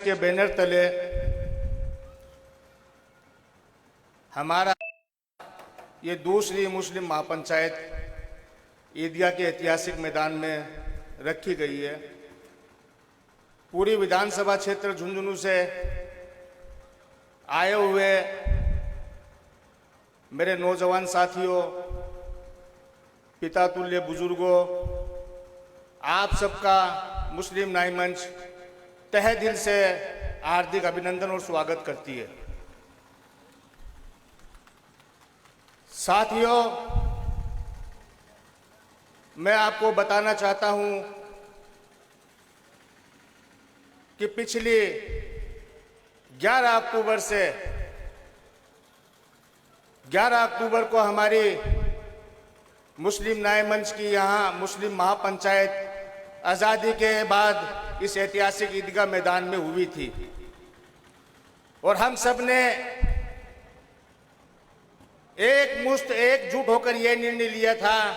के बैनर तले हमारा ये दूसरी मुस्लिम महापंचायत ईदगाह के ऐतिहासिक मैदान में रखी गई है। पूरी विधानसभा क्षेत्र झुंझुनू से आए हुए मेरे नौजवान साथियों, पिता तुल्य बुजुर्गों, आप सबका मुस्लिम न्याय मंच तहे दिल से हार्दिक अभिनंदन और स्वागत करती है। साथियों, मैं आपको बताना चाहता हूं कि पिछली 11 अक्टूबर से 11 अक्टूबर को हमारी मुस्लिम न्याय मंच की यहाँ मुस्लिम महापंचायत आज़ादी के बाद इस ऐतिहासिक ईदगाह मैदान में हुई थी और हम सब ने एकजुट होकर यह निर्णय लिया था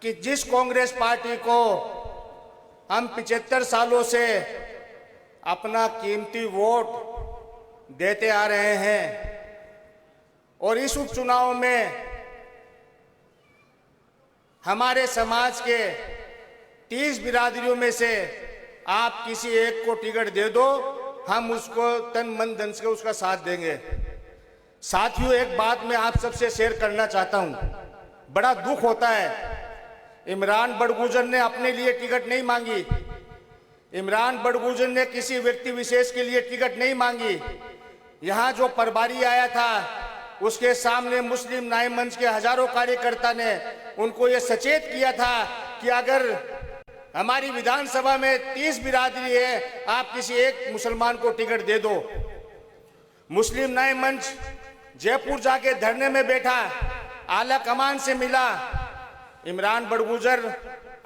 कि जिस कांग्रेस पार्टी को हम 75 सालों से अपना कीमती वोट देते आ रहे हैं और इस उपचुनाव में हमारे समाज के 30 बिरादरियों में से आप किसी एक को टिकट दे दो, हम उसको तन मन धन से उसका साथ देंगे। साथियों, एक बात मैं आप सबसे शेयर करना चाहता हूं। बड़ा दुख होता है, इमरान बड़गुजर ने अपने लिए टिकट नहीं मांगी, इमरान बड़गुजर ने किसी व्यक्ति विशेष के लिए टिकट नहीं मांगी। यहाँ जो प्रभारी आया था उसके सामने मुस्लिम न्याय मंच के हजारों कार्यकर्ता ने उनको ये सचेत किया था कि अगर हमारी विधानसभा में 30 बिरादरी है, आप किसी एक मुसलमान को टिकट दे दो। मुस्लिम न्याय मंच जयपुर जाके धरने में बैठा, आला कमान से मिला, इमरान बड़गुजर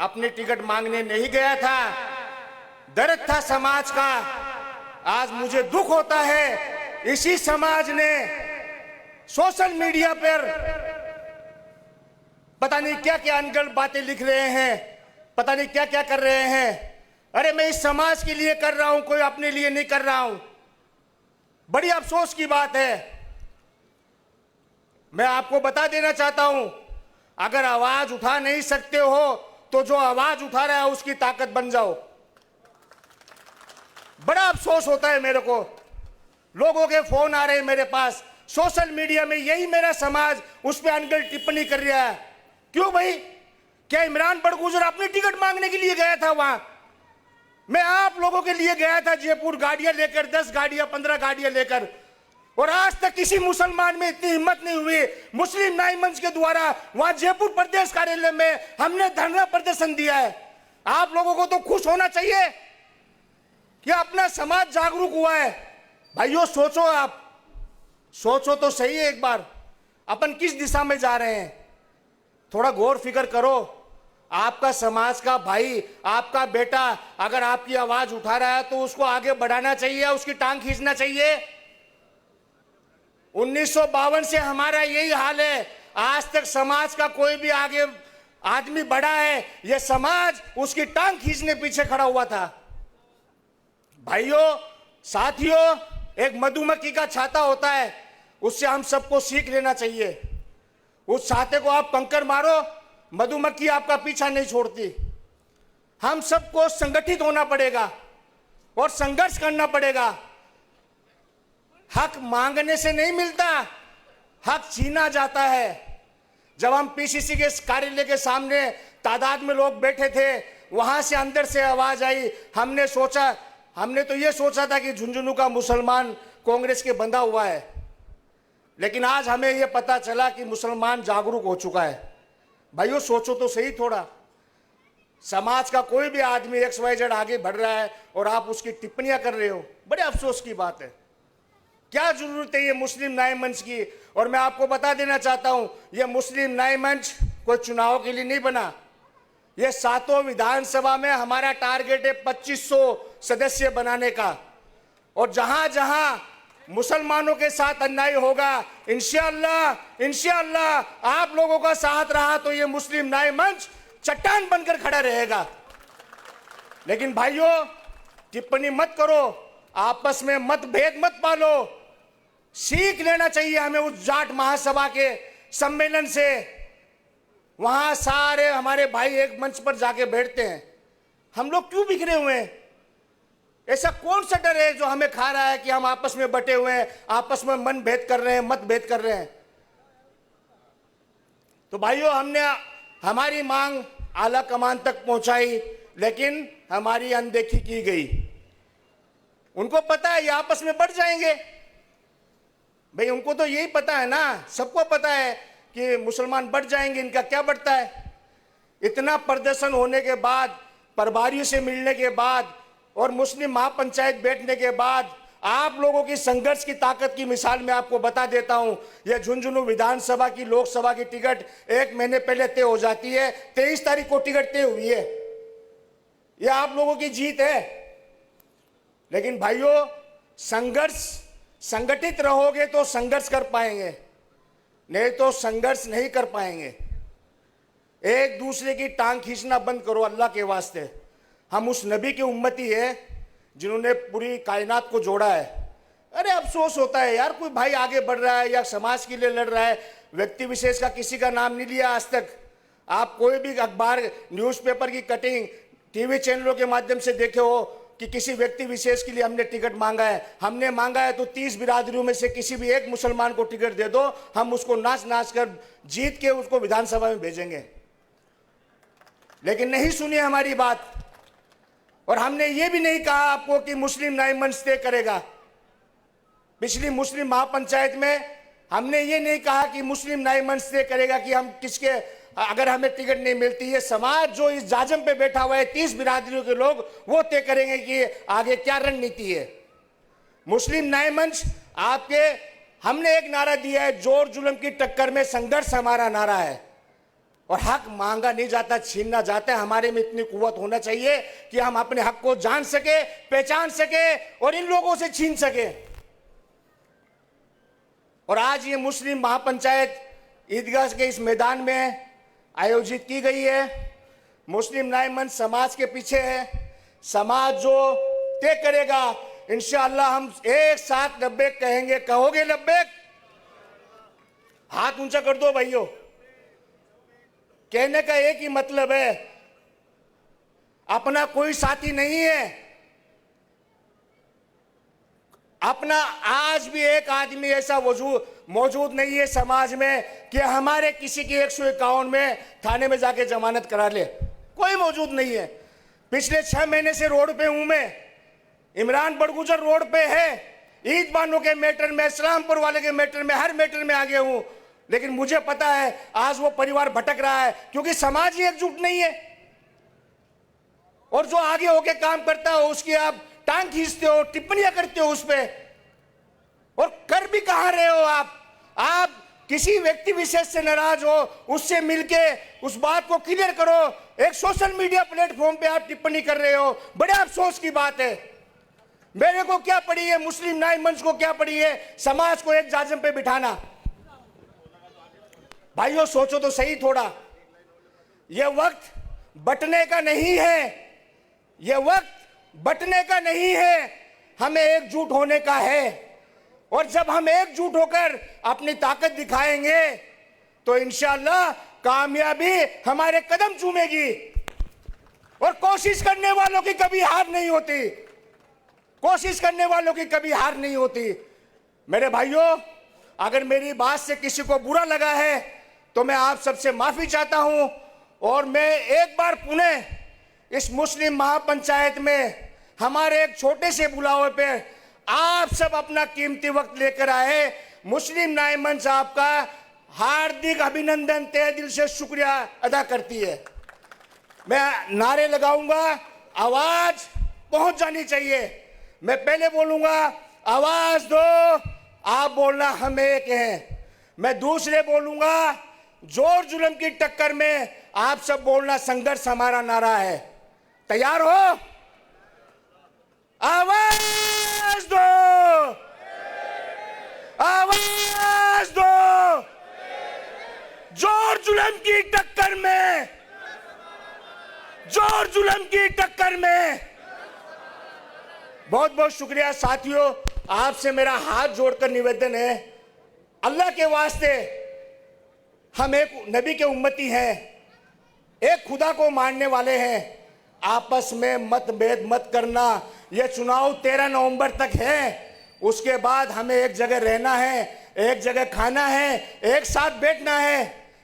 अपनी टिकट मांगने नहीं गया था। दर्द था समाज का। आज मुझे दुख होता है, इसी समाज ने सोशल मीडिया पर पता नहीं क्या क्या अनगढ़ बातें लिख रहे हैं, पता नहीं क्या क्या कर रहे हैं। अरे मैं इस समाज के लिए कर रहा हूं, कोई अपने लिए नहीं कर रहा हूं। बड़ी अफसोस की बात है। मैं आपको बता देना चाहता हूं, अगर आवाज उठा नहीं सकते हो तो जो आवाज उठा रहा है उसकी ताकत बन जाओ। बड़ा अफसोस होता है मेरे को, लोगों के फोन आ रहे हैं मेरे पास, सोशल मीडिया में यही मेरा समाज उस पर अनगढ़ टिप्पणी कर रहा है। क्यों भाई? क्या इमरान बड़गुजर अपनी टिकट मांगने के लिए गया था वहां? मैं आप लोगों के लिए गया था जयपुर, गाड़ियां लेकर, 10 गाड़ियां 15 गाड़ियां लेकर, और आज तक किसी मुसलमान में इतनी हिम्मत नहीं हुई। मुस्लिम न्याय मंच के द्वारा वहां जयपुर प्रदेश कार्यालय में हमने धरना प्रदर्शन दिया है। आप लोगों को तो खुश होना चाहिए कि अपना समाज जागरूक हुआ है। भाइयों, सोचो, आप सोचो तो सही है एक बार, अपन किस दिशा में जा रहे हैं? थोड़ा गौर फिक्र करो। आपका समाज का भाई, आपका बेटा अगर आपकी आवाज उठा रहा है तो उसको आगे बढ़ाना चाहिए, उसकी टांग खींचना चाहिए। 1952 से हमारा यही हाल है। आज तक समाज का कोई भी आगे आदमी बढ़ा है, यह समाज उसकी टांग खींचने पीछे खड़ा हुआ था। भाइयों, साथियों, एक मधुमक्खी का छाता होता है, उससे हम सबको सीख लेना चाहिए। उस छाते को आप कंकर मारो, मधुमक्खी आपका पीछा नहीं छोड़ती। हम सबको संगठित होना पड़ेगा और संघर्ष करना पड़ेगा। हक मांगने से नहीं मिलता, हक छीना जाता है। जब हम पीसीसी के कार्यालय के सामने तादाद में लोग बैठे थे, वहां से अंदर से आवाज आई, हमने तो ये सोचा था कि झुंझुनू का मुसलमान कांग्रेस के बंधा हुआ है, लेकिन आज हमें यह पता चला कि मुसलमान जागरूक हो चुका है। भाइयों, सोचो तो सही थोड़ा। समाज का कोई भी आदमी XYZ आगे बढ़ रहा है और आप उसकी टिप्पणियां कर रहे हो, बड़े अफसोस की बात है। क्या जरूरत है ये मुस्लिम न्याय मंच की? और मैं आपको बता देना चाहता हूं, यह मुस्लिम न्याय मंच कोई चुनाव के लिए नहीं बना। यह 7 विधानसभा में हमारा टारगेट है 2500 सदस्य बनाने का, और जहां जहां मुसलमानों के साथ अन्याय होगा, इंशाअल्लाह आप लोगों का साथ रहा तो ये मुस्लिम न्याय मंच चट्टान बनकर खड़ा रहेगा। लेकिन भाइयों, टिप्पणी मत करो, आपस में मतभेद मत पालो। सीख लेना चाहिए हमें उस जाट महासभा के सम्मेलन से। वहां सारे हमारे भाई एक मंच पर जाके बैठते हैं। हम लोग क्यों बिखरे हुए हैं? ऐसा कौन सा डर है जो हमें खा रहा है कि हम आपस में बटे हुए हैं, आपस में मन भेद कर रहे हैं, मतभेद कर रहे हैं? तो भाइयों, हमने हमारी मांग आला कमान तक पहुंचाई, लेकिन हमारी अनदेखी की गई। उनको पता है ये आपस में बढ़ जाएंगे। भाई उनको तो यही पता है ना, सबको पता है कि मुसलमान बढ़ जाएंगे, इनका क्या बढ़ता है? इतना प्रदर्शन होने के बाद, प्रभारियों से मिलने के बाद और मुस्लिम महापंचायत बैठने के बाद आप लोगों की संघर्ष की ताकत की मिसाल मैं आपको बता देता हूं। यह झुंझुनू विधानसभा की, लोकसभा की टिकट 1 महीने पहले तय हो जाती है। 23 तारीख को टिकट तय हुई है। यह आप लोगों की जीत है। लेकिन भाइयों, संघर्ष, संगठित रहोगे तो संघर्ष कर पाएंगे, नहीं तो संघर्ष नहीं कर पाएंगे। एक दूसरे की टांग खींचना बंद करो अल्लाह के वास्ते। हम उस नबी की उम्मती है जिन्होंने पूरी कायनात को जोड़ा है। अरे अफसोस होता है यार, कोई भाई आगे बढ़ रहा है या समाज के लिए लड़ रहा है, व्यक्ति विशेष का किसी का नाम नहीं लिया आज तक। आप कोई भी अखबार, न्यूज़पेपर की कटिंग, टीवी चैनलों के माध्यम से देखे हो कि किसी व्यक्ति विशेष के लिए हमने टिकट मांगा है। हमने मांगा है तो 30 बिरादरियों में से किसी भी एक मुसलमान को टिकट दे दो, हम उसको नाच नाच कर जीत के उसको विधानसभा में भेजेंगे। लेकिन नहीं सुनी हमारी बात। और हमने ये भी नहीं कहा आपको कि मुस्लिम न्याय मंच तय करेगा। पिछली मुस्लिम महापंचायत में हमने ये नहीं कहा कि मुस्लिम न्याय मंच तय करेगा कि हम किसके, अगर हमें टिकट नहीं मिलती है, समाज जो इस जाजम पे बैठा हुआ है 30 बिरादरियों के लोग, वो तय करेंगे कि आगे क्या रणनीति है। मुस्लिम न्याय मंच आपके, हमने एक नारा दिया है, जोर जुल्म की टक्कर में संघर्ष हमारा नारा है। और हक मांगा नहीं जाता, छीनना जाता है। हमारे में इतनी कुव्वत होना चाहिए कि हम अपने हक को जान सके, पहचान सके और इन लोगों से छीन सके। और आज ये मुस्लिम महापंचायत ईदगाह के इस मैदान में आयोजित की गई है। मुस्लिम न्याय मंच समाज के पीछे है। समाज जो तय करेगा, इंशाअल्लाह हम एक साथ लब्बैक कहेंगे। कहोगे लब्बैक? हाथ ऊंचा कर दो भाइयों। कहने का एक ही मतलब है, अपना कोई साथी नहीं है। अपना आज भी एक आदमी ऐसा मौजूद नहीं है समाज में कि हमारे किसी की 151 में थाने में जाके जमानत करा ले। कोई मौजूद नहीं है। पिछले 6 महीने से रोड पे हूं मैं। इमरान बड़गुजर रोड पे है। ईद बानो के मैटर में, इस्लामपुर वाले के मैटर में, हर मैटर में आगे हूं। लेकिन मुझे पता है आज वो परिवार भटक रहा है क्योंकि समाज ही एकजुट नहीं है। और जो आगे होके काम करता हो उसकी आप टांग खींचते हो, टिप्पणियां करते हो उस पे। और कर भी कहां रहे हो आप किसी व्यक्ति विशेष से नाराज हो, उससे मिलके उस बात को क्लियर करो। एक सोशल मीडिया प्लेटफॉर्म पे आप टिप्पणी कर रहे हो, बड़े अफसोस की बात है। मेरे को क्या पड़ी है, मुस्लिम न्याय मंच को क्या पड़ी है समाज को एक जाजम पे बिठाना? भाइयों सोचो तो सही थोड़ा। यह वक्त बटने का नहीं है, यह वक्त बटने का नहीं है, हमें एकजुट होने का है। और जब हम एकजुट होकर अपनी ताकत दिखाएंगे तो इंशाअल्लाह कामयाबी हमारे कदम चूमेगी। और कोशिश करने वालों की कभी हार नहीं होती, कोशिश करने वालों की कभी हार नहीं होती। मेरे भाइयों, अगर मेरी बात से किसी को बुरा लगा है तो मैं आप सबसे माफी चाहता हूं। और मैं एक बार पुनः इस मुस्लिम महापंचायत में हमारे एक छोटे से बुलावे पे आप सब अपना कीमती वक्त लेकर आए। मुस्लिम न्याय मंच आपका हार्दिक अभिनंदन, तहे दिल से शुक्रिया अदा करती है। मैं नारे लगाऊंगा, आवाज पहुंच जानी चाहिए। मैं पहले बोलूंगा आवाज दो, आप बोलना हम एक हैं। मैं दूसरे बोलूंगा जोर जुल्म की टक्कर में, आप सब बोलना संघर्ष हमारा नारा है। तैयार हो? आवाज दो, आवाज दो। जोर जुल्म की टक्कर में, जोर जुल्म की टक्कर में। बहुत बहुत शुक्रिया साथियों। आपसे मेरा हाथ जोड़कर निवेदन है, अल्लाह के वास्ते हम एक नबी के उम्मती हैं, एक खुदा को मानने वाले हैं, आपस में मतभेद मत करना। यह चुनाव 13 नवंबर तक है, उसके बाद हमें एक जगह रहना है, एक जगह खाना है, एक साथ बैठना है।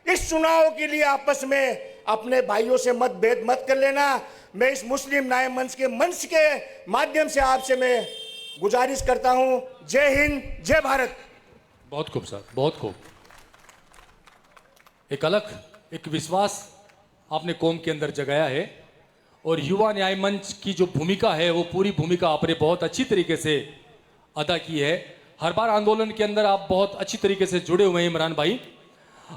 इस चुनाव के लिए आपस में अपने भाइयों से मतभेद मत कर लेना। मैं इस मुस्लिम न्याय मंच के माध्यम से आपसे मैं गुजारिश करता हूं। जय हिंद, जय भारत। बहुत खूब सर, बहुत खूब। एक अलग एक विश्वास आपने कौम के अंदर जगाया है और युवा न्याय मंच की जो भूमिका है वो पूरी भूमिका आपने बहुत अच्छी तरीके से अदा की है। हर बार आंदोलन के अंदर आप बहुत अच्छी तरीके से जुड़े हुए हैं इमरान भाई।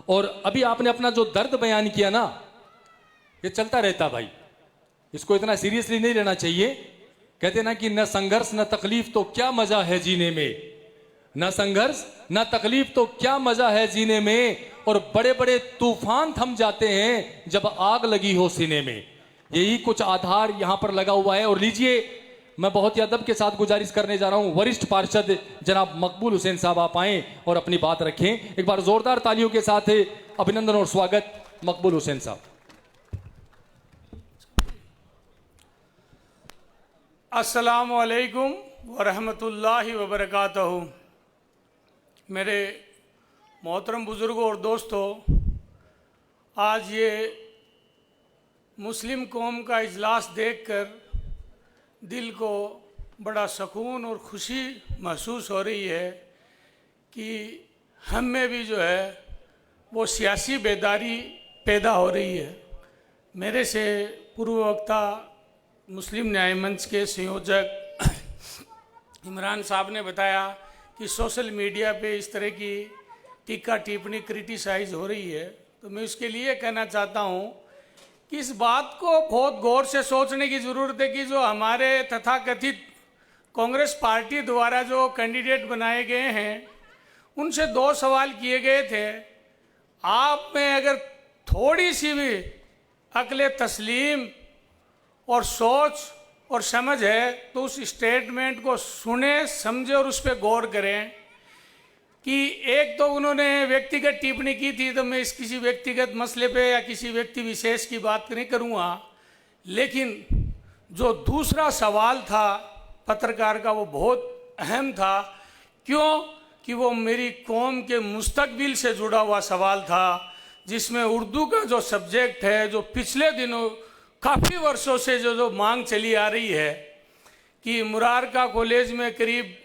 और अभी आपने अपना जो दर्द बयान किया ना, ये चलता रहता भाई, इसको इतना सीरियसली नहीं लेना चाहिए। कहते ना कि न संघर्ष न तकलीफ तो क्या मजा है जीने में, न संघर्ष न तकलीफ तो क्या मजा है जीने में, और बड़े बड़े तूफान थम जाते हैं जब आग लगी हो सीने में। यही कुछ आधार यहां पर लगा हुआ है। और लीजिए, मैं बहुत ही अदब के साथ गुजारिश करने जा रहा हूं, वरिष्ठ पार्षद जनाब मकबूल हुसैन साहब आप आए और अपनी बात रखें। एक बार जोरदार तालियों के साथ अभिनंदन और स्वागत मकबूल हुसैन साहब। अस्सलामु अलैकुम वरहमतुल्लाहि वबरकातहू। मेरे मोहतरम बुज़ुर्गों और दोस्तों, आज ये मुस्लिम कौम का इजलास देखकर दिल को बड़ा सुकून और खुशी महसूस हो रही है कि हम में भी जो है वो सियासी बेदारी पैदा हो रही है। मेरे से पूर्व वक्ता मुस्लिम न्याय मंच के संयोजक इमरान साहब ने बताया कि सोशल मीडिया पे इस तरह की टीका टिप्पणी क्रिटिसाइज हो रही है, तो मैं उसके लिए कहना चाहता हूँ कि इस बात को बहुत गौर से सोचने की ज़रूरत है कि जो हमारे तथाकथित कांग्रेस पार्टी द्वारा जो कैंडिडेट बनाए गए हैं, उनसे 2 सवाल किए गए थे। आप में अगर थोड़ी सी भी अक्ल तस्लीम और सोच और समझ है तो उस स्टेटमेंट को सुने, समझे और उस पर गौर करें कि एक तो उन्होंने व्यक्तिगत टिप्पणी की थी, तो मैं इस किसी व्यक्तिगत मसले पे या किसी व्यक्ति विशेष की बात नहीं करूँगा, लेकिन जो दूसरा सवाल था पत्रकार का वो बहुत अहम था। क्यों कि वो मेरी कौम के मुस्तकबिल से जुड़ा हुआ सवाल था, जिसमें उर्दू का जो सब्जेक्ट है, जो पिछले दिनों काफ़ी वर्षों से जो मांग चली आ रही है कि मुरारका कॉलेज में करीब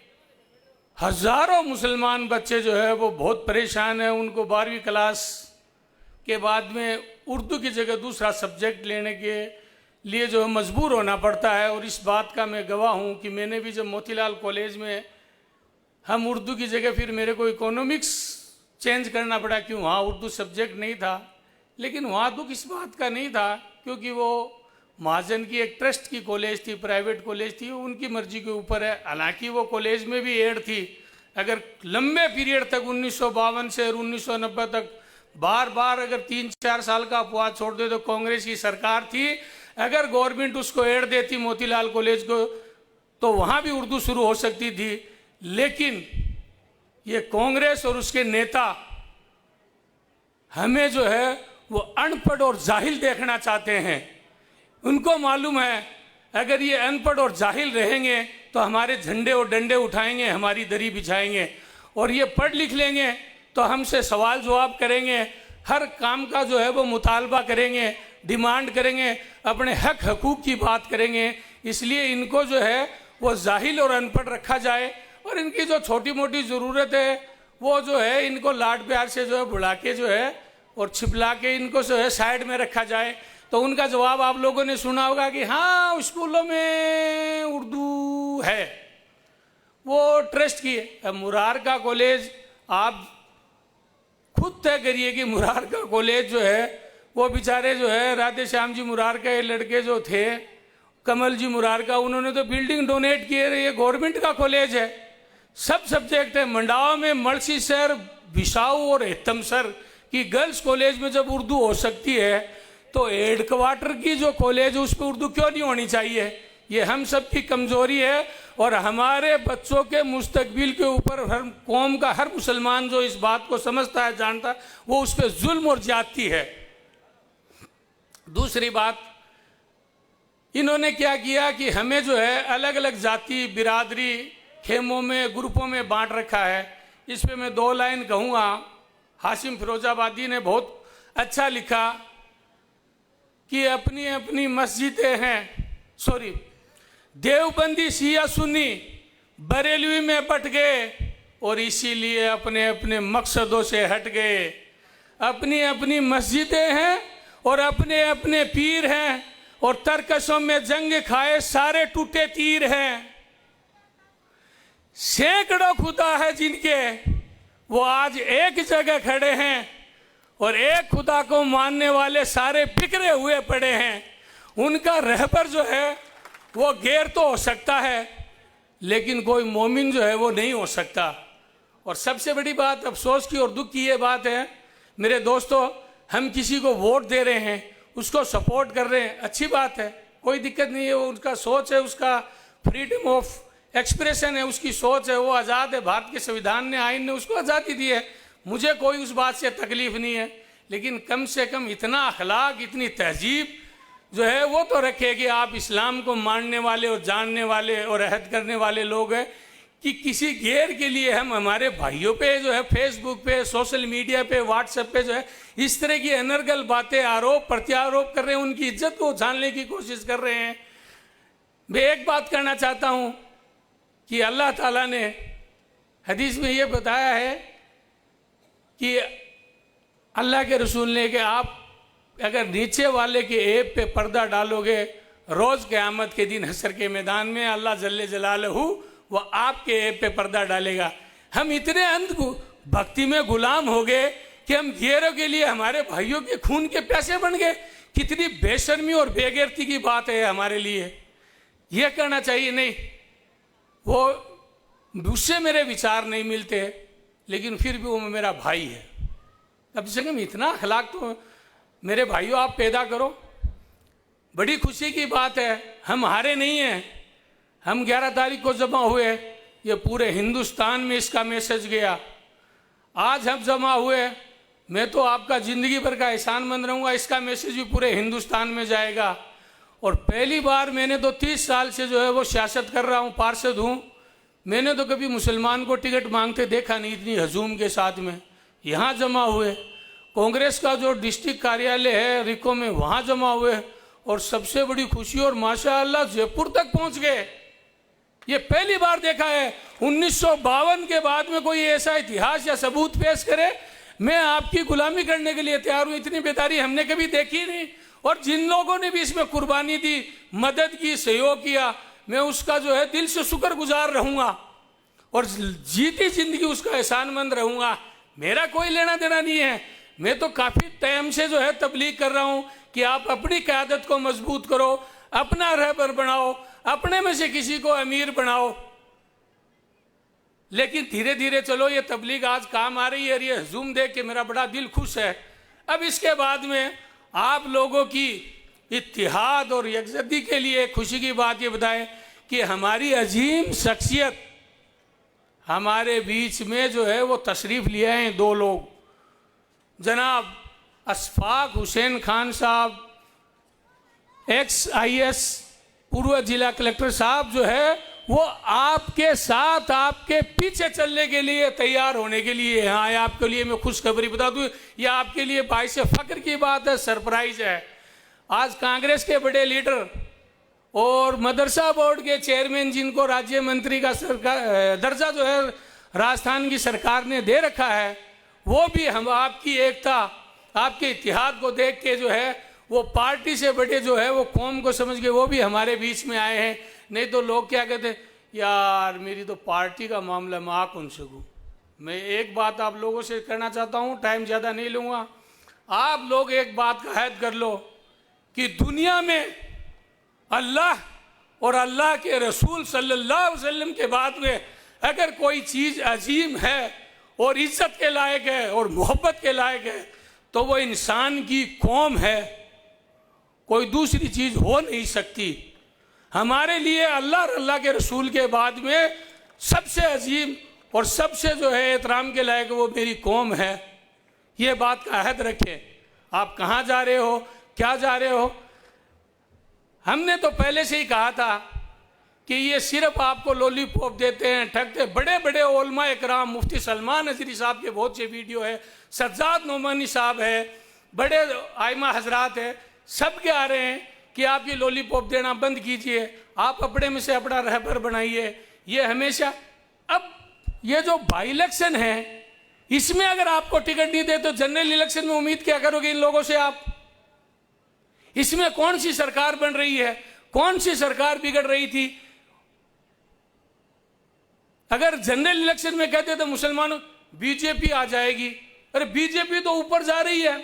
हज़ारों मुसलमान बच्चे जो है वो बहुत परेशान हैं। उनको 12वीं क्लास के बाद में उर्दू की जगह दूसरा सब्जेक्ट लेने के लिए जो है मजबूर होना पड़ता है। और इस बात का मैं गवाह हूँ कि मैंने भी जब मोतीलाल कॉलेज में हम उर्दू की जगह फिर मेरे को इकोनॉमिक्स चेंज करना पड़ा, क्यों वहाँ उर्दू सब्जेक्ट नहीं था। लेकिन वहाँ दुख इस बात का नहीं था क्योंकि वो महाजन की एक ट्रस्ट की कॉलेज थी, प्राइवेट कॉलेज थी, उनकी मर्जी के ऊपर है। हालांकि वो कॉलेज में भी एड थी। अगर लंबे पीरियड तक 1952 से और 1990 तक बार बार अगर 3-4 साल का अपवाद छोड़ दे तो कांग्रेस की सरकार थी। अगर गवर्नमेंट उसको एड देती मोतीलाल कॉलेज को तो वहाँ भी उर्दू शुरू हो सकती थी। लेकिन ये कांग्रेस और उसके नेता हमें जो है वो अनपढ़ और जाहिल देखना चाहते हैं। उनको मालूम है अगर ये अनपढ़ और जाहिल रहेंगे तो हमारे झंडे और डंडे उठाएंगे, हमारी दरी बिछाएंगे, और ये पढ़ लिख लेंगे तो हमसे सवाल जवाब करेंगे, हर काम का जो है वो मुतालबा करेंगे, डिमांड करेंगे, अपने हक हकूक़ की बात करेंगे। इसलिए इनको जो है वो जाहिल और अनपढ़ रखा जाए और इनकी जो छोटी मोटी ज़रूरत है वो जो है इनको लाड प्यार से जो है बुला के जो है और छिपला के इनको जो है साइड में रखा जाए। तो उनका जवाब आप लोगों ने सुना होगा कि हाँ स्कूलों में उर्दू है, वो ट्रस्ट की है। मुरारका कॉलेज आप खुद तय करिए कि मुरारका कॉलेज जो है वो बेचारे जो है राधे श्याम जी मुरारका ये लड़के जो थे, कमल जी मुरारका, उन्होंने तो बिल्डिंग डोनेट किए। ये गवर्नमेंट का कॉलेज है, सब सब्जेक्ट है। मंडावा में मलसी सर, बिसाऊ और हेतम सर की गर्ल्स कॉलेज में जब उर्दू हो सकती है तो हेड क्वार्टर की जो कॉलेज है उस पर उर्दू क्यों नहीं होनी चाहिए? ये हम सब की कमजोरी है और हमारे बच्चों के मुस्तकबिल के ऊपर हर कौम का हर मुसलमान जो इस बात को समझता है, जानता है, वो उस पर जुल्म और ज्यादती है। दूसरी बात, इन्होंने क्या किया कि हमें जो है अलग अलग जाति बिरादरी खेमों में ग्रुपों में बांट रखा है। इस पे मैं 2 लाइन कहूँगा। हाशिम फिरोजाबादी ने बहुत अच्छा लिखा कि अपनी अपनी मस्जिदें हैं, देवबंदी शिया सुन्नी बरेलवी में बट गए और इसीलिए अपने अपने मकसदों से हट गए। अपनी अपनी मस्जिदें हैं और अपने अपने पीर हैं और तरकशों में जंग खाए सारे टूटे तीर हैं। सैकड़ों खुदा है जिनके, वो आज एक जगह खड़े हैं और एक खुदा को मानने वाले सारे बिखरे हुए पड़े हैं। उनका रहबर जो है वो गैर तो हो सकता है, लेकिन कोई मोमिन जो है वो नहीं हो सकता। और सबसे बड़ी बात, अफसोस की और दुख की ये बात है मेरे दोस्तों, हम किसी को वोट दे रहे हैं, उसको सपोर्ट कर रहे हैं, अच्छी बात है, कोई दिक्कत नहीं है, वो उनका सोच है, उसका फ्रीडम ऑफ एक्सप्रेशन है, उसकी सोच है, वो आज़ाद है। भारत के संविधान ने, आइन ने उसको आज़ादी दी है, मुझे कोई उस बात से तकलीफ नहीं है। लेकिन कम से कम इतना अखलाक, इतनी तहजीब जो है वो तो रखे कि आप इस्लाम को मानने वाले और जानने वाले और अहद करने वाले लोग हैं कि किसी गैर के लिए हम हमारे भाइयों पे जो है फेसबुक पे, सोशल मीडिया पे, व्हाट्सएप पे जो है इस तरह की अनर्गल बातें, आरोप प्रत्यारोप कर रहे हैं, उनकी इज्जत को जानने की कोशिश कर रहे हैं। मैं एक बात करना चाहता हूँ कि अल्लाह ताला ने हदीस में ये बताया है कि अल्लाह के रसूल ने कि आप अगर नीचे वाले के ऐब पे पर्दा डालोगे, रोज़ क़यामत के दिन हशर के मैदान में अल्लाह जल्ले जलालहू वो आपके ऐब पे पर्दा डालेगा। हम इतने अंध भक्ति में गुलाम हो गए कि हम गैरों के लिए हमारे भाइयों के खून के प्यासे बन गए। कितनी बेशर्मी और बेगैरती की बात है हमारे लिए। यह करना चाहिए नहीं। वो उससे मेरे विचार नहीं मिलते, लेकिन फिर भी वो मेरा भाई है। कम से कम इतना अखलाक तो मेरे भाइयों आप पैदा करो। बड़ी खुशी की बात है, हम हारे नहीं हैं। हम 11 तारीख को जमा हुए, ये पूरे हिंदुस्तान में इसका मैसेज गया। आज हम जमा हुए, मैं तो आपका ज़िंदगी भर का एहसानमंद रहूँगा, इसका मैसेज भी पूरे हिंदुस्तान में जाएगा। और पहली बार मैंने तो 30 साल से जो है वो सियासत कर रहा हूँ, पार्षद हूँ, मैंने तो कभी मुसलमान को टिकट मांगते देखा नहीं इतनी हजूम के साथ में। यहाँ जमा हुए, कांग्रेस का जो डिस्ट्रिक्ट कार्यालय है रिको में, वहाँ जमा हुए और सबसे बड़ी खुशी, और माशाअल्लाह जयपुर तक पहुँच गए। ये पहली बार देखा है 1952 के बाद में कोई ऐसा इतिहास या सबूत पेश करे मैं आपकी गुलामी करने के लिए तैयार हूँ। इतनी बेदारी हमने कभी देखी नहीं। और जिन लोगों ने भी इसमें कुर्बानी दी, मदद की, सहयोग किया, मैं उसका जो है दिल से शुक्रगुजार रहूँगा और जीती जिंदगी उसका एहसानमंद रहूँगा। मेरा कोई लेना देना नहीं है। मैं तो काफ़ी टाइम से जो है तबलीग कर रहा हूँ कि आप अपनी क़यादत को मजबूत करो, अपना रहबर बनाओ, अपने में से किसी को अमीर बनाओ। लेकिन धीरे धीरे चलो ये तबलीग आज काम आ रही है और ये हजूम देख के मेरा बड़ा दिल खुश है। अब इसके बाद में आप लोगों की इत्तिहाद और यकजहती के लिए खुशी की बात ये बताएं कि हमारी अजीम शख्सियत हमारे बीच में जो है वो तशरीफ़ लिए हैं 2 लोग, जनाब अशफाक हुसैन खान साहब, XIS पूर्व जिला कलेक्टर साहब, जो है वो आपके साथ, आपके पीछे चलने के लिए तैयार होने के लिए यहाँ आए। आपके लिए मैं खुशखबरी बता दूँ, यह आपके लिए बाइस फ़ख्र की बात है, सरप्राइज है। आज कांग्रेस के बड़े लीडर और मदरसा बोर्ड के चेयरमैन, जिनको राज्य मंत्री का दर्जा जो है राजस्थान की सरकार ने दे रखा है, वो भी हम आपकी एकता, आपके इतिहाद को देख के जो है वो पार्टी से बड़े जो है वो कौम को समझ के वो भी हमारे बीच में आए हैं। नहीं तो लोग क्या कहते, यार मेरी तो पार्टी का मामला, मैं आ कौन सकूँ। मैं एक बात आप लोगों से करना चाहता हूँ, टाइम ज़्यादा नहीं लूँगा। आप लोग एक बात का अहद कर लो कि दुनिया में अल्लाह और अल्लाह के रसूल सल्लल्लाहु अलैहि वसल्लम के बाद में अगर कोई चीज़ अजीम है और इज्जत के लायक है और मोहब्बत के लायक है तो वो इंसान की कौम है, कोई दूसरी चीज़ हो नहीं सकती। हमारे लिए अल्लाह और अल्लाह के रसूल के बाद में सबसे अजीम और सबसे जो है एहतराम के लायक वो मेरी कौम है। ये बात का अहद रखें। आप कहाँ जा रहे हो, क्या जा रहे हो? हमने तो पहले से ही कहा था कि ये सिर्फ आपको लॉलीपॉप देते हैं, ठगते। बड़े बड़े उलमा इकराम, मुफ्ती सलमान नजरी साहब के बहुत से वीडियो है, सज्जाद नोमानी साहब है, बड़े आइमा हजरात है, सब के आ रहे हैं कि आप ये लॉलीपॉप देना बंद कीजिए, आप अपने में से अपना रहबर बनाइए। ये हमेशा, अब ये जो बाई इलेक्शन है इसमें अगर आपको टिकट नहीं दे तो जनरल इलेक्शन में उम्मीद क्या करोगे इन लोगों से आप? इसमें कौन सी सरकार बन रही है, कौन सी सरकार बिगड़ रही थी? अगर जनरल इलेक्शन में कहते तो मुसलमानों बीजेपी आ जाएगी, अरे बीजेपी तो ऊपर जा रही है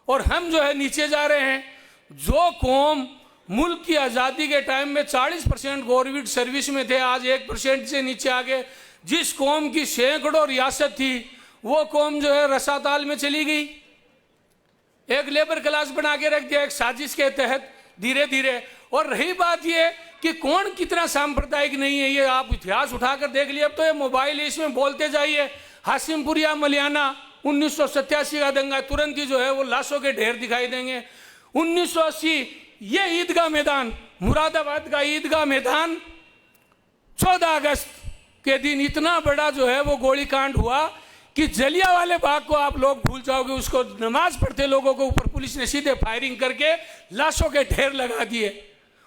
और हम जो है नीचे जा रहे हैं। जो कौम मुल्क की आज़ादी के टाइम में 40% गवर्नमेंट सर्विस में थे, आज 1% से नीचे आ गए। जिस कौम की सैकड़ों रियासत थी वो कौम जो है रसाताल में चली गई, एक लेबर क्लास बना के रख दिया एक साजिश के तहत धीरे धीरे। और रही बात ये कि कौन कितना सांप्रदायिक नहीं है, ये आप इतिहास उठाकर देख लिए। अब तो ये मोबाइल इसमें बोलते जाइए। हाशिमपुरिया मलियाना 1987 का दंगा, तुरंत ही जो है वो लाशों के ढेर दिखाई देंगे। 1980 ये ईदगाह मैदान, मुरादाबाद का ईदगाह मैदान, 14 अगस्त के दिन इतना बड़ा जो है वो गोली कांड हुआ कि जलियांवाले बाग को आप लोग भूल जाओगे। उसको नमाज पढ़ते लोगों के ऊपर पुलिस ने सीधे फायरिंग करके लाशों के ढेर लगा दिए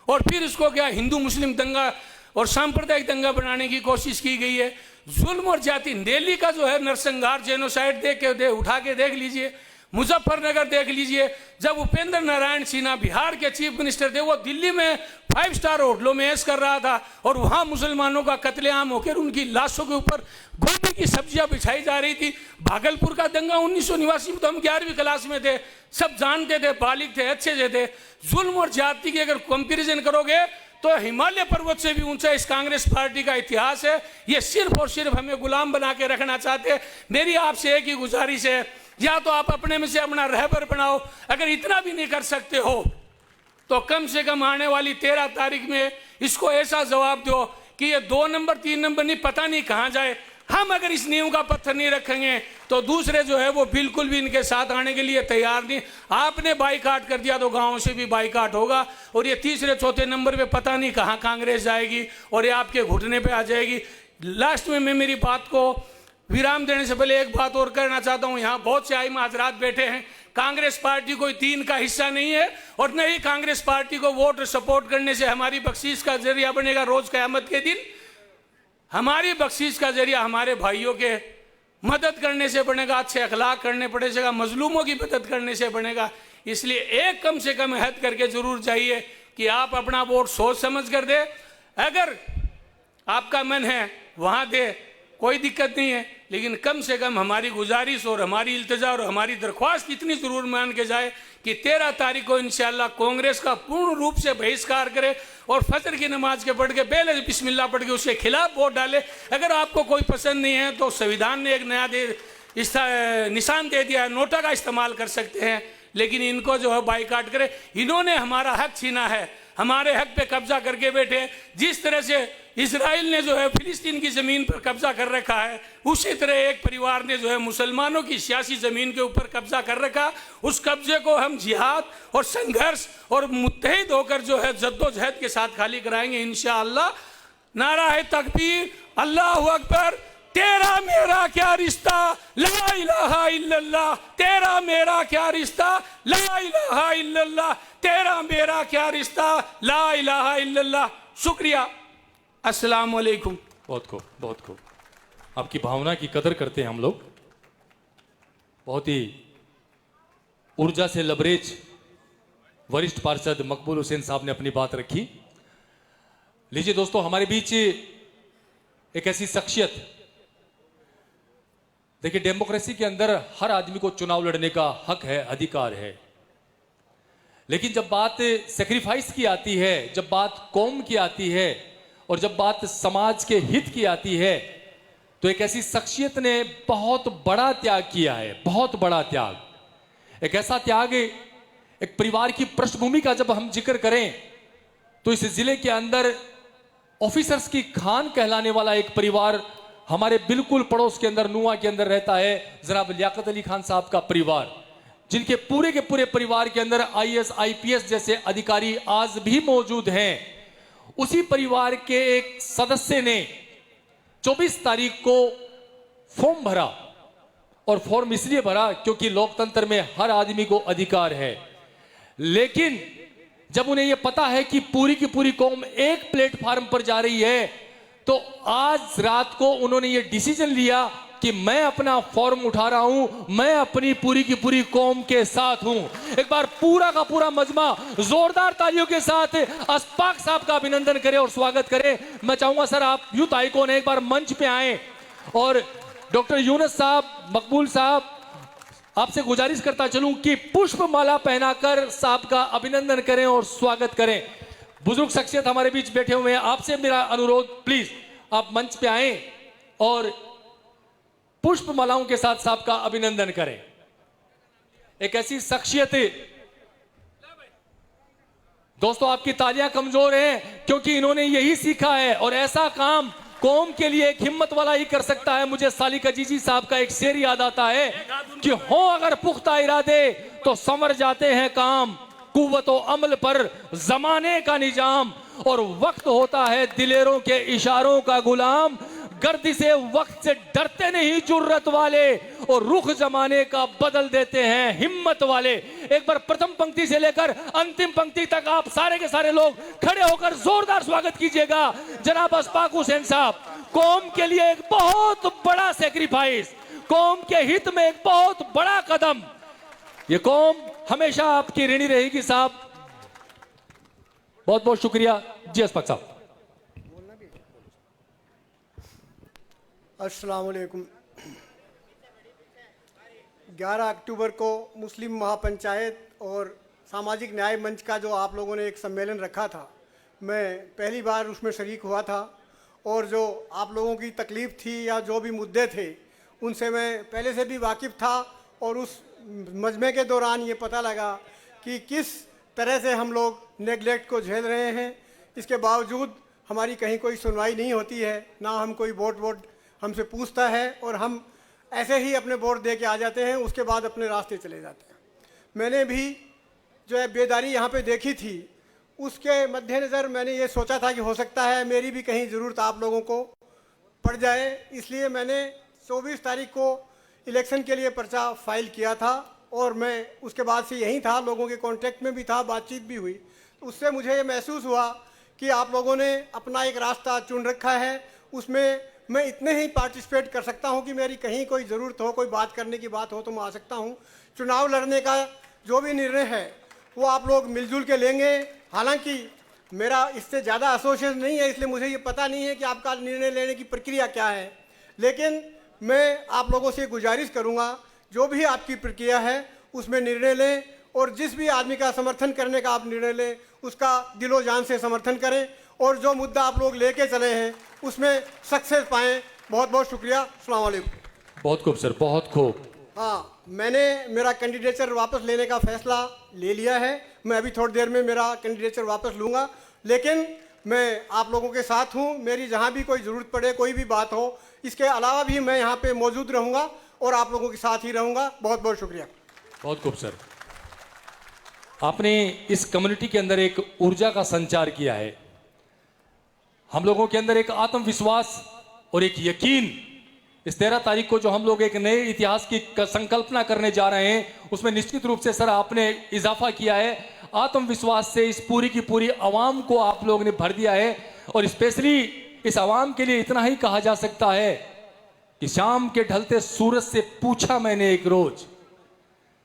और फिर उसको क्या हिंदू मुस्लिम दंगा और सांप्रदायिक दंगा बनाने की कोशिश की गई है। जुल्म और जाति, दिल्ली का जो है नरसंहार जेनोसाइड उठा के देख लीजिए, मुजफ्फरनगर देख लीजिए। जब उपेंद्र नारायण सिन्हा बिहार के चीफ मिनिस्टर थे, वो दिल्ली में 5 स्टार होटलों में ऐश कर रहा था और वहां मुसलमानों का कत्लेआम होकर उनकी लाशों के ऊपर गोभी की सब्जियां बिछाई जा रही थी। भागलपुर का दंगा 1989 में तो हम 11वीं क्लास में थे, सब जानते थे, बालिग थे, अच्छे से थे। जुल्म और जाति की अगर कंपेरिजन करोगे तो हिमालय पर्वत से भी ऊंचा इस कांग्रेस पार्टी का इतिहास है। ये सिर्फ और सिर्फ हमें गुलाम बना के रखना चाहते हैं। मेरी आपसे एक ही गुजारिश है, या तो आप अपने में से अपना रहबर बनाओ, अगर इतना भी नहीं कर सकते हो तो कम से कम आने वाली 13 तारीख में इसको ऐसा जवाब दो कि ये 2 नंबर 3 नंबर नहीं, पता नहीं कहां जाए। हम अगर इस नींव का पत्थर नहीं रखेंगे तो दूसरे जो है वो बिल्कुल भी इनके साथ आने के लिए तैयार नहीं। आपने बाईकाट कर दिया तो गांव से भी बाईकाट होगा और ये तीसरे चौथे नंबर पे पता नहीं कहां कांग्रेस जाएगी और ये आपके घुटने पे आ जाएगी। लास्ट में मैं मेरी बात को विराम देने से पहले एक बात और करना चाहता हूं। यहाँ बहुत से आइमा हजरात बैठे हैं। कांग्रेस पार्टी कोई दीन का हिस्सा नहीं है और न ही कांग्रेस पार्टी को वोट सपोर्ट करने से हमारी बख्शीश का जरिया बनेगा रोज क़यामत के दिन। हमारी बख्शीश का जरिया हमारे भाइयों के मदद करने से बनेगा, अच्छे अखलाक करने पड़ेगा, मजलूमों की मदद करने से बनेगा। इसलिए एक कम से कम हद करके जरूर चाहिए कि आप अपना वोट सोच समझ कर दे। अगर आपका मन है वहां दे, कोई दिक्कत नहीं है, लेकिन कम से कम हमारी गुजारिश और हमारी इल्तिजा और हमारी दरख्वास्त इतनी जरूर मान के जाए कि 13 तारीख को इंशाअल्लाह कांग्रेस का पूर्ण रूप से बहिष्कार करे और फजर की नमाज के पढ़ के बेले बिस्मिल्लाह पढ़ के उसके खिलाफ वोट डाले। अगर आपको कोई पसंद नहीं है तो संविधान ने एक नया निशान दे दिया है, नोटा का इस्तेमाल कर सकते हैं, लेकिन इनको जो है बाईकाट करे। इन्होंने हमारा हक छीना है, हमारे हक पे कब्जा करके बैठे। जिस तरह से इजराइल ने जो है फिलिस्तीन की ज़मीन पर कब्जा कर रखा है, उसी तरह एक परिवार ने जो है मुसलमानों की सियासी ज़मीन के ऊपर कब्जा कर रखा। उस कब्जे को हम जिहाद और संघर्ष और मुत्तहिद होकर जो है जद्दोजहद के साथ खाली कराएंगे इंशाअल्लाह। नारा है तकबीर, अल्लाहु अकबर, तेरा मेरा क्या रिश्ता ला इलाहा इल्लल्लाह, तेरा मेरा क्या रिश्ता ला इलाहा इल्लल्लाह, तेरा मेरा क्या रिश्ता ला इलाहा इल्लल्लाह। शुक्रिया, अस्सलाम वालेकुम। बहुत खूब आपकी भावना की कदर करते हैं हम लोग। बहुत ही ऊर्जा से लबरेज वरिष्ठ पार्षद मकबूल हुसैन साहब ने अपनी बात रखी। लीजिए दोस्तों, हमारे बीच एक ऐसी शख्सियत, देखिए डेमोक्रेसी के अंदर हर आदमी को चुनाव लड़ने का हक है, अधिकार है, लेकिन जब बात सेक्रीफाइस की आती है, जब बात कौम की आती है और जब बात समाज के हित की आती है, तो एक ऐसी शख्सियत ने बहुत बड़ा त्याग किया है, बहुत बड़ा त्याग। एक ऐसा त्याग, एक परिवार की पृष्ठभूमि का जब हम जिक्र करें तो इस जिले के अंदर ऑफिसर्स की खान कहलाने वाला एक परिवार हमारे बिल्कुल पड़ोस के अंदर नुआ के अंदर रहता है, जनाब लियाकत अली खान साहब का परिवार, जिनके पूरे के पूरे परिवार के अंदर आईएएस आईपीएस जैसे अधिकारी आज भी मौजूद हैं। उसी परिवार के एक सदस्य ने 24 तारीख को फॉर्म भरा, और फॉर्म इसलिए भरा क्योंकि लोकतंत्र में हर आदमी को अधिकार है, लेकिन जब उन्हें यह पता है कि पूरी की पूरी कौम एक प्लेटफार्म पर जा रही है, तो आज रात को उन्होंने यह डिसीजन लिया कि मैं अपना फॉर्म उठा रहा हूं, मैं अपनी पूरी की पूरी कौम के साथ हूं। एक बार पूरा का पूरा मजमा जोरदार तालियों के साथ अशफाक साहब का अभिनंदन करें और स्वागत करें। मैं चाहूंगा सर आप यूथ आइकॉन एक बार मंच पे आए, और डॉक्टर यूनुस साहब, मकबूल साहब, आपसे गुजारिश करता चलूं कि पुष्प माला पहनाकर साहब का अभिनंदन करें और स्वागत करें। बुजुर्ग शख्सियत हमारे बीच बैठे हुए हैं, आपसे मेरा अनुरोध, प्लीज आप मंच पे आए और पुष्प मालाओं के साथ साहब का अभिनंदन करें। एक ऐसी शख्सियत, दोस्तों आपकी तालियां कमजोर हैं क्योंकि इन्होंने यही सीखा है, और ऐसा काम कौम के लिए एक हिम्मत वाला ही कर सकता है। मुझे सालिक अजीजी साहब का एक शेर याद आता है कि हो अगर पुख्ता इरादे तो संवर जाते हैं काम, कुव्वतो अमल पर जमाने का निजाम, और वक्त होता है दिलेरों के इशारों का गुलाम, गर्दी से वक्त से डरते नहीं जुर्रत वाले, और रुख जमाने का बदल देते हैं हिम्मत वाले। एक बार प्रथम पंक्ति से लेकर अंतिम पंक्ति तक आप सारे के सारे लोग खड़े होकर जोरदार स्वागत कीजिएगा जनाब अशफाक हुसैन साहब। कौम के लिए एक बहुत बड़ा सेक्रीफाइस, कौम के हित में एक बहुत बड़ा कदम, ये कौम हमेशा आपकी ऋणी रहेगी साहब। बहुत बहुत शुक्रिया जी अशफाक साहब। अस्सलाम वालेकुम। 11 अक्टूबर को मुस्लिम महापंचायत और सामाजिक न्याय मंच का जो आप लोगों ने एक सम्मेलन रखा था, मैं पहली बार उसमें शरीक हुआ था, और जो आप लोगों की तकलीफ़ थी या जो भी मुद्दे थे उनसे मैं पहले से भी वाकिफ़ था, और उस मजमे के दौरान ये पता लगा कि किस तरह से हम लोग नेगलेक्ट को झेल रहे हैं। इसके बावजूद हमारी कहीं कोई सुनवाई नहीं होती है, ना हम कोई वोट हमसे पूछता है, और हम ऐसे ही अपने वोट दे के आ जाते हैं, उसके बाद अपने रास्ते चले जाते हैं। मैंने भी जो है बेदारी यहाँ पे देखी थी, उसके मद्देनज़र मैंने ये सोचा था कि हो सकता है मेरी भी कहीं ज़रूरत आप लोगों को पड़ जाए, इसलिए मैंने 24 तारीख को इलेक्शन के लिए पर्चा फाइल किया था, और मैं उसके बाद से यहीं था, लोगों के कांटेक्ट में भी था, बातचीत भी हुई। उससे मुझे ये महसूस हुआ कि आप लोगों ने अपना एक रास्ता चुन रखा है, उसमें मैं इतने ही पार्टिसिपेट कर सकता हूं कि मेरी कहीं कोई ज़रूरत हो, कोई बात करने की बात हो तो मैं आ सकता हूं। चुनाव लड़ने का जो भी निर्णय है वो आप लोग मिलजुल के लेंगे। हालांकि मेरा इससे ज़्यादा एसोसिएशन नहीं है, इसलिए मुझे ये पता नहीं है कि आपका निर्णय लेने की प्रक्रिया क्या है, लेकिन मैं आप लोगों से गुजारिश करूँगा जो भी आपकी प्रक्रिया है उसमें निर्णय लें, और जिस भी आदमी का समर्थन करने का आप निर्णय लें उसका दिलो जान से समर्थन करें, और जो मुद्दा आप लोग लेके चले हैं उसमें सक्सेस पाएँ। बहुत बहुत शुक्रिया। अस्सलाम वालेकुम। बहुत खूब सर, बहुत खूब। हाँ, मैंने मेरा कैंडिडेचर वापस लेने का फैसला ले लिया है। मैं अभी थोड़ी देर में मेरा कैंडिडेचर वापस लूँगा, लेकिन मैं आप लोगों के साथ हूँ। मेरी जहाँ भी कोई ज़रूरत पड़े, कोई भी बात हो, इसके अलावा भी मैं यहाँ पे मौजूद रहूँगा और आप लोगों के साथ ही रहूँगा। बहुत बहुत शुक्रिया। बहुत खूब सर, आपने इस कम्युनिटी के अंदर एक ऊर्जा का संचार किया है, हम लोगों के अंदर एक आत्मविश्वास और एक यकीन। इस 13 तारीख को जो हम लोग एक नए इतिहास की संकल्पना करने जा रहे हैं, उसमें निश्चित रूप से सर आपने इजाफा किया है। आत्मविश्वास से इस पूरी की पूरी आवाम को आप लोग ने भर दिया है, और स्पेशली इस आवाम के लिए इतना ही कहा जा सकता है कि शाम के ढलते सूरज से पूछा मैंने एक रोज,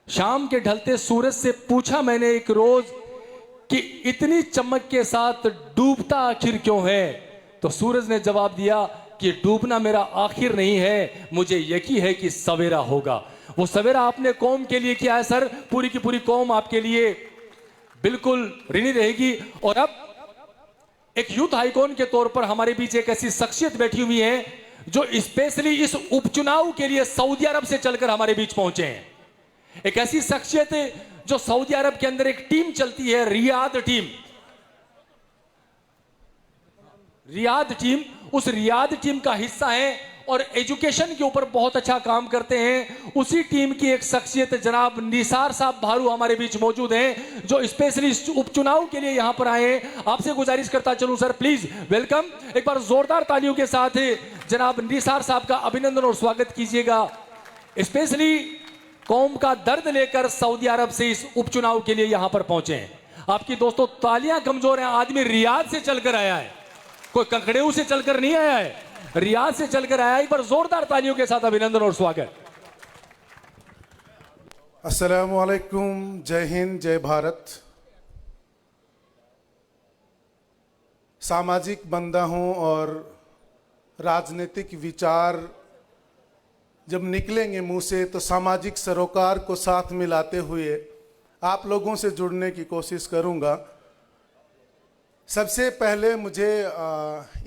शाम के ढलते सूरज से पूछा मैंने एक रोज कि इतनी चमक के साथ डूबता आखिर क्यों है, तो सूरज ने जवाब दिया कि डूबना मेरा आखिर नहीं है, मुझे यकीन है कि सवेरा होगा। वो सवेरा आपने कौम के लिए किया है सर, पूरी की पूरी कौम आपके लिए बिल्कुल ऋणी रहेगी। और अब एक यूथ आइकॉन के तौर पर हमारे बीच एक ऐसी शख्सियत बैठी हुई है जो स्पेशली इस उपचुनाव के लिए सऊदी अरब से चलकर हमारे बीच पहुंचे हैं। एक ऐसी शख्सियत है जो सऊदी अरब के अंदर एक टीम चलती है, रियाद टीम। रियाद टीम, उस रियाद टीम का हिस्सा है और एजुकेशन के ऊपर बहुत अच्छा काम करते हैं। उसी टीम की एक शख्सियत जनाब निसार साहब भारू हमारे बीच मौजूद हैं, जो स्पेशली उपचुनाव के लिए यहां पर आए हैं। आपसे गुजारिश करता चलूं सर, प्लीज वेलकम। एक बार जोरदार तालियों के साथ जनाब निसार साहब का अभिनंदन और स्वागत कीजिएगा। स्पेशली कौम का दर्द लेकर सऊदी अरब से इस उपचुनाव के लिए यहां पर पहुंचे हैं। आपकी दोस्तों तालियां कमजोर हैं, आदमी रियाद से चलकर आया है, कोई ककड़ेऊ से चलकर नहीं आया है, रियाद से चलकर आया। एक बार जोरदार तालियों के साथ अभिनंदन और स्वागत। अस्सलामु अलैकुम, जय हिंद, जय भारत। सामाजिक बंदा हूं और राजनीतिक विचार जब निकलेंगे मुंह से तो सामाजिक सरोकार को साथ मिलाते हुए आप लोगों से जुड़ने की कोशिश करूंगा। सबसे पहले मुझे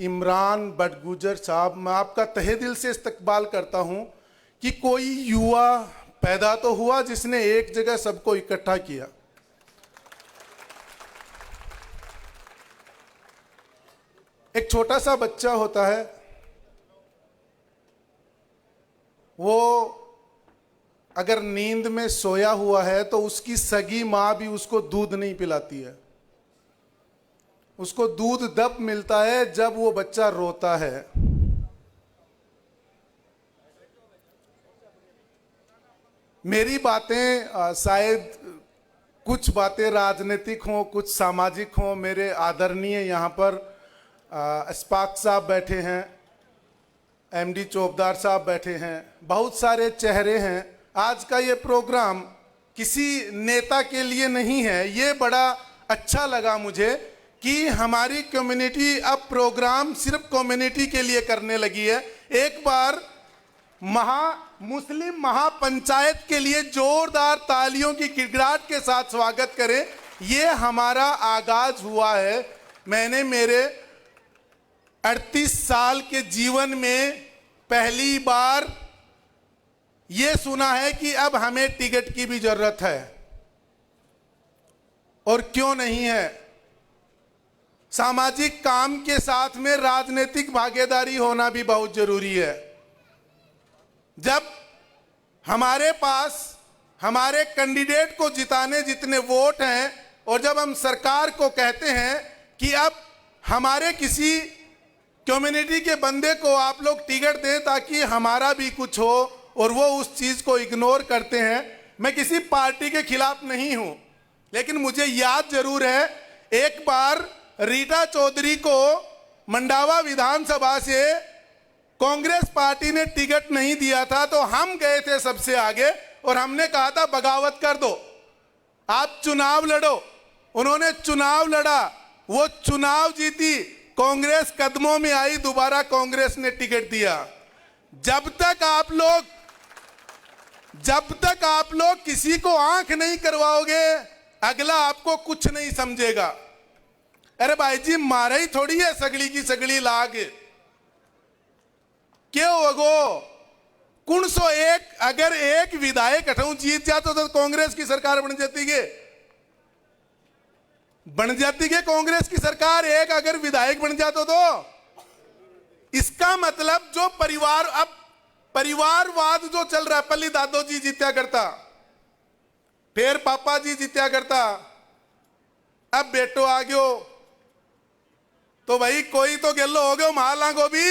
इमरान बटगुजर साहब, मैं आपका तहे दिल से इस्तकबाल करता हूं कि कोई युवा पैदा तो हुआ जिसने एक जगह सबको इकट्ठा किया। एक छोटा सा बच्चा होता है, वो अगर नींद में सोया हुआ है तो उसकी सगी माँ भी उसको दूध नहीं पिलाती है। उसको दूध तब मिलता है जब वो बच्चा रोता है। मेरी बातें शायद कुछ बातें राजनीतिक हों, कुछ सामाजिक हों। मेरे आदरणीय यहाँ पर अस्पाक साहब बैठे हैं, एमडी चौबदार साहब बैठे हैं, बहुत सारे चेहरे हैं। आज का ये प्रोग्राम किसी नेता के लिए नहीं है। ये बड़ा अच्छा लगा मुझे कि हमारी कम्युनिटी अब प्रोग्राम सिर्फ कम्युनिटी के लिए करने लगी है। एक बार मुस्लिम महापंचायत के लिए जोरदार तालियों की गिड़गिड़ाहट के साथ स्वागत करें। ये हमारा आगाज हुआ है। मैंने मेरे 38 साल के जीवन में पहली बार ये सुना है कि अब हमें टिकट की भी जरूरत है, और क्यों नहीं है। सामाजिक काम के साथ में राजनीतिक भागीदारी होना भी बहुत जरूरी है। जब हमारे पास हमारे कैंडिडेट को जिताने जितने वोट हैं, और जब हम सरकार को कहते हैं कि अब हमारे किसी कम्युनिटी के बंदे को आप लोग टिकट दें ताकि हमारा भी कुछ हो, और वो उस चीज को इग्नोर करते हैं। मैं किसी पार्टी के खिलाफ नहीं हूं, लेकिन मुझे याद जरूर है एक बार रीटा चौधरी को मंडावा विधानसभा से कांग्रेस पार्टी ने टिकट नहीं दिया था, तो हम गए थे सबसे आगे और हमने कहा था बगावत कर दो, आप चुनाव लड़ो। उन्होंने चुनाव लड़ा, वो चुनाव जीती, कांग्रेस कदमों में आई, दोबारा कांग्रेस ने टिकट दिया। जब तक आप लोग किसी को आंख नहीं करवाओगे, अगला आपको कुछ नहीं समझेगा। अरे भाई जी, मारा ही थोड़ी है सगली की सगली लाग, क्यों अगो कुण सो एक, अगर एक विधायक हटाऊ जीत जाता तो कांग्रेस की सरकार बन जाती है कांग्रेस की सरकार। एक अगर विधायक बन जाता तो इसका मतलब जो परिवारवाद जो चल रहा है, पहले दादो जी जीत्या करता, फिर पापा जी जीत्या करता, अब बेटो आ गयो, तो भाई कोई तो गेलो हो गयो महाला को भी,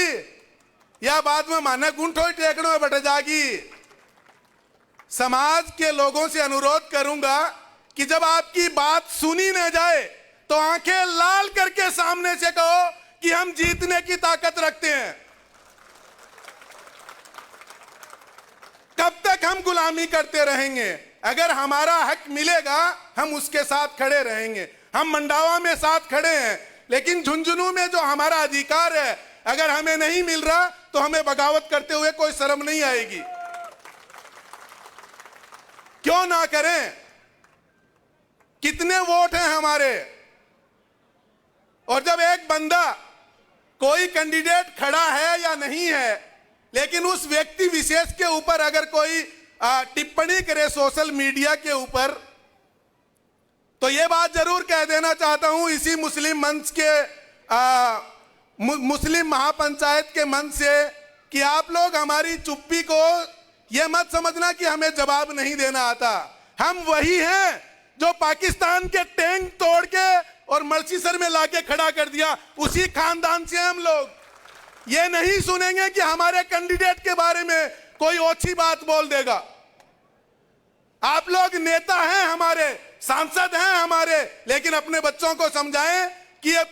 या बाद में माना गुंठो टेकड़ों में बट जागी। समाज के लोगों से अनुरोध करूंगा कि जब आपकी बात सुनी न जाए तो आंखें लाल करके सामने से कहो कि हम जीतने की ताकत रखते हैं। कब तक हम गुलामी करते रहेंगे? अगर हमारा हक मिलेगा हम उसके साथ खड़े रहेंगे। हम मंडावा में साथ खड़े हैं, लेकिन झुंझुनू में जो हमारा अधिकार है अगर हमें नहीं मिल रहा तो हमें बगावत करते हुए कोई शर्म नहीं आएगी। क्यों ना करें? कितने वोट हैं हमारे? और जब एक बंदा, कोई कैंडिडेट खड़ा है या नहीं है, लेकिन उस व्यक्ति विशेष के ऊपर अगर कोई टिप्पणी करे सोशल मीडिया के ऊपर, तो यह बात जरूर कह देना चाहता हूं इसी मुस्लिम मंच के मुस्लिम महापंचायत के मन से कि आप लोग हमारी चुप्पी को यह मत समझना कि हमें जवाब नहीं देना आता। हम वही हैं जो पाकिस्तान के टैंक तोड़ के और मर्सीसर में लाके खड़ा कर दिया, उसी खानदान से हम लोग। ये नहीं सुनेंगे कि हमारे कैंडिडेट के बारे में कोई ओछी बात बोल देगा। आप लोग नेता हैं हमारे, सांसद हैं हमारे, लेकिन अपने बच्चों को समझाएं कि अब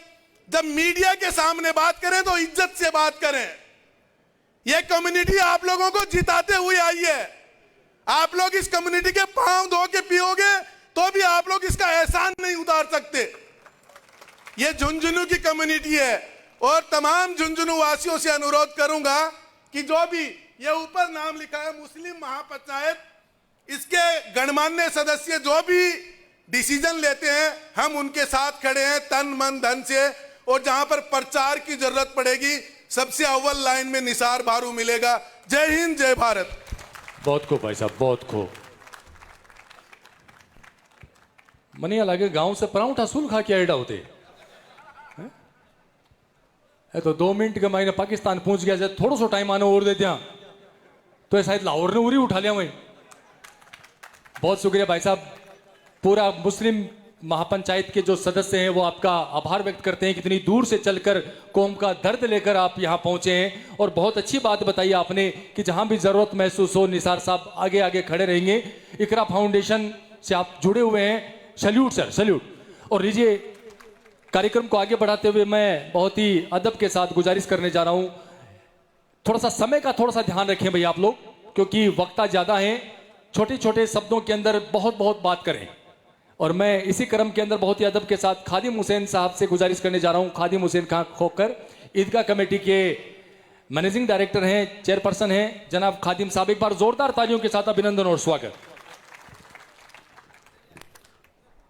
जब मीडिया के सामने बात करें तो इज्जत से बात करें। यह कम्युनिटी आप लोगों को जिताते हुए आई है। आप लोग इस कम्युनिटी के पांव धो के पियोगे तो भी आप लोग इसका एहसान नहीं उतार सकते। यह झुंझुनू की कम्युनिटी है और तमाम झुंझुनू वासियों से अनुरोध करूंगा कि जो भी ये ऊपर नाम लिखा है मुस्लिम महापंचायत, इसके गणमान्य सदस्य जो भी डिसीजन लेते हैं हम उनके साथ खड़े हैं तन मन धन से। और जहां पर प्रचार की जरूरत पड़ेगी सबसे अव्वल लाइन में निसार भारू मिलेगा। जय हिंद, जय भारत। बहुत खूब भाई साहब, बहुत खूब। मनिया लगे गांव से पराउठा सूल खा के आइडा होते है तो 2 मिनट के महीने पाकिस्तान पहुंच गया। जब थोड़ा सा टाइम आने और देते हैं तो शायद लाहौर ने उरी उठा लिया वहीं। बहुत शुक्रिया भाई साहब। पूरा मुस्लिम महापंचायत के जो सदस्य हैं वो आपका आभार व्यक्त करते हैं कि इतनी दूर से चलकर कौम का दर्द लेकर आप यहां पहुंचे हैं। और बहुत अच्छी बात बताई आपने कि जहां भी जरूरत महसूस हो निसार साहब आगे आगे खड़े रहेंगे। इकरा फाउंडेशन से आप जुड़े हुए हैं, सैल्यूट सर, सैल्यूट। और लीजिए कार्यक्रम को आगे बढ़ाते हुए मैं बहुत ही अदब के साथ गुजारिश करने जा रहा हूं, थोड़ा सा समय का थोड़ा सा ध्यान रखें भाई आप लोग, क्योंकि वक्ता ज्यादा है। छोटे छोटे शब्दों के अंदर बहुत बहुत बात करें। और मैं इसी क्रम के अंदर बहुत ही अदब के साथ खादिम हुसैन साहब से गुजारिश करने जा रहा हूं। खादिम हुसैन खां खोकर ईदगाह कमेटी के मैनेजिंग डायरेक्टर हैं, चेयरपर्सन हैं जनाब खादिम साहब। एक बार जोरदार तालियों के साथ अभिनंदन और स्वागत।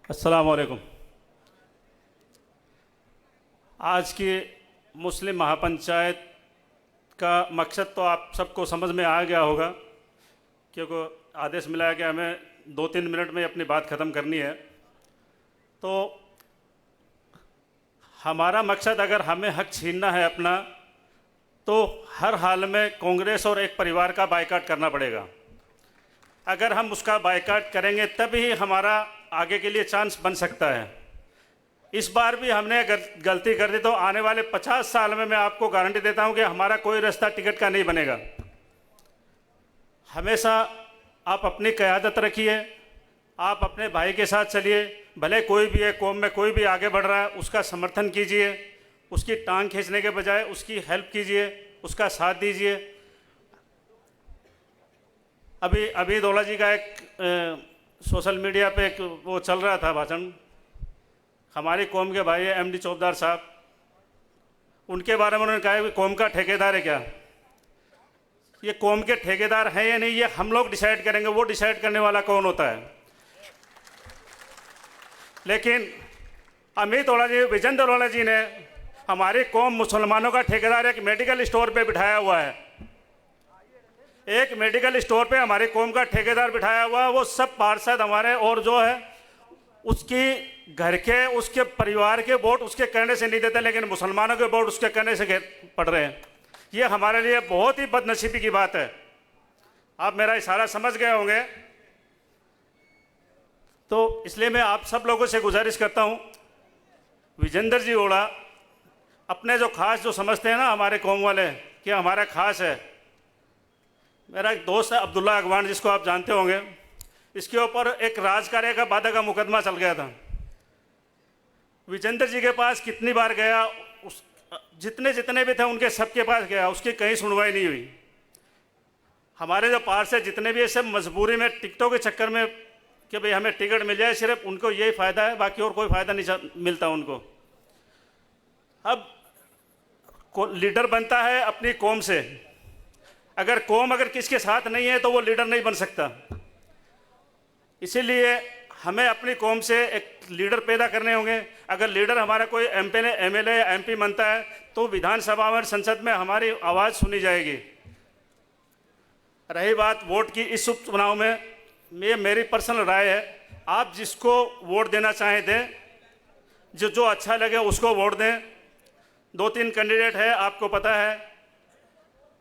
अस्सलाम वालेकुम। आज की मुस्लिम महापंचायत का मकसद तो आप सबको समझ में आ गया होगा, क्योंकि आदेश मिला है कि हमें 2-3 मिनट में अपनी बात ख़त्म करनी है। तो हमारा मकसद, अगर हमें हक छीनना है अपना, तो हर हाल में कांग्रेस और एक परिवार का बायकॉट करना पड़ेगा। अगर हम उसका बायकॉट करेंगे तभी हमारा आगे के लिए चांस बन सकता है। इस बार भी हमने गलती कर दी तो आने वाले 50 साल में मैं आपको गारंटी देता हूं कि हमारा कोई रास्ता टिकट का नहीं बनेगा। हमेशा आप अपनी क़यादत रखिए, आप अपने भाई के साथ चलिए, भले कोई भी है कौम में कोई भी आगे बढ़ रहा है उसका समर्थन कीजिए, उसकी टांग खींचने के बजाय उसकी हेल्प कीजिए, उसका साथ दीजिए। अभी दौला जी का एक सोशल मीडिया पे एक वो चल रहा था भाषण, हमारी कौम के भाई एमडी चौबदार साहब, उनके बारे में उन्होंने कहा कि कौम का ठेकेदार है क्या। ये कौम के ठेकेदार हैं या नहीं ये हम लोग डिसाइड करेंगे, वो डिसाइड करने वाला कौन होता है। लेकिन अमित ओला जी, विजेंद्र ओला जी ने हमारी कौम मुसलमानों का ठेकेदार एक मेडिकल स्टोर पे बिठाया हुआ है। एक मेडिकल स्टोर पे हमारी कौम का ठेकेदार बिठाया हुआ है। वो सब पार्षद हमारे और जो है उसकी घर के, उसके परिवार के वोट उसके कहने से नहीं देते, लेकिन मुसलमानों के वोट उसके कहने से पड़ रहे हैं। ये हमारे लिए बहुत ही बदनसीबी की बात है। आप मेरा इशारा समझ गए होंगे। तो इसलिए मैं आप सब लोगों से गुजारिश करता हूँ, विजेंद्र जी ओला अपने जो खास जो समझते हैं ना हमारे कौम वाले कि हमारा खास है। मेरा एक दोस्त है अब्दुल्ला अगवान, जिसको आप जानते होंगे, इसके ऊपर एक राजकार्य का बाधा का मुकदमा चल गया था। विजेंद्र जी के पास कितनी बार गया, उस जितने भी थे उनके सबके पास गया, उसकी कहीं सुनवाई नहीं हुई। हमारे जो पार्षद जितने भी है सब मजबूरी में टिकटों के चक्कर में कि भाई हमें टिकट मिल जाए, सिर्फ उनको यही फ़ायदा है, बाकी और कोई फ़ायदा नहीं मिलता उनको। अब लीडर बनता है अपनी कौम से, अगर कौम अगर किसके साथ नहीं है तो वो लीडर नहीं बन सकता। इसीलिए हमें अपनी कौम से एक लीडर पैदा करने होंगे। अगर लीडर हमारा कोई एमएलए या एमपी बनता है तो विधानसभा और संसद में हमारी आवाज़ सुनी जाएगी। रही बात वोट की, इस उपचुनाव में ये मेरी पर्सनल राय है, आप जिसको वोट देना चाहें दें, जो अच्छा लगे उसको वोट दें। 2-3 कैंडिडेट है, आपको पता है,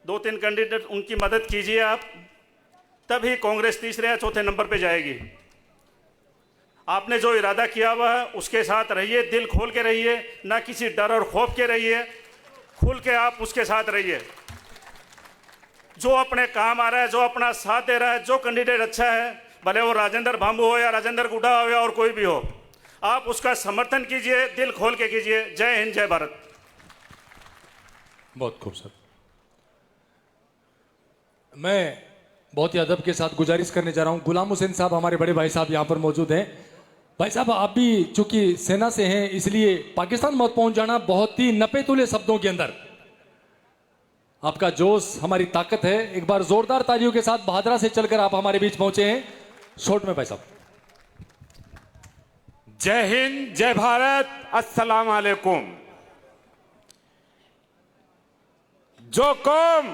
2-3 कैंडिडेट, उनकी मदद कीजिए आप, तभी कांग्रेस तीसरे या चौथे नंबर पे जाएगी। आपने जो इरादा किया हुआ है उसके साथ रहिए, दिल खोल के रहिए, ना किसी डर और खौफ के रहिए, खुल के आप उसके साथ रहिए। जो अपने काम आ रहा है, जो अपना साथ दे रहा है, जो कैंडिडेट अच्छा है, भले वो राजेंद्र भांबू हो या राजेंद्र गुड्डा हो या और कोई भी हो, आप उसका समर्थन कीजिए, दिल खोल के कीजिए। जय हिंद, जय भारत। बहुत खूब सर। मैं बहुत ही अदब के साथ गुजारिश करने जा रहा हूं, गुलाम हुसैन साहब हमारे बड़े भाई साहब यहां पर मौजूद हैं। भाई साहब, आप भी चूंकि सेना से हैं, इसलिए पाकिस्तान मत पहुंच जाना बहुत ही नपे-तुले शब्दों के अंदर, आपका जोश हमारी ताकत है। एक बार जोरदार तालियों के साथ बहादुरा से चलकर आप हमारे बीच पहुंचे हैं। शॉर्ट में भाई साहब। जय हिंद, जय भारत, अस्सलाम वालेकुम। जो कौम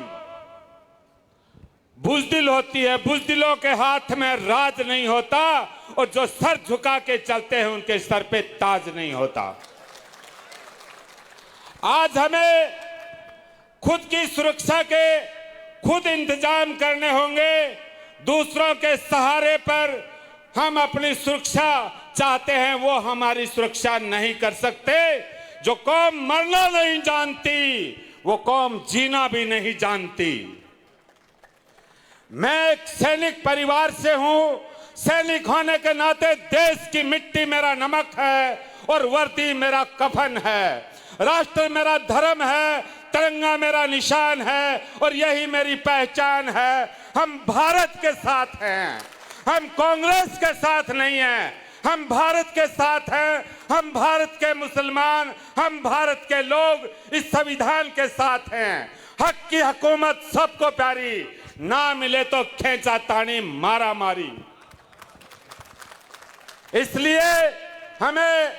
बुजदिल होती है, बुजदिलों के हाथ में राज नहीं होता, और जो सर झुका के चलते हैं उनके सर पे ताज नहीं होता। आज हमें खुद की सुरक्षा के खुद इंतजाम करने होंगे। दूसरों के सहारे पर हम अपनी सुरक्षा चाहते हैं, वो हमारी सुरक्षा नहीं कर सकते। जो कौम मरना नहीं जानती, वो कौम जीना भी नहीं जानती। मैं एक सैनिक परिवार से हूं। सैनिक होने के नाते देश की मिट्टी मेरा नमक है और वर्दी मेरा कफन है। राष्ट्र मेरा धर्म है, तिरंगा मेरा निशान है और यही मेरी पहचान है। हम भारत के साथ हैं, हम कांग्रेस के साथ नहीं हैं। हम भारत के साथ हैं, हम भारत के मुसलमान, हम भारत के लोग इस संविधान के साथ हैं। हक की हुकूमत सबको प्यारी, ना मिले तो खींचा तानी मारा मारी। इसलिए हमें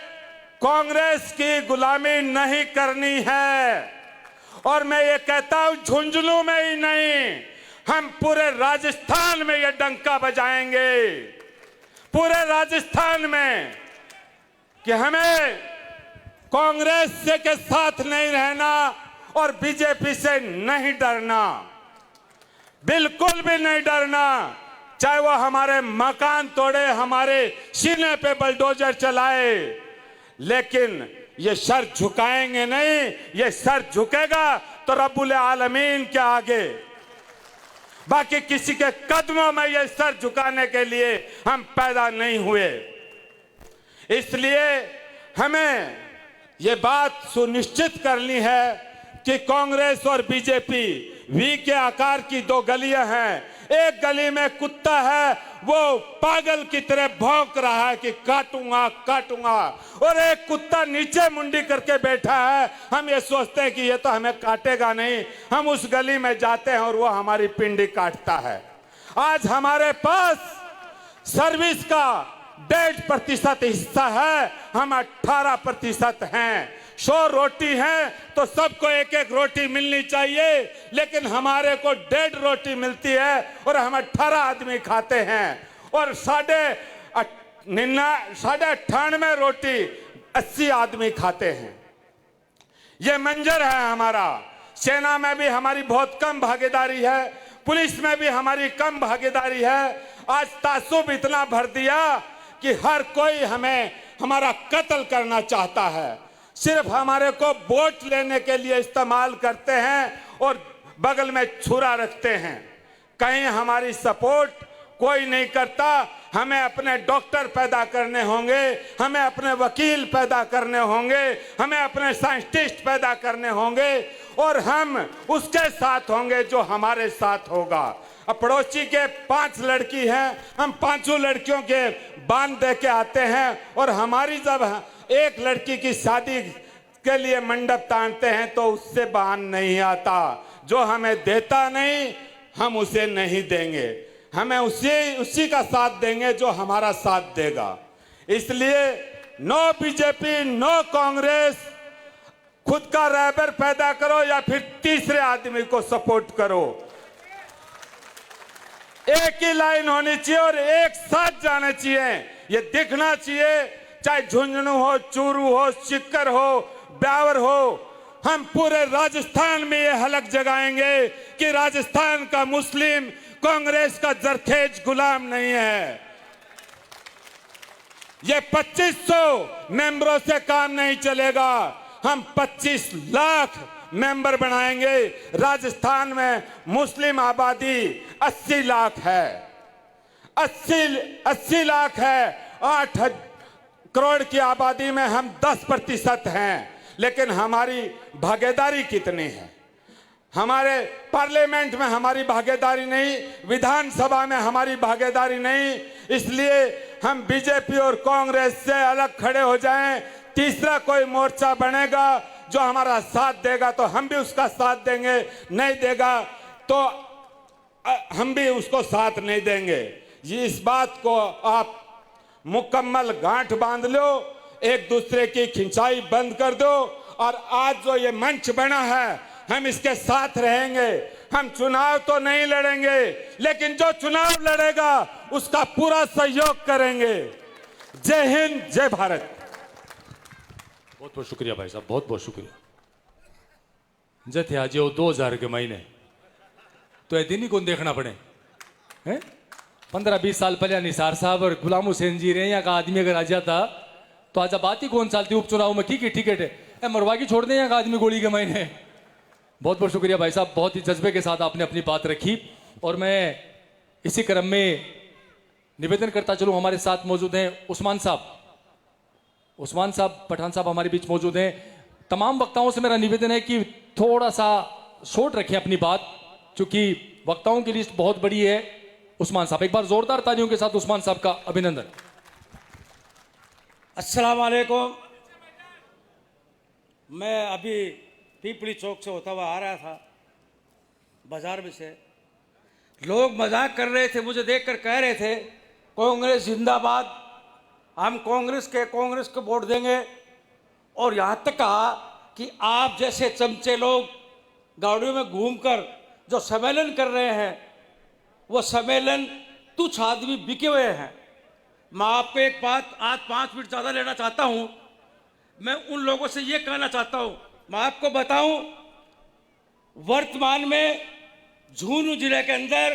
कांग्रेस की गुलामी नहीं करनी है। और मैं ये कहता हूं, झुंझुनू में ही नहीं, हम पूरे राजस्थान में ये डंका बजाएंगे, पूरे राजस्थान में, कि हमें कांग्रेस से के साथ नहीं रहना और बीजेपी से नहीं डरना, बिल्कुल भी नहीं डरना। चाहे वो हमारे मकान तोड़े, हमारे सीने पे बुलडोजर चलाए, लेकिन ये सर झुकाएंगे नहीं। ये सर झुकेगा तो रब्बुल आलमीन के आगे, बाकी किसी के कदमों में ये सर झुकाने के लिए हम पैदा नहीं हुए। इसलिए हमें ये बात सुनिश्चित करनी है कि कांग्रेस और बीजेपी वी के आकार की दो गलियां हैं। एक गली में कुत्ता है, वो पागल की तरह भौंक रहा है कि काटूंगा काटूंगा, और एक कुत्ता नीचे मुंडी करके बैठा है। हम ये सोचते हैं कि ये तो हमें काटेगा नहीं। हम उस गली में जाते हैं और वो हमारी पिंडी काटता है। आज हमारे पास सर्विस का 1.5% हिस्सा है, हम 18% हैं। 100 रोटी हैं तो सबको एक एक रोटी मिलनी चाहिए, लेकिन हमारे को 1.5 रोटी मिलती है और हम 18 आदमी खाते हैं। और 98.5 रोटी 80 आदमी खाते हैं। ये मंजर है हमारा। सेना में भी हमारी बहुत कम भागीदारी है, पुलिस में भी हमारी कम भागीदारी है। आज तासुब इतना भर दिया कि हर कोई हमें हमारा कत्ल करना चाहता है। सिर्फ हमारे को वोट लेने के लिए इस्तेमाल करते हैं और बगल में छुरा रखते हैं। कहीं हमारी सपोर्ट कोई नहीं करता। हमें अपने डॉक्टर पैदा करने होंगे, हमें अपने वकील पैदा करने होंगे, हमें अपने साइंटिस्ट पैदा करने होंगे, और हम उसके साथ होंगे जो हमारे साथ होगा। अब पड़ोसी के 5 लड़की हैं, हम 5 लड़कियों के बांध दे के आते हैं, और हमारी जब एक लड़की की शादी के लिए मंडप तानते हैं तो उससे बांध नहीं आता। जो हमें देता नहीं, हम उसे नहीं देंगे। हमें उसी का साथ देंगे जो हमारा साथ देगा। इसलिए नो बीजेपी, नो कांग्रेस। खुद का रहबर पैदा करो या फिर तीसरे आदमी को सपोर्ट करो। एक ही लाइन होनी चाहिए और एक साथ जाना चाहिए। ये दिखना चाहिए, चाहे झुंझुनू हो, चूरू हो, सिक्कर हो, ब्यावर हो, हम पूरे राजस्थान में ये हलक जगाएंगे कि राजस्थान का मुस्लिम कांग्रेस का जरखेज गुलाम नहीं है। ये 2500 मेंबरों से काम नहीं चलेगा, हम 25 लाख मेंबर बनाएंगे। राजस्थान में मुस्लिम आबादी 80 लाख है, 80 लाख है। 8 करोड़ की आबादी में हम 10% हैं, लेकिन हमारी भागीदारी कितनी है? हमारे पार्लियामेंट में हमारी भागीदारी नहीं, विधानसभा में हमारी भागीदारी नहीं। इसलिए हम बीजेपी और कांग्रेस से अलग खड़े हो जाएं। तीसरा कोई मोर्चा बनेगा जो हमारा साथ देगा तो हम भी उसका साथ देंगे, नहीं देगा तो हम भी उसको साथ नहीं देंगे। ये इस बात को आप मुकम्मल गांठ बांध लो, एक दूसरे की खिंचाई बंद कर दो। और आज जो ये मंच बना है, हम इसके साथ रहेंगे। हम चुनाव तो नहीं लड़ेंगे, लेकिन जो चुनाव लड़ेगा उसका पूरा सहयोग करेंगे। जय हिंद, जय भारत। बहुत बहुत शुक्रिया भाई साहब, बहुत बहुत शुक्रिया। जथे आज 2000 के महीने तो ये दिन ही कौन देखना पड़े हैं? 15-20 साल पहले निसार साहब और गुलाम हुसैन जी रहे यहाँ का आदमी अगर आ जाता तो आज बात ही कौन चालती उपचुनाव में की टिकट है मरवा की छोड़ दें यहाँ का आदमी गोली के महीने। बहुत बहुत शुक्रिया भाई साहब, बहुत ही जज्बे के साथ आपने अपनी बात रखी। और मैं इसी क्रम में निवेदन करता चलूं, हमारे साथ मौजूद हैं उस्मान साहब पठान साहब हमारे बीच मौजूद हैं। तमाम वक्ताओं से मेरा निवेदन है कि थोड़ा सा शॉर्ट रखें अपनी बात, क्योंकि वक्ताओं की लिस्ट बहुत बड़ी है। उस्मान साहब, एक बार जोरदार तालियों के साथ उस्मान साहब का अभिनंदन। अस्सलाम वालेकुम। मैं अभी पीपली चौक से होता हुआ आ रहा था बाजार में से, लोग मजाक कर रहे थे, मुझे देखकर कह रहे थे कांग्रेस जिंदाबाद, हम कांग्रेस को वोट देंगे। और यहाँ तक कहा कि आप जैसे चमचे लोग गाड़ियों में घूमकर जो सम्मेलन कर रहे हैं वो सम्मेलन तुच्छ आदमी बिके हुए हैं। मैं आपको एक बात आज 5 मिनट ज़्यादा लेना चाहता हूँ। मैं उन लोगों से ये कहना चाहता हूँ, मैं आपको बताऊं, वर्तमान में झुंझुनू जिले के अंदर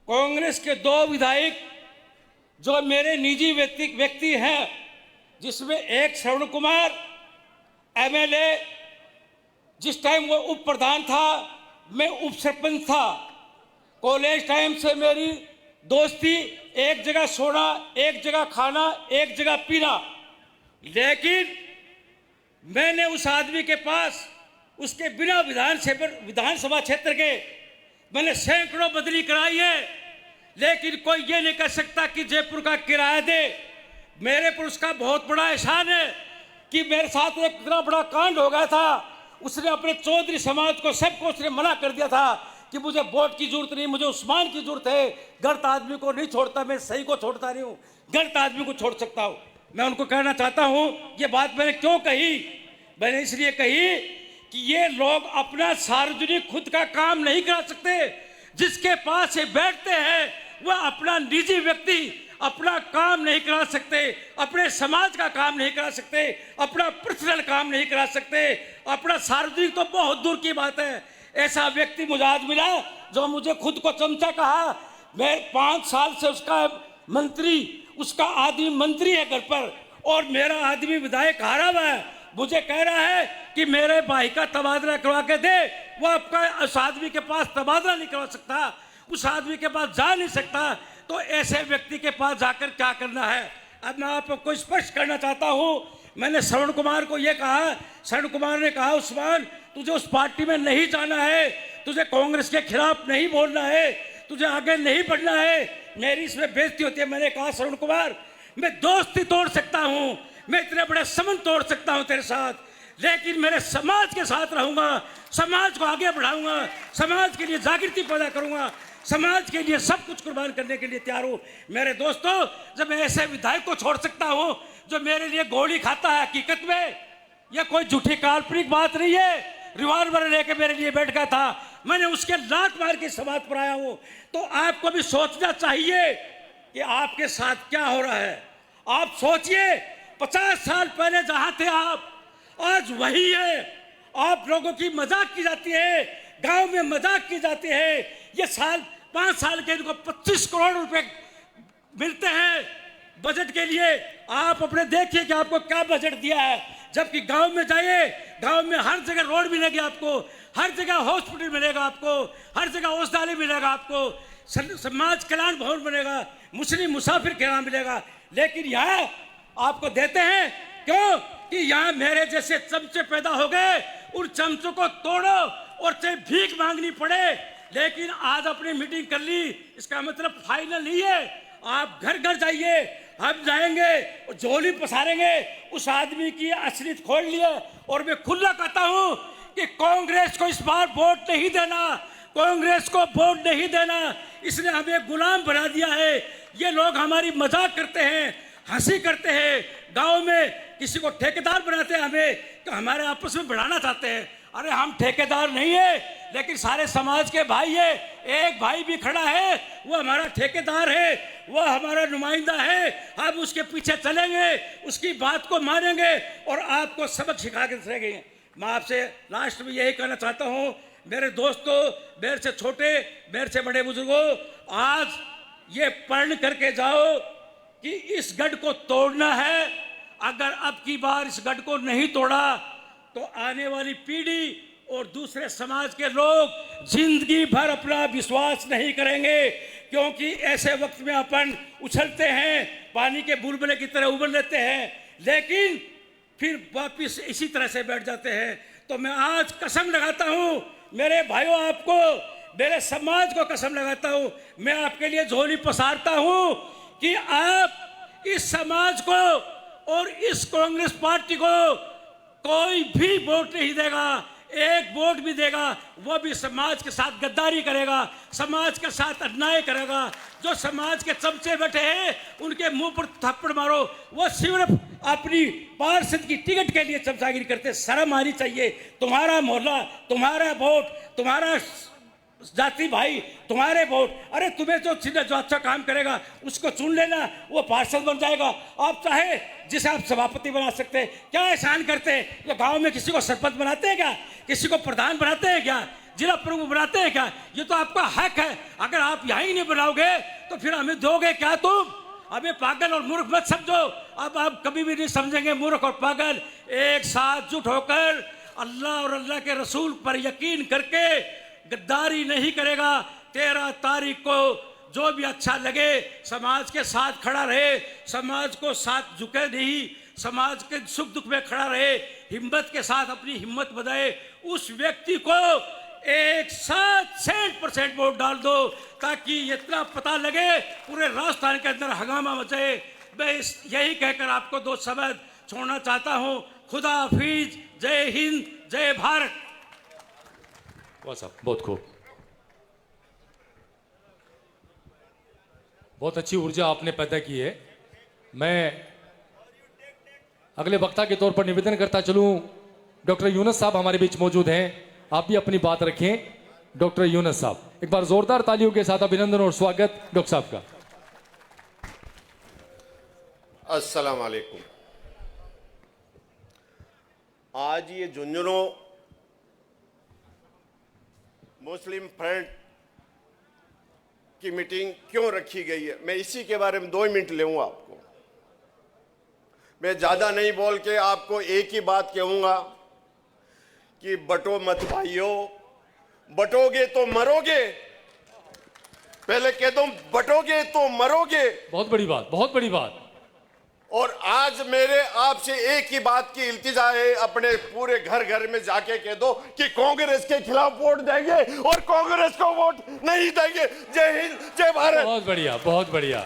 कांग्रेस के 2 विधायक जो मेरे निजी व्यक्ति हैं, जिसमें एक श्रवण कुमार एमएलए, जिस टाइम वो उप प्रधान था, मैं उप सरपंच था। कॉलेज टाइम से मेरी दोस्ती, एक जगह सोना, एक जगह खाना, एक जगह पीना। लेकिन मैंने उस आदमी के पास उसके बिना विधानसभा क्षेत्र के मैंने सैकड़ों बदली कराई है, लेकिन कोई ये नहीं कर सकता कि जयपुर का किराया दे। मेरे पर उसका बहुत बड़ा एहसान है कि मेरे साथ एक इतना बड़ा कांड हो गया था। उसने अपने चौधरी समाज को सबको उसने मना कर दिया था कि मुझे वोट की जरूरत नहीं, मुझे उस्मान की जरूरत है। गलत आदमी को नहीं छोड़ता, मैं सही को छोड़ता नहीं हूँ, गलत आदमी को छोड़ सकता हूँ। मैं उनको कहना चाहता हूँ, ये बात मैंने क्यों कही? मैंने इसलिए कही कि ये लोग अपना सार्वजनिक खुद का काम नहीं करा सकते। जिसके पास ये बैठते हैं वह अपना निजी व्यक्ति अपना काम नहीं करा सकते, अपने समाज का काम नहीं करा सकते, अपना पर्सनल काम नहीं करा सकते, अपना सार्वजनिक तो बहुत दूर की बात है। ऐसा व्यक्ति मुझे आज मिला जो मुझे खुद को चमचा कहा। मैं 5 साल से उसका मंत्री, उसका आदमी मंत्री है घर पर, और मेरा आदमी विधायक हारा हुआ है। मुझे कह रहा है कि मेरे भाई का तबादला करवा के दे। वो आपका उस आदमी के पास तबादला नहीं करवा सकता, उस आदमी के पास जा नहीं सकता, तो ऐसे व्यक्ति के पास जाकर क्या करना है? अब मैं आपको स्पष्ट करना चाहता हूँ। मैंने श्रवण कुमार को यह कहा, श्रवण कुमार ने कहा उस्मान तुझे उस पार्टी में नहीं जाना है, तुझे कांग्रेस के खिलाफ नहीं बोलना है, तुझे आगे नहीं बढ़ना है। मेरी इसमें बेइज्जती होती है। मैंने कहा श्रवण कुमार, मैं दोस्ती तोड़ सकता हूँ, मैं इतने बड़े संबंध तोड़ सकता हूँ तेरे साथ, लेकिन मेरे समाज के साथ रहूंगा, समाज को आगे बढ़ाऊंगा, समाज के लिए जागृति पैदा करूंगा, समाज के लिए सब कुछ कुर्बान करने के लिए तैयार हूं। मेरे दोस्तों, जब मैं ऐसे विधायक को छोड़ सकता हूं जो मेरे लिए गोली खाता है, हकीकत में यह कोई झूठी काल्पनिक बात नहीं है। रिवॉल्वर लेके मेरे लिए बैठ गया था, मैंने उसके लात मार के समाज पर आया हूं। तो आपको भी सोचना चाहिए कि आपके साथ क्या हो रहा है। आप सोचिए, 50 साल पहले जहां थे आप, आज वही है। आप लोगों की मजाक की जाती है, गांव में मजाक की जाती है। ये 5 साल के इनको 25 करोड़ रुपए मिलते हैं बजट के लिए। आप अपने देखिए कि आपको क्या बजट दिया है, जबकि गांव में जाइए, गांव में हर जगह रोड मिलेगी आपको, हर जगह हॉस्पिटल मिलेगा आपको, हर जगह औषधालय मिलेगा आपको, समाज कल्याण भवन बनेगा, मुस्लिम मुसाफिर कल्याण मिलेगा। लेकिन यहाँ आपको देते हैं क्यों? कि यहाँ मेरे जैसे चमचे पैदा हो गए, उन चमचों को तोड़ो और चाहे भीख मांगनी पड़े। लेकिन आज अपनी मीटिंग कर ली, इसका मतलब फाइनल नहीं है। आप घर घर जाइए, हम जाएंगे, झोली पसारेंगे, उस आदमी की असलियत खोल लिए। और मैं खुला कहता हूं कि कांग्रेस को इस बार वोट नहीं देना, कांग्रेस को वोट नहीं देना। इसने हमें गुलाम बना दिया है। ये लोग हमारी मजाक करते हैं, हंसी करते हैं, गांव में किसी को ठेकेदार बनाते हैं, हमें तो हमारे आपस में बढ़ाना चाहते हैं। अरे हम ठेकेदार नहीं है, लेकिन सारे समाज के भाई है। एक भाई भी खड़ा है, वो हमारा ठेकेदार है, वो हमारा नुमाइंदा है। हम उसके पीछे चलेंगे, उसकी बात को मानेंगे और आपको सबक सिखा के चलेंगे। मैं आपसे लास्ट में यही कहना चाहता हूँ, मेरे दोस्तों, मेरे से छोटे, मेरे से बड़े बुजुर्गों, आज ये प्रण करके जाओ कि इस गढ़ को तोड़ना है। अगर अब की बार इस गढ़ को नहीं तोड़ा तो आने वाली पीढ़ी और दूसरे समाज के लोग जिंदगी भर अपना विश्वास नहीं करेंगे। क्योंकि ऐसे वक्त में अपन उछलते हैं, पानी के बुलबुले की तरह उबल लेते हैं, लेकिन फिर वापिस इसी तरह से बैठ जाते हैं। तो मैं आज कसम लगाता हूं, मेरे भाइयों, आपको, मेरे समाज को कसम लगाता हूं, मैं आपके लिए झोली पसारता हूं कि आप इस समाज को और इस कांग्रेस पार्टी को कोई भी वोट नहीं देगा। एक वोट भी देगा वो भी समाज के साथ गद्दारी करेगा, समाज के साथ अन्याय करेगा। जो समाज के चमचे बैठे हैं उनके मुंह पर थप्पड़ मारो, वो सिर्फ अपनी पार्षद की टिकट के लिए चमचागिरी करते। शर्म आनी चाहिए। तुम्हारा मोहल्ला, तुम्हारा वोट, तुम्हारा जाति भाई, तुम्हारे वोट। अरे तुम्हें जो अच्छा काम करेगा उसको चुन लेना, वो पार्षद बन जाएगा। आप चाहे जिसे आप सभापति बना सकते हैं। क्या एहसान करते हैं? ये गांव में किसी को सरपंच बनाते हैं क्या? किसी को प्रधान बनाते हैं क्या? जिला प्रमुख बनाते हैं क्या? ये तो आपका हक है। अगर आप यहाँ ही नहीं बनाओगे तो फिर हमें दोगे क्या तुम? हमें पागल और मूर्ख मत समझो। अब आप कभी भी नहीं समझेंगे मूर्ख और पागल। एक साथ जुट होकर अल्लाह और अल्लाह के रसूल पर यकीन करके गद्दारी नहीं करेगा। 13 तारीख को जो भी अच्छा लगे समाज के साथ खड़ा रहे, समाज को साथ झुके नहीं, समाज के सुख दुख में खड़ा रहे, हिम्मत के साथ अपनी हिम्मत बढ़ाए, उस व्यक्ति को 100% वोट डाल दो, ताकि इतना पता लगे पूरे राजस्थान के अंदर हंगामा मचे। मैं यही कहकर आपको 2 शब्द छोड़ना चाहता हूँ। खुदा हाफिज, जय हिंद, जय भारत। वाह साहब, बहुत खूब, बहुत अच्छी ऊर्जा आपने पैदा की है। मैं अगले वक्ता के तौर पर निवेदन करता चलूं, डॉक्टर यूनुस साहब हमारे बीच मौजूद हैं, आप भी अपनी बात रखें। डॉक्टर यूनुस साहब, एक बार जोरदार तालियों के साथ अभिनंदन और स्वागत डॉक्टर साहब का। अस्सलाम वालेकुम। आज ये झुंझुनू मुस्लिम फ्रंट की मीटिंग क्यों रखी गई है, मैं इसी के बारे में 2 मिनट लूंगा आपको। मैं ज्यादा नहीं बोल के आपको एक ही बात कहूंगा कि बटो मत भाइयों, बटोगे तो मरोगे। पहले कह दूं, बटोगे तो मरोगे। बहुत बड़ी बात, बहुत बड़ी बात। और आज मेरे आपसे एक ही बात की इल्तिजा है, अपने पूरे घर घर में जाके कह दो कि कांग्रेस के खिलाफ वोट देंगे और कांग्रेस को वोट नहीं देंगे। जय हिंद, जय भारत। बहुत बढ़िया, बहुत बढ़िया।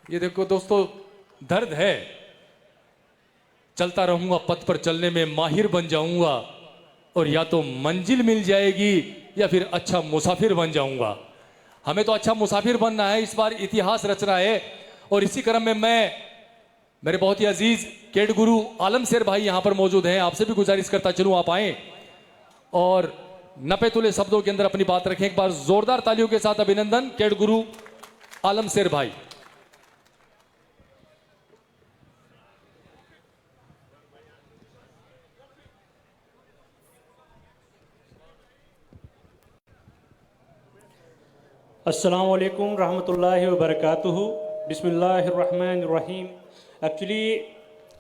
ये देखो दोस्तों, दर्द है। चलता रहूंगा पथ पर चलने में माहिर बन जाऊंगा, और या तो मंजिल मिल जाएगी या फिर अच्छा मुसाफिर बन जाऊंगा। हमें तो अच्छा मुसाफिर बनना है, इस बार इतिहास रचना है। और इसी क्रम में मैं मेरे बहुत ही अजीज केड गुरु आलम शेर भाई यहां पर मौजूद हैं, आपसे भी गुजारिश करता चलूं आप आए और नपे तुले शब्दों के अंदर अपनी बात रखें। एक बार जोरदार तालियों के साथ अभिनंदन केड गुरु आलम शेर भाई। अस्सलाम वालेकुम रहमतुल्लाहि व बरकातुहू। बिस्मिल्लाहिर्रहमानिर्रहीम। एक्चुअली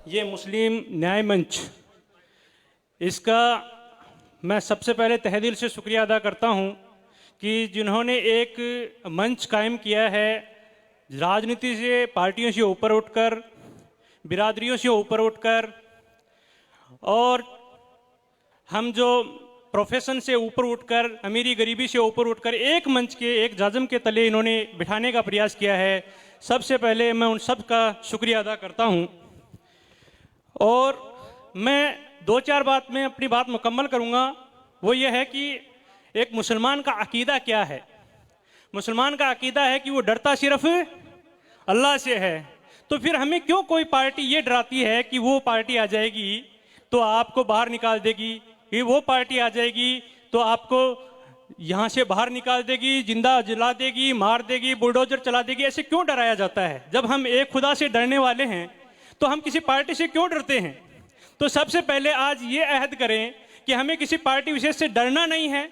ये मुस्लिम न्याय मंच, इसका मैं सबसे पहले तहे दिल से शुक्रिया अदा करता हूँ कि जिन्होंने एक मंच कायम किया है, राजनीति से, पार्टियों से ऊपर उठकर, बिरादरियों से ऊपर उठकर, और हम जो प्रोफेशन से ऊपर उठकर, अमीरी गरीबी से ऊपर उठकर एक मंच के, एक जाजम के तले इन्होंने बिठाने का प्रयास किया है। सबसे पहले मैं उन सब का शुक्रिया अदा करता हूं। और मैं दो चार बात में अपनी बात मुकम्मल करूंगा। वो ये है कि एक मुसलमान का अकीदा क्या है। मुसलमान का अकीदा है कि वो डरता सिर्फ अल्लाह से है। तो फिर हमें क्यों कोई पार्टी ये डराती है कि वो पार्टी आ जाएगी तो आपको बाहर निकाल देगी, कि वो पार्टी आ जाएगी तो आपको यहाँ से बाहर निकाल देगी, जिंदा जला देगी, मार देगी, बुलडोजर चला देगी। ऐसे क्यों डराया जाता है? जब हम एक खुदा से डरने वाले हैं तो हम किसी पार्टी से क्यों डरते हैं? तो सबसे पहले आज ये अहद करें कि हमें किसी पार्टी विशेष से डरना नहीं है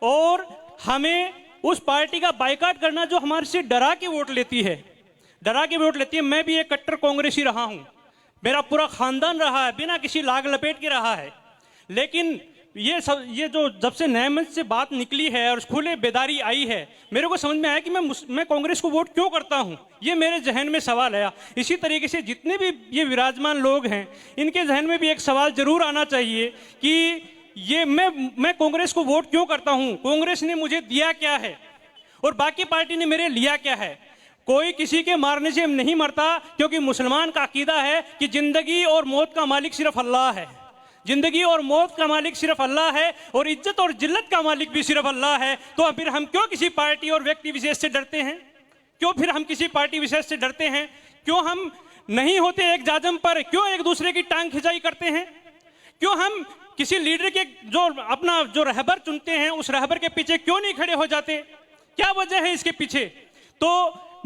और हमें उस पार्टी का बायकॉट करना जो हमारे से डरा के वोट लेती है, डरा के वोट लेती है। मैं भी एक कट्टर कांग्रेसी रहा हूँ, मेरा पूरा खानदान रहा है, बिना किसी लाग लपेट के रहा है। लेकिन ये जो जब से न्याय मंच से बात निकली है और खुले बेदारी आई है, मेरे को समझ में आया कि मैं कांग्रेस को वोट क्यों करता हूं। ये मेरे जहन में सवाल आया। इसी तरीके से जितने भी ये विराजमान लोग हैं, इनके जहन में भी एक सवाल जरूर आना चाहिए कि ये मैं कांग्रेस को वोट क्यों करता हूं, कांग्रेस ने मुझे दिया क्या है और बाकी पार्टी ने मेरे लिया क्या है। कोई किसी के मारने से नहीं मरता, क्योंकि मुसलमान का अकीदा है कि जिंदगी और मौत का मालिक सिर्फ अल्लाह है। जिंदगी और मौत का मालिक सिर्फ अल्लाह है और इज्जत और जिल्लत का मालिक भी सिर्फ अल्लाह है। तो फिर हम क्यों किसी पार्टी और व्यक्ति विशेष से डरते हैं? क्यों फिर हम किसी पार्टी विशेष से डरते हैं? क्यों हम नहीं होते एक जाजम पर? क्यों एक दूसरे की टांग खिंचाई करते हैं? क्यों हम किसी लीडर के जो रहबर चुनते हैं, उस रहबर के पीछे क्यों नहीं खड़े हो जाते? क्या वजह है इसके पीछे? तो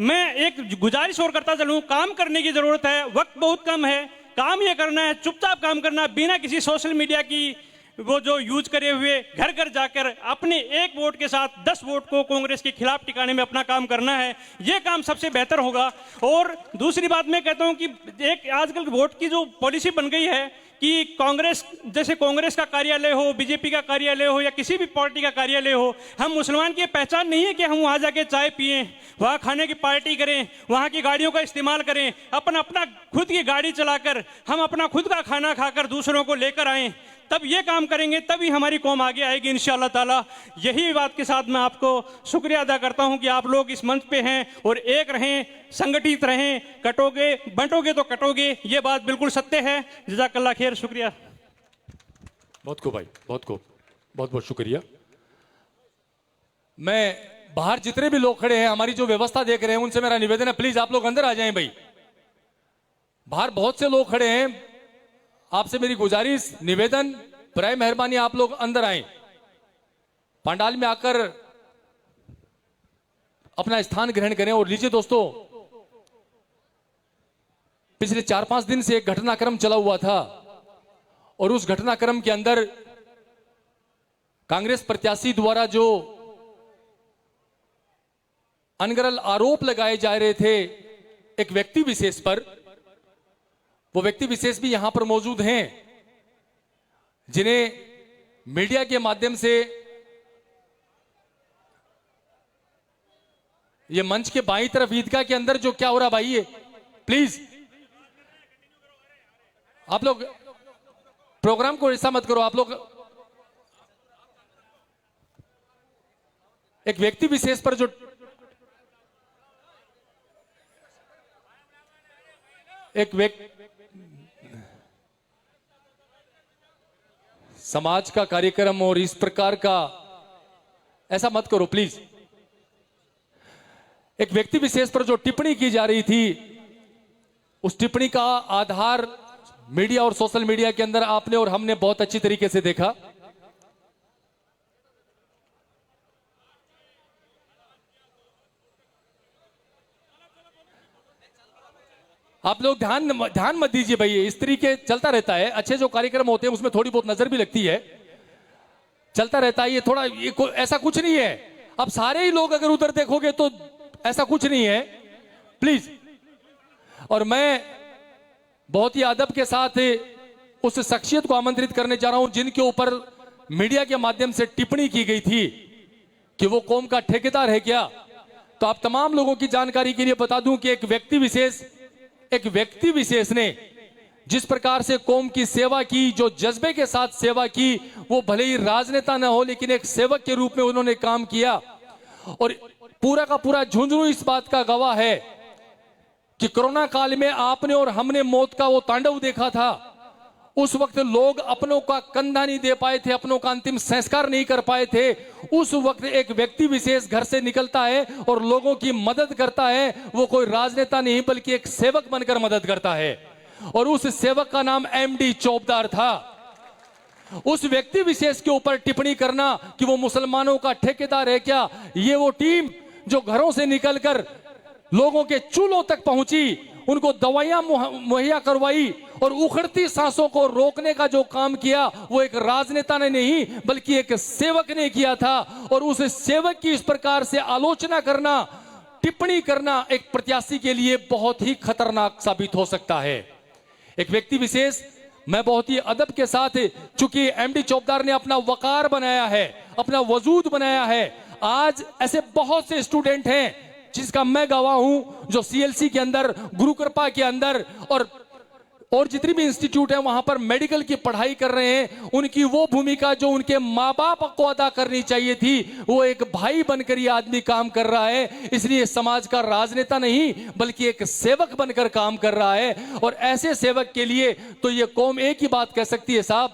मैं एक गुजारिश और करता चलूं, काम करने की जरूरत है, वक्त बहुत कम है। काम ये करना है, चुपचाप काम करना, बिना किसी सोशल मीडिया की वो जो यूज करे हुए घर घर जाकर अपने एक वोट के साथ 10 वोट को कांग्रेस के खिलाफ टिकाने में अपना काम करना है। ये काम सबसे बेहतर होगा। और दूसरी बात मैं कहता हूं कि एक आजकल वोट की जो पॉलिसी बन गई है कि कांग्रेस, जैसे कांग्रेस का कार्यालय हो, बीजेपी का कार्यालय हो या किसी भी पार्टी का कार्यालय हो, हम मुसलमान की पहचान नहीं है कि हम वहाँ जाके चाय पिएं, वहाँ खाने की पार्टी करें, वहाँ की गाड़ियों का इस्तेमाल करें, अपना खुद की गाड़ी चलाकर हम अपना खुद का खाना खाकर दूसरों को लेकर आएँ। तब ये काम करेंगे तभी हमारी कौम आगे आएगी इंशाअल्लाह ताला। यही बात के साथ मैं आपको शुक्रिया अदा करता हूं कि आप लोग इस मंच पे हैं और एक रहें, संगठित रहें। कटोगे बंटोगे तो कटोगे, ये बात बिल्कुल सत्य है। जज़ाकल्लाह खैर, शुक्रिया। बहुत खूब भाई, बहुत खूब, बहुत बहुत शुक्रिया। मैं बाहर जितने भी लोग खड़े हैं, हमारी जो व्यवस्था देख रहे हैं, उनसे मेरा निवेदन है, प्लीज आप लोग अंदर आ जाएं भाई। बाहर बहुत से लोग खड़े हैं, आपसे मेरी गुजारिश, निवेदन, बराए मेहरबानी आप लोग अंदर आएं, पंडाल में आकर अपना स्थान ग्रहण करें। और लीजिए दोस्तों, पिछले 4-5 दिन से एक घटनाक्रम चला हुआ था और उस घटनाक्रम के अंदर कांग्रेस प्रत्याशी द्वारा जो अनगरल आरोप लगाए जा रहे थे एक व्यक्ति विशेष पर, वो व्यक्ति विशेष भी यहां पर मौजूद हैं, जिन्हें मीडिया के माध्यम से ये मंच के बाईं तरफ ईदगाह के अंदर जो क्या हो रहा भाई, ये प्लीज आप लोग प्रोग्राम को ऐसा मत करो। आप लोग एक व्यक्ति विशेष पर जो एक व्यक्ति समाज का कार्यक्रम और इस प्रकार का ऐसा मत करो प्लीज। एक व्यक्ति विशेष पर जो टिप्पणी की जा रही थी, उस टिप्पणी का आधार मीडिया और सोशल मीडिया के अंदर आपने और हमने बहुत अच्छी तरीके से देखा। आप लोग ध्यान मत दीजिए भाई, इस तरीके चलता रहता है। अच्छे जो कार्यक्रम होते हैं उसमें थोड़ी बहुत नजर भी लगती है, चलता रहता है। ये थोड़ा ऐसा कुछ नहीं है। अब सारे ही लोग अगर उधर देखोगे तो ऐसा कुछ नहीं है, प्लीज। और मैं बहुत ही अदब के साथ उस शख्सियत को आमंत्रित करने जा रहा हूं जिनके ऊपर मीडिया के माध्यम से टिप्पणी की गई थी कि वो कौम का ठेकेदार है क्या। तो आप तमाम लोगों की जानकारी के लिए बता दूं कि एक व्यक्ति विशेष ने जिस प्रकार से कौम की सेवा की, जो जज्बे के साथ सेवा की, वो भले ही राजनेता न हो लेकिन एक सेवक के रूप में उन्होंने काम किया। और पूरा का पूरा झुंझुनू इस बात का गवाह है कि कोरोना काल में आपने और हमने मौत का वो तांडव देखा था। उस वक्त लोग अपनों का कंधा नहीं दे पाए थे, अपनों का अंतिम संस्कार नहीं कर पाए थे। उस वक्त एक व्यक्ति विशेष घर से निकलता है और लोगों की मदद करता है। वो कोई राजनेता नहीं बल्कि एक सेवक बनकर मदद करता है, और उस सेवक का नाम एमडी चौबदार था। उस व्यक्ति विशेष के ऊपर टिप्पणी करना कि वो मुसलमानों का ठेकेदार है क्या, ये वो टीम जो घरों से निकलकर लोगों के चूल्हों तक पहुंची, उनको दवाइयां मुहैया करवाई और उखड़ती सांसों को रोकने का जो काम किया, वो एक राजनेता ने नहीं बल्कि एक सेवक ने किया था। और उस सेवक की इस प्रकार से आलोचना करना, टिप्पणी करना एक प्रत्याशी के लिए बहुत ही खतरनाक साबित हो सकता है। एक व्यक्ति विशेष, मैं बहुत ही अदब के साथ, चूंकि एमडी चौबदार ने अपना वकार बनाया है, अपना वजूद बनाया है। आज ऐसे बहुत से स्टूडेंट हैं जिसका मैं गवाह हूं, जो सीएलसी के अंदर, गुरु कृपा के अंदर और जितनी भी इंस्टीट्यूट है वहां पर मेडिकल की पढ़ाई कर रहे हैं। उनकी वो भूमिका जो उनके माँ बाप को अदा करनी चाहिए थी, वो एक भाई बनकर ये आदमी काम कर रहा है। इसलिए समाज का राजनेता नहीं बल्कि एक सेवक बनकर काम कर रहा है। और ऐसे सेवक के लिए तो ये कौम एक ही बात कह सकती है साहब,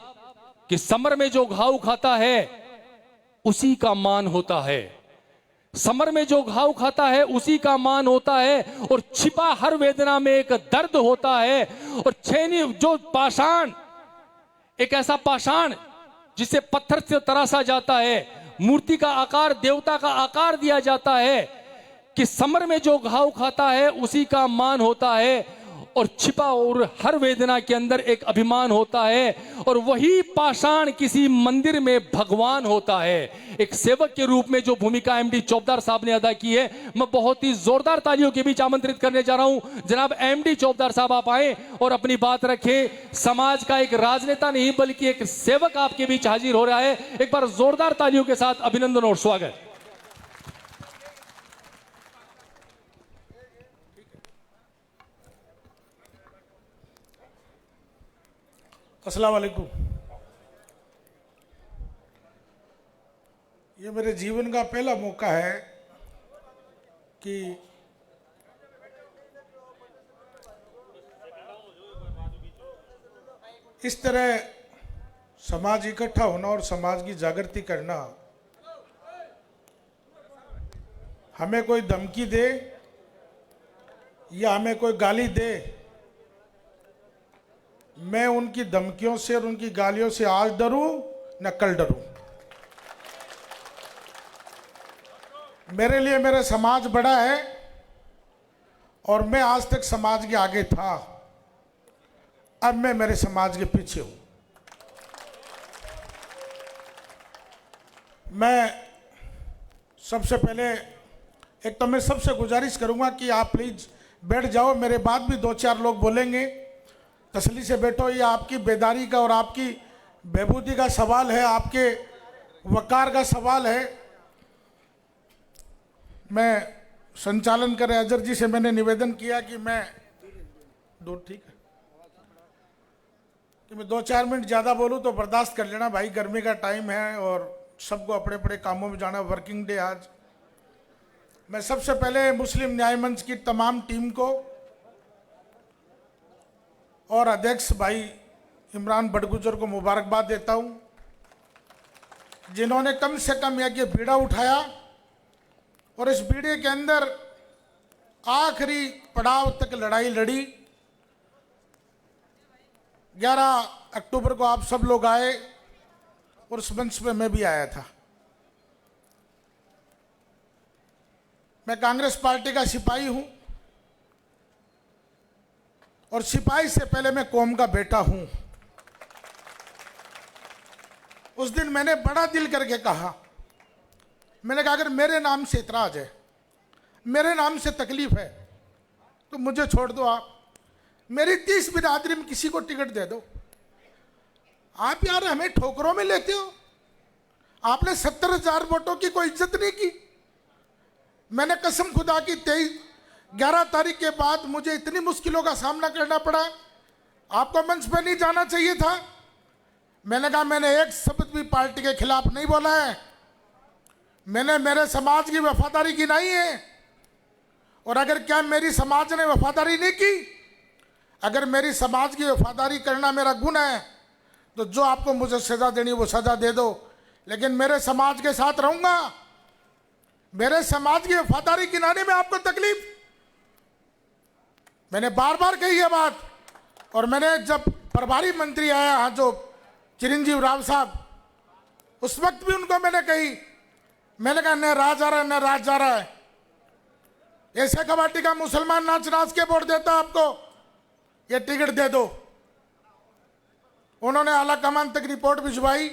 कि समर में जो घाव खाता है उसी का मान होता है। समर में जो घाव खाता है उसी का मान होता है। और छिपा हर वेदना में एक दर्द होता है। और छेनी जो पाषाण, एक ऐसा पाषाण जिसे पत्थर से तराशा जाता है, मूर्ति का आकार, देवता का आकार दिया जाता है, कि समर में जो घाव खाता है उसी का मान होता है। और छिपा और हर वेदना के अंदर एक अभिमान होता है। और वही पाषाण किसी मंदिर में भगवान होता है। एक सेवक के रूप में जो भूमिका एमडी चौबदार साहब ने अदा की है, मैं बहुत ही जोरदार तालियों के बीच आमंत्रित करने जा रहा हूं। जनाब एमडी चौबदार साहब, आप आए और अपनी बात रखें। समाज का एक राजनेता नहीं बल्कि एक सेवक आपके बीच हाजिर हो रहा है। एक बार जोरदार तालियों के साथ अभिनंदन और स्वागत। अस्सलाम वालेकुम। ये मेरे जीवन का पहला मौका है कि इस तरह समाज इकट्ठा होना और समाज की जागृति करना। हमें कोई धमकी दे या हमें कोई गाली दे, मैं उनकी धमकियों से और उनकी गालियों से आज डरूं न कल डरूं। मेरे लिए मेरा समाज बड़ा है और मैं आज तक समाज के आगे था, अब मैं मेरे समाज के पीछे हूं। मैं सबसे पहले एक तो मैं सबसे गुजारिश करूंगा कि आप प्लीज बैठ जाओ, मेरे बाद भी 2-4 लोग बोलेंगे, तसल्ली से बैठो। ये आपकी बेदारी का और आपकी बेबूदी का सवाल है, आपके वकार का सवाल है। मैं संचालन करे अजहर जी से मैंने निवेदन किया कि मैं ठीक है कि मैं 2-4 मिनट ज़्यादा बोलूँ तो बर्दाश्त कर लेना भाई, गर्मी का टाइम है और सबको अपने अपने कामों में जाना, वर्किंग डे आज। मैं सबसे पहले मुस्लिम न्याय मंच की तमाम टीम को और अध्यक्ष भाई इमरान बड़गुजर को मुबारकबाद देता हूं, जिन्होंने कम से कम यह बीड़ा उठाया और इस बीड़े के अंदर आखिरी पड़ाव तक लड़ाई लड़ी। 11 अक्टूबर को आप सब लोग आए और उस मंच पे मैं भी आया था। मैं कांग्रेस पार्टी का सिपाही हूं और सिपाही से पहले मैं कौम का बेटा हूं। उस दिन मैंने बड़ा दिल करके कहा मैंने कहा अगर मेरे नाम से इतराज है, मेरे नाम से तकलीफ है, तो मुझे छोड़ दो। आप मेरी 30 बिरादरी में किसी को टिकट दे दो। आप यार हमें ठोकरों में लेते हो। आपने 70,000 वोटों की कोई इज्जत नहीं की। मैंने कसम खुदा की 11 तारीख के बाद मुझे इतनी मुश्किलों का सामना करना पड़ा। आपको मंच पर नहीं जाना चाहिए था। मैंने कहा मैंने एक शब्द भी पार्टी के खिलाफ नहीं बोला है। मैंने मेरे समाज की वफादारी की नहीं है। और अगर क्या मेरी समाज ने वफादारी नहीं की, अगर मेरी समाज की वफादारी करना मेरा गुण है, तो जो आपको मुझे सजा देनी वो सजा दे दो, लेकिन मेरे समाज के साथ रहूंगा। मेरे समाज की वफादारी गिनाने में आपको तकलीफ, मैंने बार बार कही है बात। और मैंने जब प्रभारी मंत्री आया हाँ जो चिरंजीव राव साहब, उस वक्त भी उनको मैंने कही, मैंने कहा न राज आ रहा है न राज जा रहा है। ऐसे कबाटी का मुसलमान नाच नाच के वोट देता आपको, ये टिकट दे दो। उन्होंने आला कमान तक रिपोर्ट भिजवाई।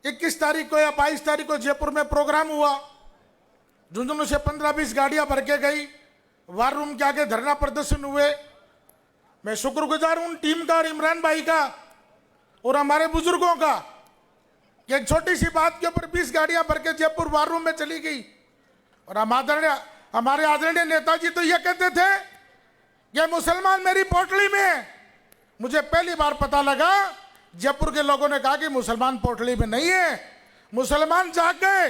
21 तारीख को या 22 तारीख को जयपुर में प्रोग्राम हुआ। झुंझुनू से 15-20 गाड़ियां भर के गई। वार रूम के आगे धरना प्रदर्शन हुए। मैं शुक्रगुजार हूं टीम का और इमरान भाई का और हमारे बुजुर्गों का कि एक छोटी सी बात के ऊपर 20 गाड़ियां भर के जयपुर वार रूम में चली गई। और हमारे आदरणीय नेताजी तो यह कहते थे कि मुसलमान मेरी पोटली में है। मुझे पहली बार पता लगा, जयपुर के लोगों ने कहा कि मुसलमान पोटली में नहीं है, मुसलमान जाग गए।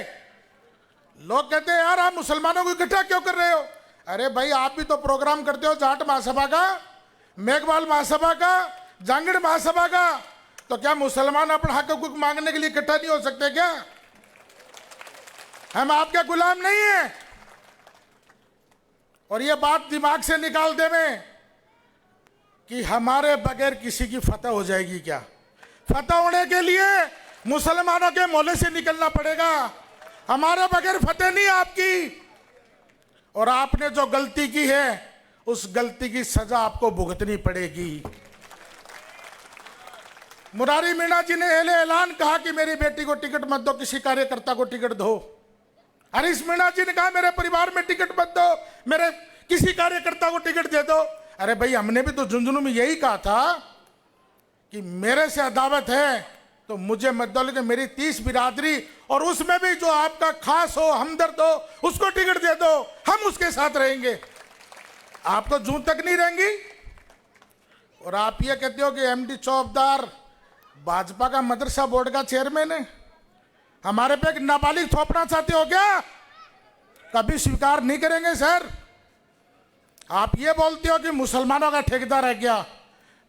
लोग कहते हैं यार आप मुसलमानों को इकट्ठा क्यों कर रहे हो? अरे भाई आप भी तो प्रोग्राम करते हो जाट महासभा का, मेघवाल महासभा का, जांगड़ महासभा का, तो क्या मुसलमान अपना हक हकूक मांगने के लिए इकट्ठा नहीं हो सकते क्या? हम आपके गुलाम नहीं है। और ये बात दिमाग से निकाल दे में कि हमारे बगैर किसी की फतह हो जाएगी क्या? फतह होने के लिए मुसलमानों के मोहल्ले से निकलना पड़ेगा। हमारे बगैर फतह नहीं आपकी। और आपने जो गलती की है उस गलती की सजा आपको भुगतनी पड़ेगी। मुरारी मीणा जी ने ऐलान कहा कि मेरी बेटी को टिकट मत दो, किसी कार्यकर्ता को टिकट दो। हरीश मीणा जी ने कहा मेरे परिवार में टिकट मत दो, मेरे किसी कार्यकर्ता को टिकट दे दो। अरे भाई हमने भी तो झुंझुनू में यही कहा था कि मेरे से अदावत है तो मुझे मत दो, लेकिन मेरी 30 बिरादरी और उसमें भी जो आपका खास हो, हमदर्द हो, उसको टिकट दे दो, हम उसके साथ रहेंगे। आपको जूं तक नहीं रहेंगी। और आप ये कहते हो कि एमडी चौबदार भाजपा का मदरसा बोर्ड का चेयरमैन है, हमारे पे एक नाबालिग थोपना चाहते हो क्या? कभी स्वीकार नहीं करेंगे सर। आप ये बोलते हो कि मुसलमानों का ठेकेदार है क्या?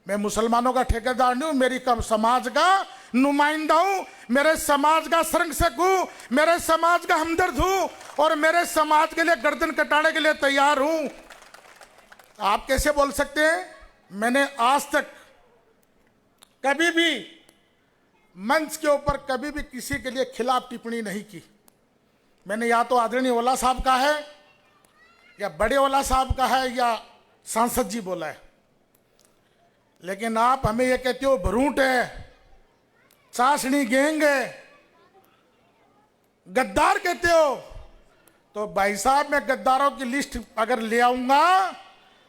मैं मुसलमानों का ठेकेदार नहीं हूं, मेरी समाज का नुमाइंदा हूं, मेरे समाज का संरक्षक हूं, मेरे समाज का हमदर्द हूं और मेरे समाज के लिए गर्दन कटाने के लिए तैयार हूं। आप कैसे बोल सकते हैं? मैंने आज तक कभी भी मंच के ऊपर कभी भी किसी के लिए खिलाफ टिप्पणी नहीं की। मैंने या तो आदरणीय ओला साहब का है या बड़े ओला साहब का है या सांसद जी बोला है। लेकिन आप हमें ये कहते हो भरूट है, चाशनी गैंग है, गद्दार कहते हो। तो भाई साहब मैं गद्दारों की लिस्ट अगर ले आऊंगा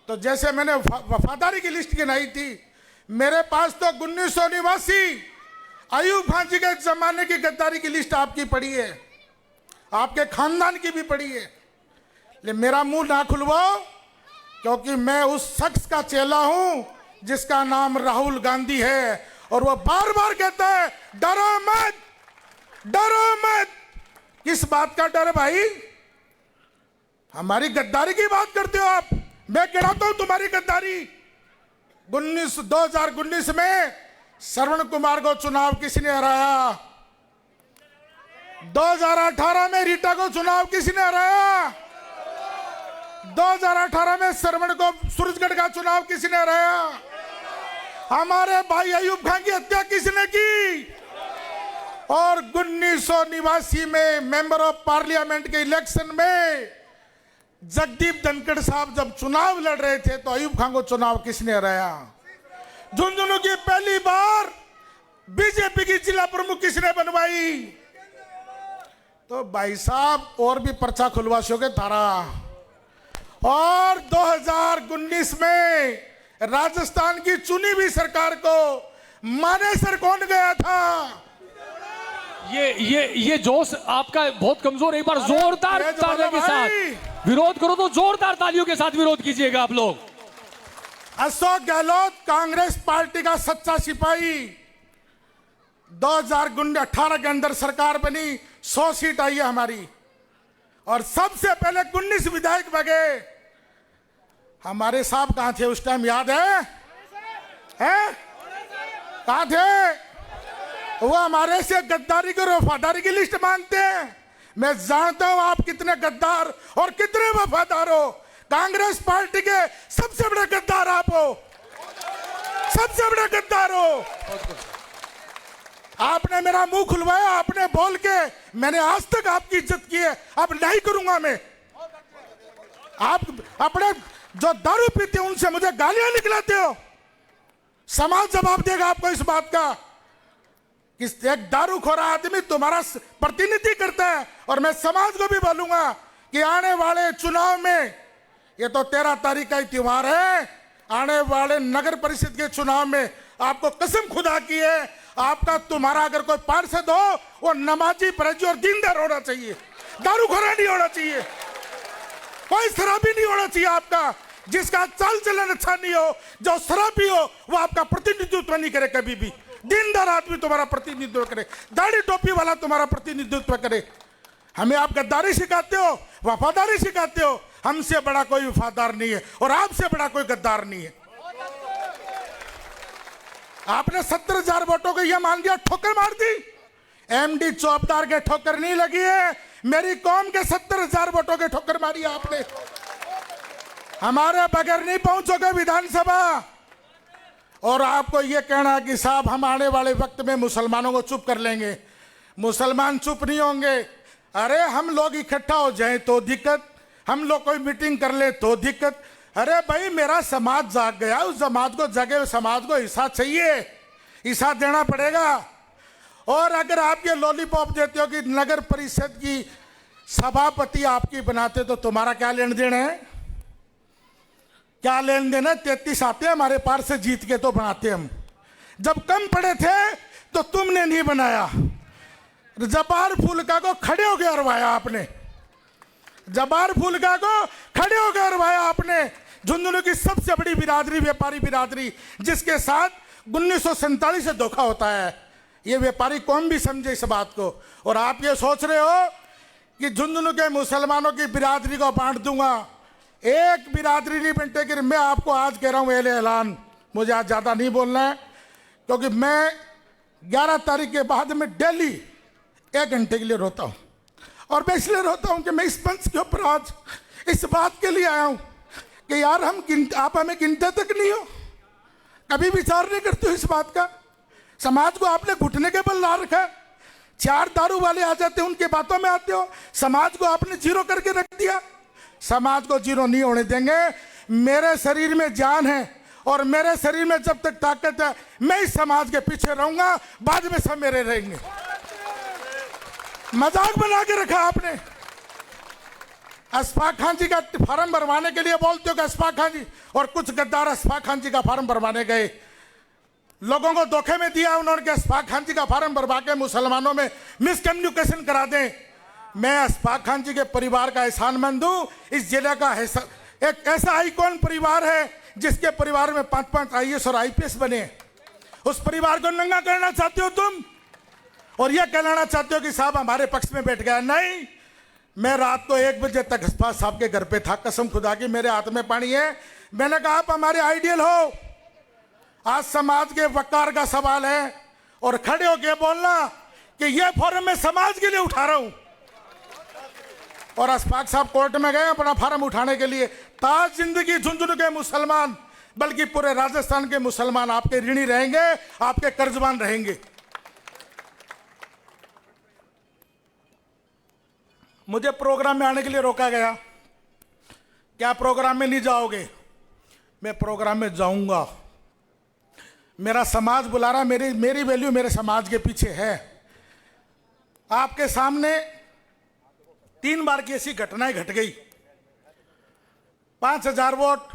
तो जैसे मैंने वफादारी की लिस्ट गिनाई थी, मेरे पास तो 1989 अयूब खान जी के जमाने की गद्दारी की लिस्ट आपकी पड़ी है, आपके खानदान की भी पड़ी है। लेकिन मेरा मुंह ना खुलवाओ, क्योंकि मैं उस शख्स का चेला हूं जिसका नाम राहुल गांधी है और वो बार बार कहता है डरो मत, डरो मत। किस बात का डर है भाई? हमारी गद्दारी की बात करते हो आप। मैं गिनाता हूं तुम्हारी गद्दारी। 2019 में श्रवण कुमार को चुनाव किसने हराया? 2018 में रीटा को चुनाव किसने हराया? 2018 में श्रवण को सूरजगढ़ का चुनाव किसने हराया? हमारे भाई अयूब खान की हत्या किसने की? और 1989 में मेंबर ऑफ पार्लियामेंट के इलेक्शन में जगदीप धनखड़ साहब जब चुनाव लड़ रहे थे तो अयूब खान को चुनाव किसने हराया? झुंझुनू की पहली बार बीजेपी की जिला प्रमुख किसने बनवाई? तो भाई साहब और भी पर्चा खुलवासियोगे तारा। और 2019 में राजस्थान की चुनी हुई सरकार को मानेसर कौन गया था? ये जोश आपका बहुत कमजोर है। एक बार जोरदार तालियों के साथ विरोध करो तो जोरदार तालियों के साथ विरोध कीजिएगा आप लोग। अशोक गहलोत कांग्रेस पार्टी का सच्चा सिपाही। 2018 के अंदर सरकार बनी, 100 सीट आई है हमारी, और सबसे पहले 19 विधायक बगे। हमारे साहब कहां थे उस टाइम, याद है? कहां थे? वो हमारे से गद्दारी की और वफादारी की लिस्ट मांगते हैं। मैं जानता हूं आप कितने गद्दार और कितने वफादार हो। कांग्रेस पार्टी के सबसे बड़े गद्दार आप हो, सबसे बड़े गद्दार हो। आपने मेरा मुंह खुलवाया, आपने बोल के मैंने आज तक आपकी इज्जत की है, अब नहीं करूंगा मैं। आप अपने जो दारू पीते हैं उनसे मुझे गालियां निकलाते हो। समाज जवाब देगा आपको इस बात का कि एक दारूखोर आदमी तुम्हारा प्रतिनिधि करता है। और मैं समाज को भी बोलूंगा कि आने वाले चुनाव में, ये तो 13 तारीख का ही त्योहार है, आने वाले नगर परिषद के चुनाव में आपको कसम खुदा की है, आपका तुम्हारा अगर कोई पार्षद हो वो नमाजी, परजी और दीनदार होना चाहिए, दारूखोरा नहीं होना चाहिए, कोई शराबी नहीं होना चाहिए आपका, जिसका चाल चलन अच्छा नहीं हो, जो शराबी हो वो आपका प्रतिनिधित्व नहीं करे कभी भी। दीनदार आदमी तुम्हारा प्रतिनिधित्व करे, दाढ़ी टोपी वाला तुम्हारा प्रतिनिधित्व करे। हमें आप गद्दारी सिखाते हो, वफादारी सिखाते हो। हमसे बड़ा कोई वफादार नहीं है और आपसे बड़ा कोई गद्दार नहीं है। आपने 70,000 वोटों को यह मान लिया, ठोकर मार दी। एमडी चौबदार के ठोकर नहीं लगी है, मेरी कौम के 70,000 वोटों के ठोकर मारी आपने। हमारे बगैर नहीं पहुंचोगे विधानसभा। और आपको यह कहना कि साहब हम आने वाले वक्त में मुसलमानों को चुप कर लेंगे, मुसलमान चुप नहीं होंगे। अरे हम लोग इकट्ठा हो जाएं तो दिक्कत, हम लोग कोई मीटिंग कर ले तो दिक्कत। अरे भाई मेरा समाज जाग गया, उस समाज को जगे हुए समाज को हिस्सा चाहिए, हिस्सा देना पड़ेगा। और अगर आप ये लॉलीपॉप देते हो कि नगर परिषद की सभापति आपकी बनाते, तो तुम्हारा क्या लेन देन है? क्या लेन देन है? 33 आते हैं हमारे पार से जीत के तो बनाते हम। जब कम पड़े थे तो तुमने नहीं बनाया। जबार फुल्का को खड़े होकर हरवाया आपने, जबार फुल्का को खड़े होकर हरवाया आपने। झुंझुनू की सबसे बड़ी बिरादरी व्यापारी बिरादरी, जिसके साथ 1947 से धोखा होता है, ये व्यापारी कौन भी समझे इस बात को। और आप ये सोच रहे हो कि झुंझुनू के मुसलमानों की बिरादरी को बांट दूंगा। एक बिरादरी नहीं बंटेगी। मैं आपको आज कह रहा हूं ऐलान, मुझे आज ज़्यादा नहीं बोलना है, क्योंकि मैं 11 तारीख के बाद में डेली 1 घंटे के लिए रोता हूं। और मैं इसलिए रोता हूं कि मैं इस मंच के ऊपर आज इस बात के लिए आया हूं कि यार आप हमें गिनते तक नहीं हो, कभी विचार नहीं करते हो इस बात का। समाज को आपने घुटने के बल ला रखा है। 4 दारू वाले आ जाते हैं, उनके बातों में आते हो। समाज को आपने जीरो करके रख दिया। समाज को जीरो नहीं होने देंगे। मेरे शरीर में जान है और मेरे शरीर में जब तक ताकत है, मैं इस समाज के पीछे रहूंगा, बाद में सब मेरे रहेंगे। मजाक बना के रखा आपने। अशफाक खान जी का फार्म भरवाने के लिए बोलते हो कि अशफाक खान जी, और कुछ गद्दार अशफाक खान जी का फार्म भरवाने गए, लोगों को धोखे में दिया उन्होंने, अशफाक खान जी का फार्म भरवा के मुसलमानों में मिसकम्युनिकेशन करा दें। मैं अशफाक खान जी के परिवार का एहसानमंद हूं। इस जिले का एक ऐसा आइकॉन परिवार है जिसके परिवार में 5-5 IAS और IPS बने। उस परिवार को नंगा करना चाहते हो तुम, और यह कहना चाहते हो कि साहब हमारे पक्ष में बैठ गया। नहीं, मैं रात को 1 बजे तक अशफाक साहब के घर पे था, कसम खुदा की मेरे हाथ में पानी है। मैंने कहा आप हमारे आइडियल हो। आज समाज के वकार का सवाल है और खड़े होकर बोलना कि यह फॉर्म मैं समाज के लिए उठा रहा हूं। और अशफाक साहब कोर्ट में गए अपना फार्म उठाने के लिए। ताज जिंदगी झुंझुनू के मुसलमान, बल्कि पूरे राजस्थान के मुसलमान आपके ऋणी रहेंगे, आपके कर्जबान रहेंगे। मुझे प्रोग्राम में आने के लिए रोका गया। क्या प्रोग्राम में नहीं जाओगे? मैं प्रोग्राम में जाऊंगा। मेरा समाज बुला रहा, मेरी वैल्यू मेरे समाज के पीछे है। आपके सामने 3 बार की ऐसी घटनाएं घट गई। 5,000 वोट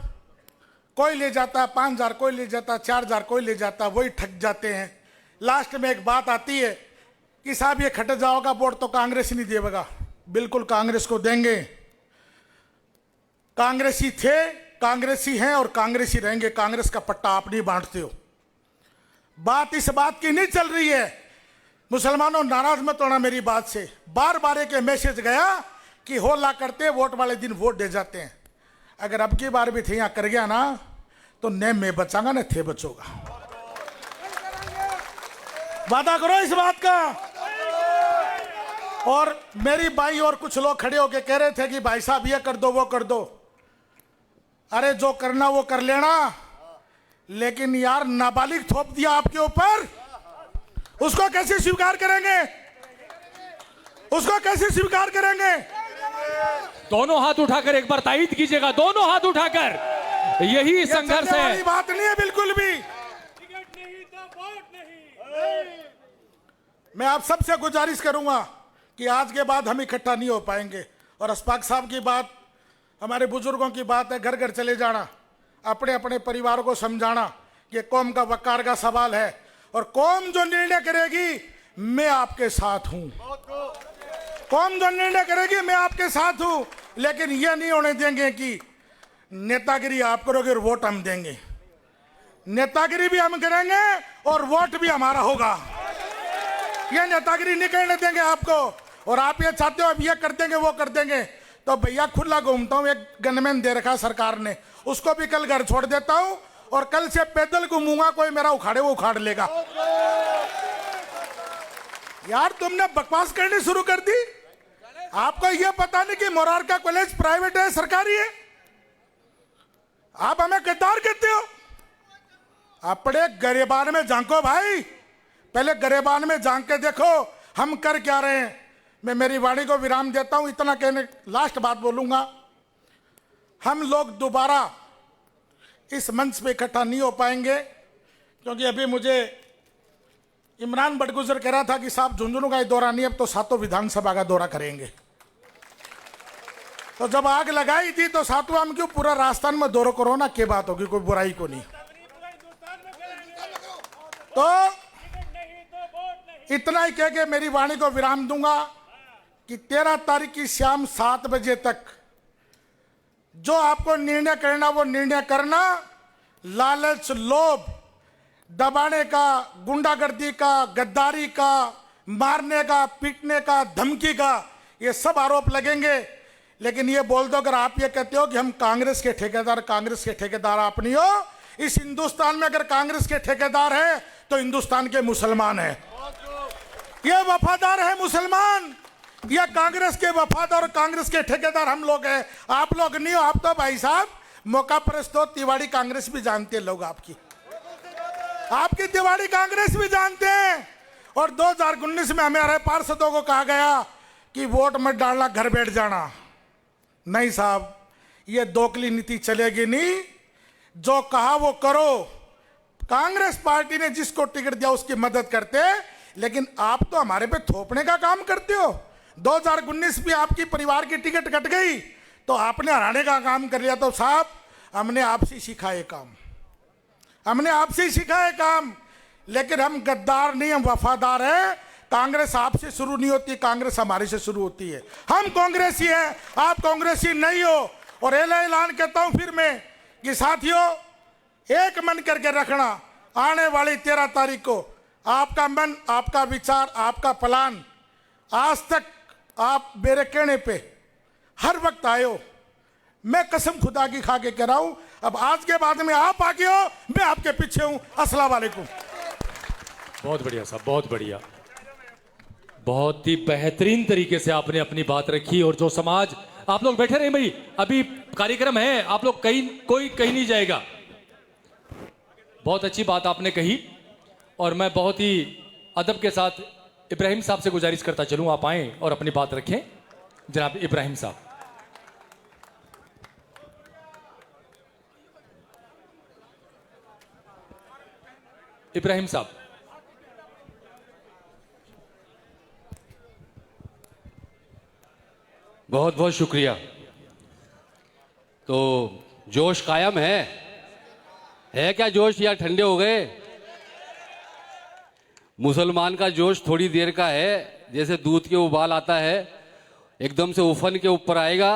कोई ले जाता, 5,000 कोई ले जाता, 4,000 कोई ले जाता, वही ठग जाते हैं। लास्ट में एक बात आती है कि साहब ये खट जाओगा वोट तो कांग्रेस ही नहीं देगा। बिल्कुल कांग्रेस को देंगे। कांग्रेसी थे, कांग्रेसी हैं और कांग्रेसी रहेंगे। कांग्रेस का पट्टा आप नहीं बांटते हो। बात इस बात की नहीं चल रही है, मुसलमानों नाराज मत होना मेरी बात से। बार बार एक मैसेज गया कि होला करते वोट वाले दिन वोट दे जाते हैं। अगर अब की बार भी थे यहां कर गया ना तो न मैं बचाऊंगा न थे बचोगा। वादा करो इस बात का। और मेरी भाई और कुछ लोग खड़े होके कह रहे थे कि भाई साहब ये कर दो वो कर दो। अरे जो करना वो कर लेना, लेकिन यार नाबालिग थोप दिया आपके ऊपर, उसको कैसे स्वीकार करेंगे? उसको कैसे स्वीकार करेंगे? दोनों हाथ उठाकर एक बार तायीद कीजिएगा, दोनों हाथ उठाकर। यही संघर्ष है। बात नहीं है बिल्कुल भी। मैं आप सबसे गुजारिश करूंगा कि आज के बाद हम इकट्ठा नहीं हो पाएंगे। और अशफाक साहब की बात, हमारे बुजुर्गों की बात है, घर घर चले जाना, अपने अपने परिवार को समझाना कि कौम का वकार का सवाल है और कौम जो निर्णय करेगी मैं आपके साथ हूं। कौम जो निर्णय करेगी मैं आपके साथ हूं, लेकिन यह नहीं होने देंगे कि नेतागिरी आप करोगे और वोट हम देंगे। नेतागिरी भी हम करेंगे और वोट भी हमारा होगा। यह नेतागिरी नहीं करने देंगे आपको। और आप ये चाहते हो अब ये कर देंगे वो कर देंगे, तो भैया खुला घूमता हूं। एक गनमैन दे रखा सरकार ने, उसको भी कल घर छोड़ देता हूं और कल से पैदल घूमूंगा। कोई मेरा उखाड़े वो उखाड़ लेगा। यार तुमने बकवास करनी शुरू कर दी। आपको यह पता नहीं कि मोरारका कॉलेज प्राइवेट है सरकारी है? आप हमें गद्दार कहते हो। अपने गरेबान में झांको भाई, पहले गरेबान में झांक के देखो हम कर क्या रहे हैं। मैं मेरी वाणी को विराम देता हूं, इतना कहने लास्ट बात बोलूंगा। हम लोग दोबारा इस मंच पे इकट्ठा नहीं हो पाएंगे, क्योंकि अभी मुझे इमरान बड़गुजर कह रहा था कि साहब झुंझुनू का ही दौरा नहीं, अब तो 7 विधानसभा का दौरा करेंगे। तो जब आग लगाई थी तो 7वां हम क्यों पूरा राजस्थान में दौरा करो ना, क्या बात होगी, कोई बुराई को नहीं। तो इतना ही कह के मेरी वाणी को विराम दूंगा कि 13 तारीख की शाम 7 बजे तक जो आपको निर्णय करना वो निर्णय करना। लालच, लोभ, दबाने का, गुंडागर्दी का, गद्दारी का, मारने का, पीटने का, धमकी का, ये सब आरोप लगेंगे। लेकिन ये बोल दो अगर आप ये कहते हो कि हम कांग्रेस के ठेकेदार, कांग्रेस के ठेकेदार आप नहीं हो। इस हिंदुस्तान में अगर कांग्रेस के ठेकेदार है तो हिंदुस्तान के मुसलमान है। ये वफादार है मुसलमान, या कांग्रेस के वफादार और कांग्रेस के ठेकेदार हम लोग हैं। आप लोग नहीं हो। आप तो भाई साहब मौका परस्त हो। तिवाड़ी कांग्रेस भी जानते हैं लोग आपकी तिवाड़ी कांग्रेस भी जानते हैं। और 2019 में हमारे पार्षदों को कहा गया कि वोट मत डालना, घर बैठ जाना। नहीं साहब, ये दोकली नीति चलेगी नहीं। जो कहा वो करो। कांग्रेस पार्टी ने जिसको टिकट दिया उसकी मदद करते, लेकिन आप तो हमारे पे थोपने का काम करते हो। 2019 में आपकी परिवार की टिकट कट गई तो आपने हराने का काम कर लिया। तो साहब हमने आपसे सीखा है काम, हमने आपसे ही सीखा है काम। लेकिन हम गद्दार नहीं, हम वफादार हैं। कांग्रेस आपसे शुरू नहीं होती, कांग्रेस हमारे से शुरू होती है। हम कांग्रेसी हैं, आप कांग्रेसी नहीं हो। और ऐलान कहता हूं फिर मैं कि साथियों एक मन करके रखना। आने वाली 13 तारीख को आपका मन, आपका विचार, आपका प्लान, आज तक आप मेरे कहने पे हर वक्त आए हो। मैं कसम खुदा की खा के कह रहा हूं, अब आज के बाद में आप आगे हो, मैं आपके पीछे हूं। अस्सलाम वालेकुम। बहुत बढ़िया साहब, बहुत बढ़िया। बहुत ही बेहतरीन तरीके से आपने अपनी बात रखी। और जो समाज, आप लोग बैठे रहे भाई, अभी कार्यक्रम है, आप लोग कोई कहीं नहीं जाएगा। बहुत अच्छी बात आपने कही। और मैं बहुत ही अदब के साथ इब्राहिम साहब से गुजारिश करता चलूं, आप आएं और अपनी बात रखें। जनाब इब्राहिम साहब। इब्राहिम साहब, बहुत बहुत शुक्रिया। तो जोश कायम है क्या जोश, या ठंडे हो गए? मुसलमान का जोश थोड़ी देर का है, जैसे दूध के उबाल आता है, एकदम से उफन के ऊपर आएगा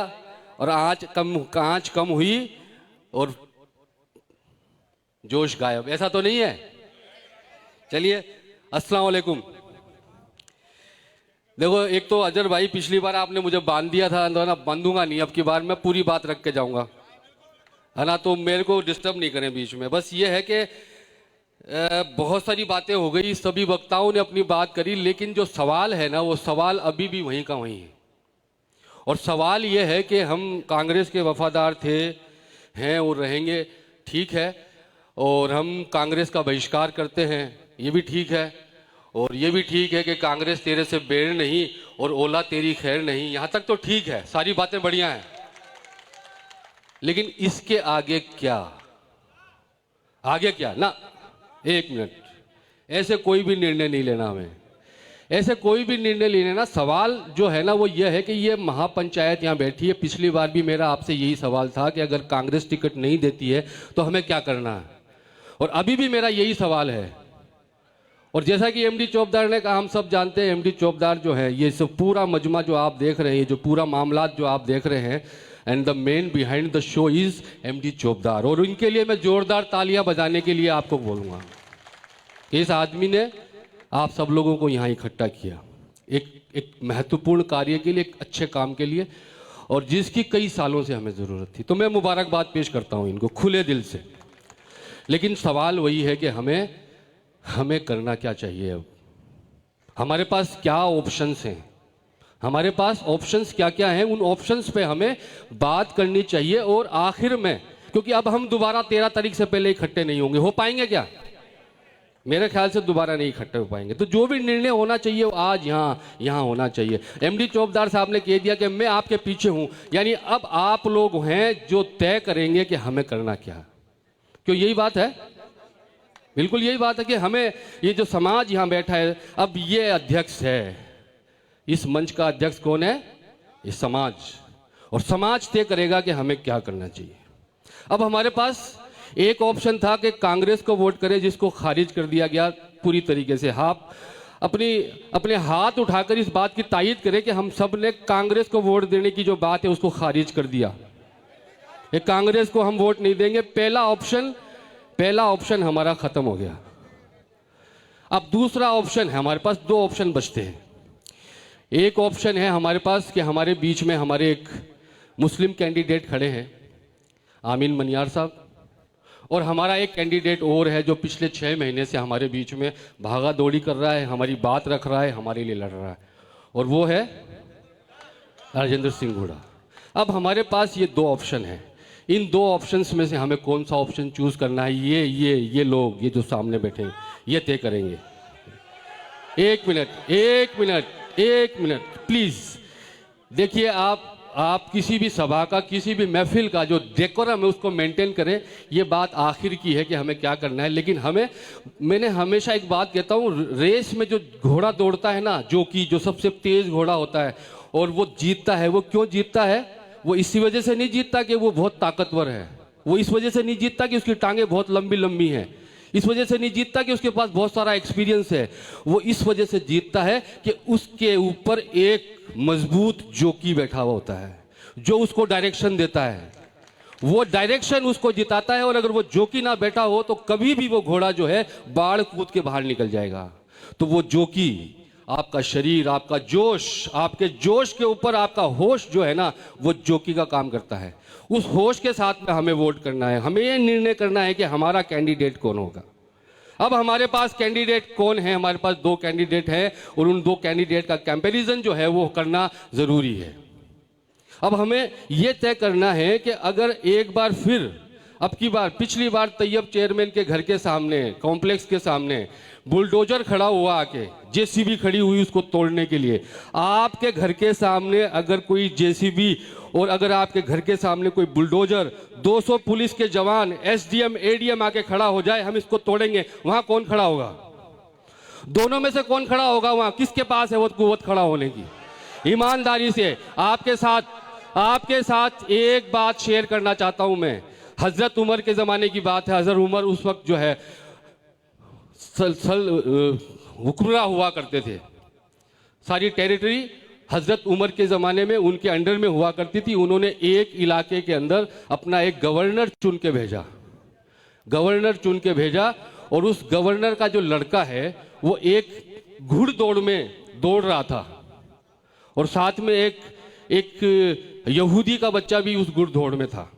और आंच कम हुई और जोश गायब। ऐसा तो नहीं है? चलिए, अस्सलाम वालेकुम। देखो, एक तो अजहर भाई, पिछली बार आपने मुझे बांध दिया था, ना बांधूंगा नहीं, अब की बार मैं पूरी बात रख के जाऊंगा, है ना? तो मेरे को डिस्टर्ब नहीं करें बीच में। बस ये है कि बहुत सारी बातें हो गई, सभी वक्ताओं ने अपनी बात करी, लेकिन जो सवाल है ना, वो सवाल अभी भी वहीं का वहीं है। और सवाल ये है कि हम कांग्रेस के वफादार थे, हैं और रहेंगे, ठीक है, और हम कांग्रेस का बहिष्कार करते हैं, ये भी ठीक है, और ये भी ठीक है कि कांग्रेस तेरे से बैर नहीं और ओला तेरी खैर नहीं, यहाँ तक तो ठीक है, सारी बातें बढ़िया हैं। लेकिन इसके आगे क्या? आगे क्या ना, एक मिनट, ऐसे कोई भी निर्णय नहीं लेना हमें, ऐसे कोई भी निर्णय नहीं लेना। सवाल जो है ना वो ये है कि ये महापंचायत यहाँ बैठी है। पिछली बार भी मेरा आपसे यही सवाल था कि अगर कांग्रेस टिकट नहीं देती है तो हमें क्या करना है, और अभी भी मेरा यही सवाल है। और जैसा कि एमडी चौबदार ने कहा, हम सब जानते हैं एमडी चौबदार जो है, ये सब पूरा मजमा जो आप देख रहे हैं, जो पूरा मामला जो आप देख रहे हैं, and the man behind the show is MD Chobdar. और उनके लिए मैं जोरदार तालियां बजाने के लिए आपको बोलूँगा कि इस आदमी ने आप सब लोगों को यहाँ इकट्ठा किया एक महत्वपूर्ण कार्य के लिए, एक अच्छे काम के लिए, और जिसकी कई सालों से हमें ज़रूरत थी। तो मैं मुबारकबाद पेश करता हूँ इनको खुले दिल से। लेकिन सवाल वही है कि हमें करना क्या चाहिए? अब हमारे पास क्या ऑप्शंस हैं, हमारे पास ऑप्शंस क्या क्या हैं, उन ऑप्शंस पे हमें बात करनी चाहिए। और आखिर में, क्योंकि अब हम दोबारा 13 तारीख से पहले इकट्ठे नहीं होंगे, हो पाएंगे क्या? मेरे ख्याल से दोबारा नहीं इकट्ठे हो पाएंगे। तो जो भी निर्णय होना चाहिए वो आज यहाँ होना चाहिए। एमडी चौबदार साहब ने कह दिया कि मैं आपके पीछे हूँ, यानी अब आप लोग हैं जो तय करेंगे कि हमें करना क्या। क्यों, यही बात है? बिल्कुल यही बात है कि हमें, ये जो समाज यहाँ बैठा है, अब ये अध्यक्ष है, इस मंच का अध्यक्ष कौन है? ये समाज, और समाज तय करेगा कि हमें क्या करना चाहिए। अब हमारे पास एक ऑप्शन था कि कांग्रेस को वोट करें, जिसको खारिज कर दिया गया पूरी तरीके से। आप अपने हाथ उठाकर इस बात की तायीद करें कि हम सब ने कांग्रेस को वोट देने की जो बात है उसको खारिज कर दिया, ये कांग्रेस को हम वोट नहीं देंगे। पहला ऑप्शन हमारा खत्म हो गया। अब दूसरा ऑप्शन है, हमारे पास दो ऑप्शन बचते हैं। एक ऑप्शन है हमारे पास कि हमारे बीच में हमारे एक मुस्लिम कैंडिडेट खड़े हैं, आमीन मनियार साहब, और हमारा एक कैंडिडेट और है जो पिछले 6 महीने से हमारे बीच में भागा दौड़ी कर रहा है, हमारी बात रख रहा है, हमारे लिए लड़ रहा है, और वो है राजेंद्र सिंह हुड्डा। अब हमारे पास ये दो ऑप्शन हैं, इन दो ऑप्शंस में से हमें कौन सा ऑप्शन चूज करना है, ये लोग, ये जो सामने बैठे हैं, ये तय करेंगे। एक मिनट प्लीज देखिए, आप किसी भी सभा का, किसी भी महफिल का जो डेकोरम है उसको मेंटेन करें। ये बात आखिर की है कि हमें क्या करना है। लेकिन मैंने हमेशा एक बात कहता हूँ, रेस में जो घोड़ा दौड़ता है ना, जो सबसे तेज घोड़ा होता है और वो जीतता है, वो क्यों जीतता है? वो इसी वजह से नहीं जीतता कि वो बहुत ताकतवर है, वो इस वजह से नहीं जीतता कि उसकी टांगें बहुत लंबी लंबी हैं, इस वजह से नहीं जीतता कि उसके पास बहुत सारा एक्सपीरियंस है, वो इस वजह से जीतता है कि उसके ऊपर एक मजबूत जोकी बैठा हुआ होता है जो उसको डायरेक्शन देता है, वो डायरेक्शन उसको जिताता है। और अगर वो जोकी ना बैठा हो तो कभी भी वो घोड़ा जो है बाढ़ कूद के बाहर निकल जाएगा। तो वो जोकी, आपका शरीर, आपका जोश, आपके जोश के ऊपर आपका होश जो है ना, वो जोकी का काम करता है। उस होश के साथ में हमें वोट करना है, हमें ये निर्णय करना है कि हमारा कैंडिडेट कौन होगा। अब हमारे पास कैंडिडेट कौन है? हमारे पास 2 कैंडिडेट हैं और उन 2 कैंडिडेट का कंपैरिजन जो है वो करना जरूरी है। अब हमें यह तय करना है कि अगर एक बार फिर, अब की बार, पिछली बार तैयब चेयरमैन के घर के सामने, कॉम्प्लेक्स के सामने बुलडोजर खड़ा हुआ, आके जेसीबी खड़ी हुई उसको तोड़ने के लिए, आपके घर के सामने अगर कोई जेसीबी और अगर आपके घर के सामने कोई बुलडोजर, 200 पुलिस के जवान, एसडीएम, एडीएम आके खड़ा हो जाए, हम इसको तोड़ेंगे, वहां कौन खड़ा होगा? दोनों में से कौन खड़ा होगा? वहां किसके पास है वो कुव्वत खड़ा होने की? ईमानदारी से आपके साथ एक बात शेयर करना चाहता हूं मैं। हजरत उमर के ज़माने की बात है। हजरत उमर उस वक्त जो है हुक्मरां हुआ करते थे। सारी टेरिटरी हजरत उमर के ज़माने में उनके अंडर में हुआ करती थी। उन्होंने एक इलाके के अंदर अपना एक गवर्नर चुन के भेजा और उस गवर्नर का जो लड़का है वो एक घुड़दौड़ में दौड़ रहा था और साथ में एक यहूदी का बच्चा भी उस घुड़दौड़ में था।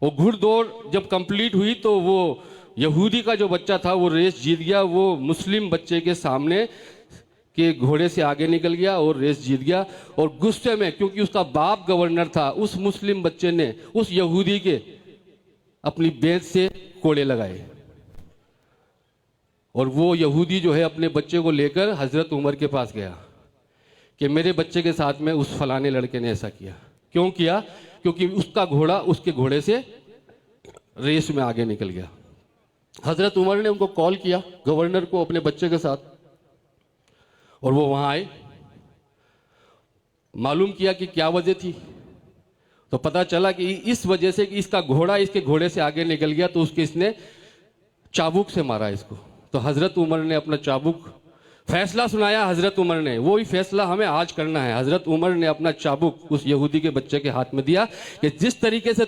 वो घुड़दौड़ जब कंप्लीट हुई तो वो यहूदी का जो बच्चा था वो रेस जीत गया। वो मुस्लिम बच्चे के सामने के घोड़े से आगे निकल गया और रेस जीत गया। और गुस्से में, क्योंकि उसका बाप गवर्नर था, उस मुस्लिम बच्चे ने उस यहूदी के अपनी बेंच से कोड़े लगाए और वो यहूदी जो है अपने बच्चे को लेकर हजरत उमर के पास गया कि मेरे बच्चे के साथ में उस फलाने लड़के ने ऐसा किया। क्यों किया? क्योंकि उसका घोड़ा उसके घोड़े से रेस में आगे निकल गया। हजरत उमर ने उनको कॉल किया, गवर्नर को, अपने बच्चे के साथ, और वो वहां आए। मालूम किया कि क्या वजह थी, तो पता चला कि इस वजह से कि इसका घोड़ा इसके घोड़े से आगे निकल गया तो इसने चाबुक से मारा इसको। तो हजरत उमर ने अपना चाबुक, फैसला सुनाया हजरत उमर ने, वही फैसला हमें आज करना है। हजरत उमर ने अपना चाबुक उस यहूदी के बच्चे के हाथ में दिया कि जिस तरीके से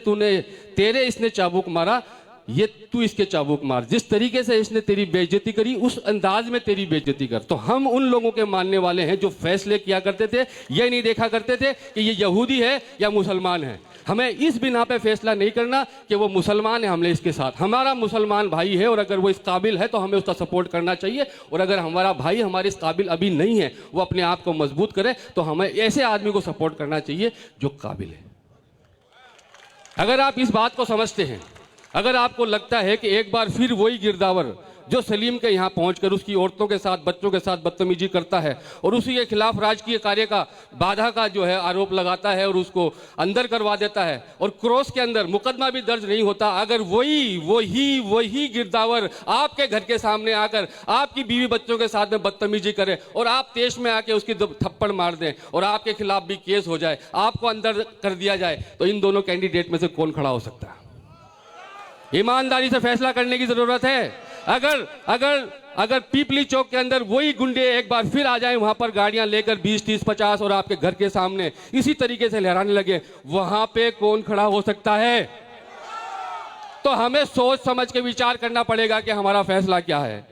तेरे इसने चाबुक मारा, ये तू इसके चाबुक मार। जिस तरीके से इसने तेरी बेइज्जती करी, उस अंदाज में तेरी बेइज्जती कर। तो हम उन लोगों के मानने वाले हैं जो फैसले किया करते थे, ये नहीं देखा करते थे कि ये यहूदी है या मुसलमान है। हमें इस बिना पे फैसला नहीं करना कि वो मुसलमान है, हमने इसके साथ, हमारा मुसलमान भाई है और अगर वो इस काबिल है तो हमें उसका सपोर्ट करना चाहिए। और अगर हमारा भाई हमारे इस काबिल अभी नहीं है, वो अपने आप को मजबूत करे, तो हमें ऐसे आदमी को सपोर्ट करना चाहिए जो काबिल है। अगर आप इस बात को समझते हैं, अगर आपको लगता है कि एक बार फिर वही गिरदावर जो सलीम के यहाँ पहुंचकर उसकी औरतों के साथ, बच्चों के साथ बदतमीजी करता है और उसी के खिलाफ राजकीय कार्य का बाधा का जो है आरोप लगाता है और उसको अंदर करवा देता है और क्रॉस के अंदर मुकदमा भी दर्ज नहीं होता, अगर वही गिरदावर आपके घर के सामने आकर आपकी बीवी बच्चों के साथ में बदतमीजी करे और आप तेज में आके उसकी थप्पड़ मार दें और आपके खिलाफ भी केस हो जाए, आपको अंदर कर दिया जाए, तो इन दोनों कैंडिडेट में से कौन खड़ा हो सकता है? ईमानदारी से फैसला करने की जरूरत है। अगर पीपली चौक के अंदर वही गुंडे एक बार फिर आ जाएं, वहां पर गाड़ियां लेकर 20, 30, 50 और आपके घर के सामने इसी तरीके से लहराने लगे, वहां पे कौन खड़ा हो सकता है? तो हमें सोच समझ के विचार करना पड़ेगा कि हमारा फैसला क्या है।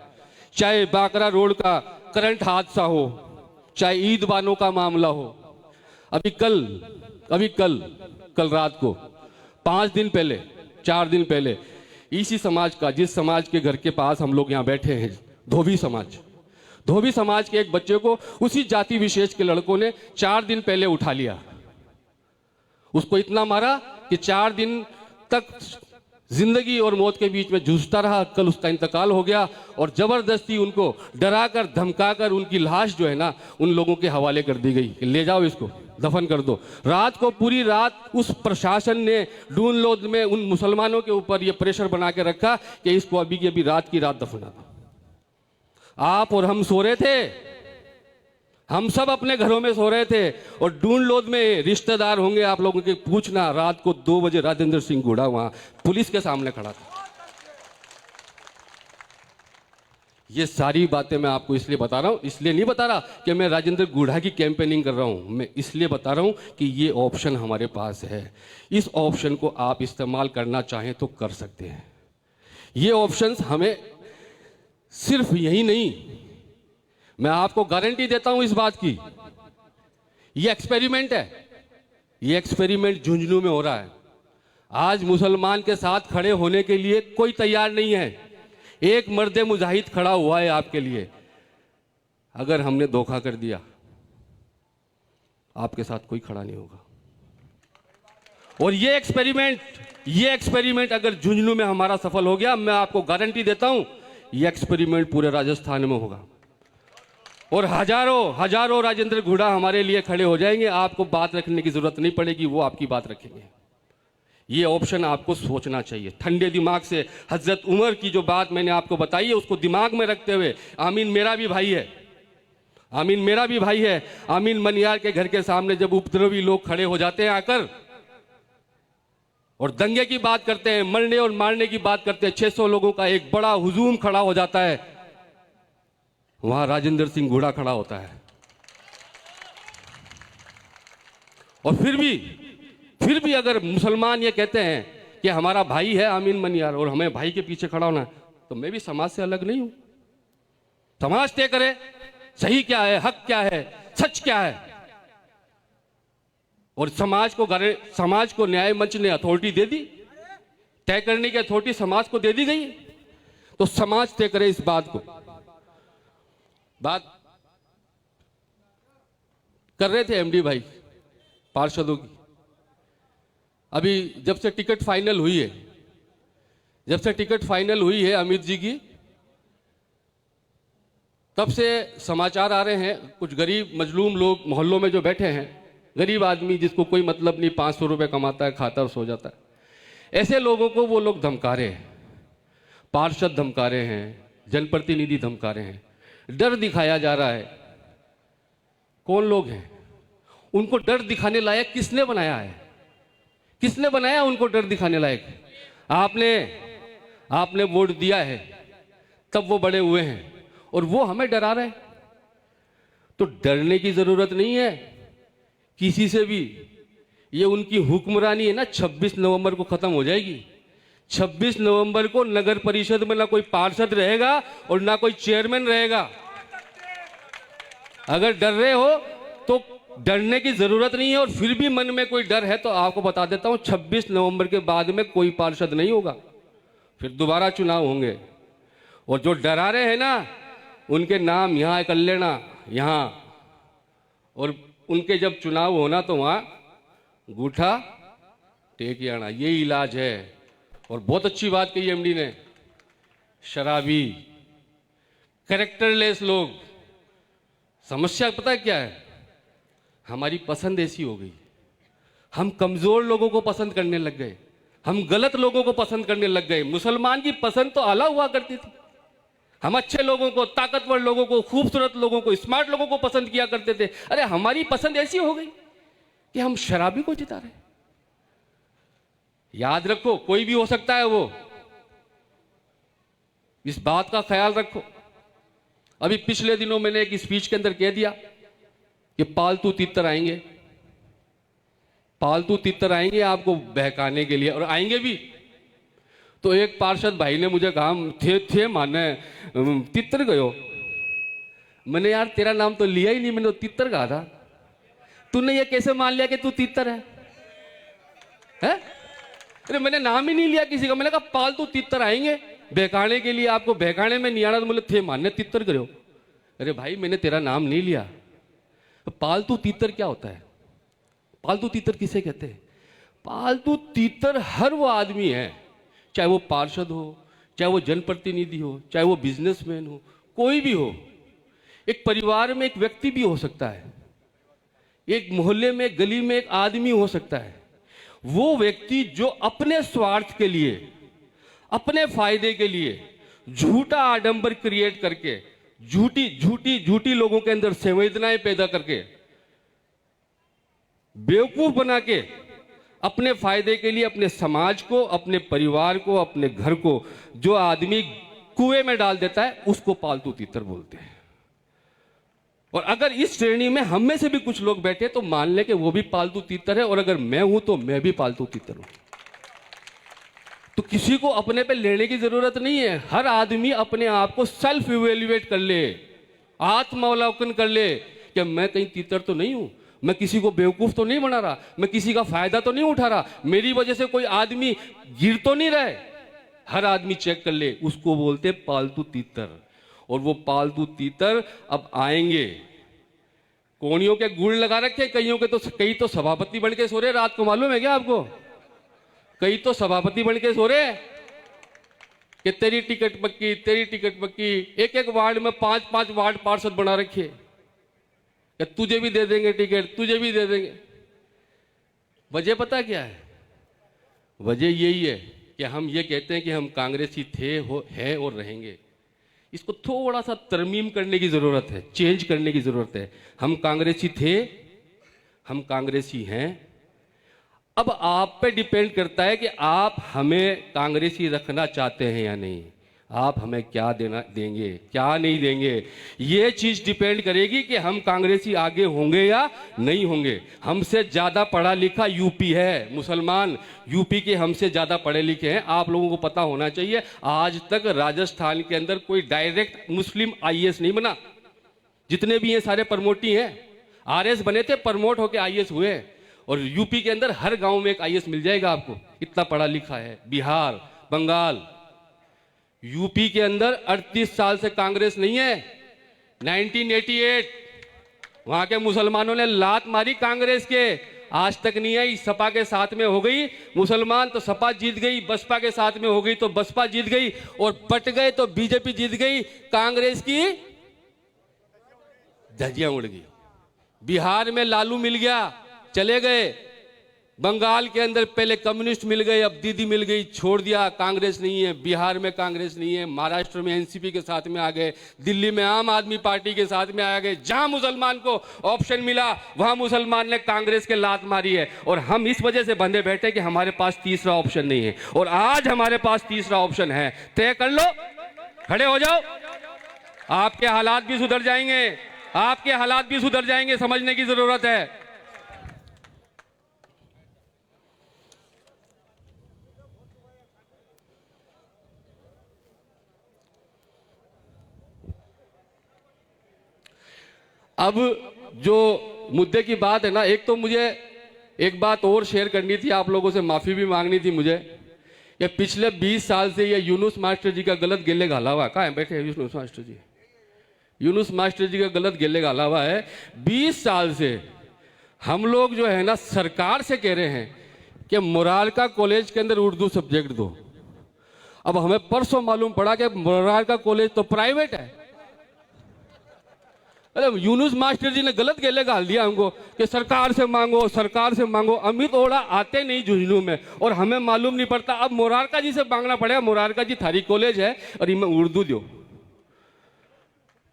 चाहे बाकरा रोड का करंट हादसा हो, चाहे ईद बानों का मामला हो। अभी कल रात को 5 दिन पहले, 4 दिन पहले, इसी समाज का, जिस समाज के घर के पास हम लोग यहाँ बैठे हैं, धोबी समाज के एक बच्चे को उसी जाति विशेष के लड़कों ने 4 दिन पहले उठा लिया। उसको इतना मारा कि 4 दिन तक जिंदगी और मौत के बीच में जूझता रहा। कल उसका इंतकाल हो गया और जबरदस्ती उनको डराकर धमकाकर उनकी लाश जो है ना, उन लोगों के हवाले कर दी गई कि ले जाओ, इसको दफन कर दो। रात को, पूरी रात उस प्रशासन ने डून लोद में उन मुसलमानों के ऊपर ये प्रेशर बना के रखा कि इसको अभी की अभी रात की रात दफना दो। आप और हम सो रहे थे, हम सब अपने घरों में सो रहे थे और डून लोद में रिश्तेदार होंगे आप लोगों के, पूछना, रात को 2 बजे राजेंद्र सिंह गुड़ा वहां पुलिस के सामने खड़ा था। ये सारी बातें मैं आपको इसलिए बता रहा हूं, इसलिए नहीं बता रहा कि मैं राजेंद्र गुड़ा की कैंपेनिंग कर रहा हूं, मैं इसलिए बता रहा हूं कि ये ऑप्शन हमारे पास है। इस ऑप्शन को आप इस्तेमाल करना चाहें तो कर सकते हैं। ये ऑप्शंस हमें सिर्फ यही नहीं, मैं आपको गारंटी देता हूं इस बात की, ये एक्सपेरिमेंट है, ये एक्सपेरिमेंट झुंझुनू में हो रहा है। आज मुसलमान के साथ खड़े होने के लिए कोई तैयार नहीं है। एक मर्द मुजाहिद खड़ा हुआ है आपके लिए। अगर हमने धोखा कर दिया, आपके साथ कोई खड़ा नहीं होगा। और ये एक्सपेरिमेंट अगर झुंझुनू में हमारा सफल हो गया, मैं आपको गारंटी देता हूं ये एक्सपेरिमेंट पूरे राजस्थान में होगा और हजारों राजेंद्र गुड़ा हमारे लिए खड़े हो जाएंगे। आपको बात रखने की जरूरत नहीं पड़ेगी, वो आपकी बात रखेंगे। ये ऑप्शन आपको सोचना चाहिए ठंडे दिमाग से। हजरत उमर की जो बात मैंने आपको बताई है, उसको दिमाग में रखते हुए, आमीन मेरा भी भाई है, आमीन मेरा भी भाई है। आमीन मनियार के घर के सामने जब उपद्रवी लोग खड़े हो जाते हैं आकर और दंगे की बात करते हैं, मरने और मारने की बात करते हैं, 600 लोगों का एक बड़ा हुजूम खड़ा हो जाता है, वहां राजेंद्र सिंह घोड़ा खड़ा होता है। और फिर भी अगर मुसलमान ये कहते हैं कि हमारा भाई है आमीन मनियार और हमें भाई के पीछे खड़ा होना है, तो मैं भी समाज से अलग नहीं हूं। समाज तय करे सही क्या है, हक क्या है, सच क्या है। और समाज को न्याय मंच ने अथॉरिटी दे दी, तय करने की अथॉरिटी समाज को दे दी गई, तो समाज तय करे इस बात को। बात कर रहे थे एमडी भाई पार्षदों की। अभी जब से टिकट फाइनल हुई है अमित जी की, तब से समाचार आ रहे हैं, कुछ गरीब मजलूम लोग मोहल्लों में जो बैठे हैं, गरीब आदमी जिसको कोई मतलब नहीं, 500 रुपए कमाता है, खाता और सो जाता है, ऐसे लोगों को वो लोग धमका रहे हैं, पार्षद धमका रहे हैं, जनप्रतिनिधि धमका रहे हैं, डर दिखाया जा रहा है। कौन लोग हैं? उनको डर दिखाने लायक किसने बनाया है? किसने बनाया उनको डर दिखाने लायक? आपने वोट दिया है, तब वो बड़े हुए हैं और वो हमें डरा रहे हैं। तो डरने की जरूरत नहीं है किसी से भी। ये उनकी हुक्मरानी है ना, 26 नवंबर को खत्म हो जाएगी। 26 नवंबर को नगर परिषद में ना कोई पार्षद रहेगा और ना कोई चेयरमैन रहेगा। अगर डर रहे हो तो डरने की जरूरत नहीं है, और फिर भी मन में कोई डर है तो आपको बता देता हूं, 26 नवंबर के बाद में कोई पार्षद नहीं होगा, फिर दोबारा चुनाव होंगे। और जो डरा रहे हैं ना, उनके नाम यहां कर लेना, यहां, और उनके जब चुनाव होना तो वहां अंगूठा टेक आना, ये इलाज है। और बहुत अच्छी बात कही एमडी ने, शराबी, कैरेक्टरलेस लोग। समस्या पता है क्या है? हमारी पसंद ऐसी हो गई, हम कमजोर लोगों को पसंद करने लग गए, हम गलत लोगों को पसंद करने लग गए। मुसलमान की पसंद तो आला हुआ करती थी, हम अच्छे लोगों को, ताकतवर लोगों को, खूबसूरत लोगों को, स्मार्ट लोगों को पसंद किया करते थे। अरे हमारी पसंद ऐसी हो गई कि हम शराबी को जिता रहे। याद रखो, कोई भी हो सकता है वो, इस बात का ख्याल रखो। अभी पिछले दिनों मैंने एक स्पीच के अंदर कह दिया कि पालतू तीतर आएंगे, पालतू तीतर आएंगे आपको बहकाने के लिए, और आएंगे भी। तो एक पार्षद भाई ने मुझे कहा, थे माने तितर गयो। मैंने यार तेरा नाम तो लिया ही नहीं, मैंने तो तितर कहा था। तूने ये कैसे मान लिया कि तू तितर है? अरे मैंने नाम ही नहीं लिया किसी का, मैंने कहा पालतू तितर आएंगे बहकाने के लिए, आपको बहकाने में नहीं आना, तो बोले थे मानने तितर करो। अरे भाई मैंने तेरा नाम नहीं लिया। पालतू तीतर क्या होता है? पालतू तीतर किसे कहते हैं? पालतू तीतर हर वो आदमी है, चाहे वो पार्षद हो, चाहे वो जनप्रतिनिधि हो, चाहे वो बिजनेसमैन हो, कोई भी हो। एक परिवार में एक व्यक्ति भी हो सकता है, एक मोहल्ले में, गली में एक आदमी हो सकता है। वो व्यक्ति जो अपने स्वार्थ के लिए, अपने फायदे के लिए झूठा आडंबर क्रिएट करके, झूठी लोगों के अंदर संवेदनाएं पैदा करके, बेवकूफ बना के, अपने फायदे के लिए अपने समाज को, अपने परिवार को, अपने घर को जो आदमी कुएं में डाल देता है, उसको पालतू तीतर बोलते हैं। और अगर इस श्रेणी में हम में से भी कुछ लोग बैठे तो मान ले कि वो भी पालतू तीतर है, और अगर मैं हूं तो मैं भी पालतू तीतर हूं। तो किसी को अपने पे लेने की जरूरत नहीं है। हर आदमी अपने आप को सेल्फ इवेल्युएट कर ले, आत्मावलोकन कर ले कि मैं कहीं तीतर तो नहीं हूं, मैं किसी को बेवकूफ तो नहीं बना रहा, मैं किसी का फायदा तो नहीं उठा रहा, मेरी वजह से कोई आदमी गिर तो नहीं रहे। हर आदमी चेक कर ले, उसको बोलते पालतू तीतर। और वो पालतू तीतर अब आएंगे। कोनियों के गुड़ लगा रखे, कई तो सभापति बन के सो रहे, रात को मालूम है क्या आपको? कई तो सभापति बन के सो रहे कि तेरी टिकट पक्की, तेरी टिकट पक्की। एक वार्ड में 5-5 वार्ड पार्षद बना रखे कि तुझे भी दे देंगे टिकट, तुझे भी दे देंगे। वजह पता क्या है? वजह यही है कि हम ये कहते हैं कि हम कांग्रेसी थे, है और रहेंगे। इसको थोड़ा सा तरमीम करने की ज़रूरत है, चेंज करने की ज़रूरत है। हम कांग्रेसी थे, हम कांग्रेसी हैं। अब आप पे डिपेंड करता है कि आप हमें कांग्रेसी रखना चाहते हैं या नहीं। आप हमें क्या देना देंगे, क्या नहीं देंगे, ये चीज़ डिपेंड करेगी कि हम कांग्रेसी आगे होंगे या नहीं होंगे। हमसे ज़्यादा पढ़ा लिखा यूपी है, मुसलमान यूपी के हमसे ज़्यादा पढ़े लिखे हैं। आप लोगों को पता होना चाहिए, आज तक राजस्थान के अंदर कोई डायरेक्ट मुस्लिम आईएएस नहीं बना। जितने भी हैं सारे प्रमोटी हैं, आरएस बने थे, प्रमोट होकर आईएएस हुए। और यूपी के अंदर हर गांव में एक आईएएस मिल जाएगा आपको, इतना पढ़ा लिखा है। बिहार, बंगाल, यूपी के अंदर 38 साल से कांग्रेस नहीं है। 1988 वहां के मुसलमानों ने लात मारी कांग्रेस के, आज तक नहीं आई। सपा के साथ में हो गई मुसलमान तो सपा जीत गई, बसपा के साथ में हो गई तो बसपा जीत गई, और बट गए तो बीजेपी जीत गई। कांग्रेस की धज्जियां उड़ गई। बिहार में लालू मिल गया, चले गए। बंगाल के अंदर पहले कम्युनिस्ट मिल गए, अब दीदी मिल गई, छोड़ दिया, कांग्रेस नहीं है। बिहार में कांग्रेस नहीं है। महाराष्ट्र में एनसीपी के साथ में आ गए, दिल्ली में आम आदमी पार्टी के साथ में आ गए। जहां मुसलमान को ऑप्शन मिला वहां मुसलमान ने कांग्रेस के लात मारी है। और हम इस वजह से बंधे बैठे कि हमारे पास तीसरा ऑप्शन नहीं है। और आज हमारे पास तीसरा ऑप्शन है। तय कर लो, खड़े हो जाओ, आपके हालात भी सुधर जाएंगे, आपके हालात भी सुधर जाएंगे, समझने की जरूरत है। अब जो मुद्दे की बात है ना, एक तो मुझे एक बात और शेयर करनी थी, आप लोगों से माफ़ी भी मांगनी थी मुझे, कि पिछले 20 साल से ये यूनुस मास्टर जी का गलत गेले घाला हुआ है। कहाँ है बैठे यूनुस मास्टर जी? यूनुस मास्टर जी का गलत गेले घाला हुआ है। 20 साल से हम लोग जो है ना सरकार से कह रहे हैं कि मुरारका कॉलेज के अंदर उर्दू सब्जेक्ट दो। अब हमें परसों मालूम पड़ा कि मुरारका कॉलेज तो प्राइवेट है। अरे यूनुस मास्टर जी ने गलत गेले गाल दिया हमको कि सरकार से मांगो, सरकार से मांगो। अमित ओड़ा आते नहीं झुंझुनू में और हमें मालूम नहीं पड़ता। अब मुरारका जी से मांगना पड़ेगा, मुरारका जी थारी कॉलेज है और इनमें उर्दू दो।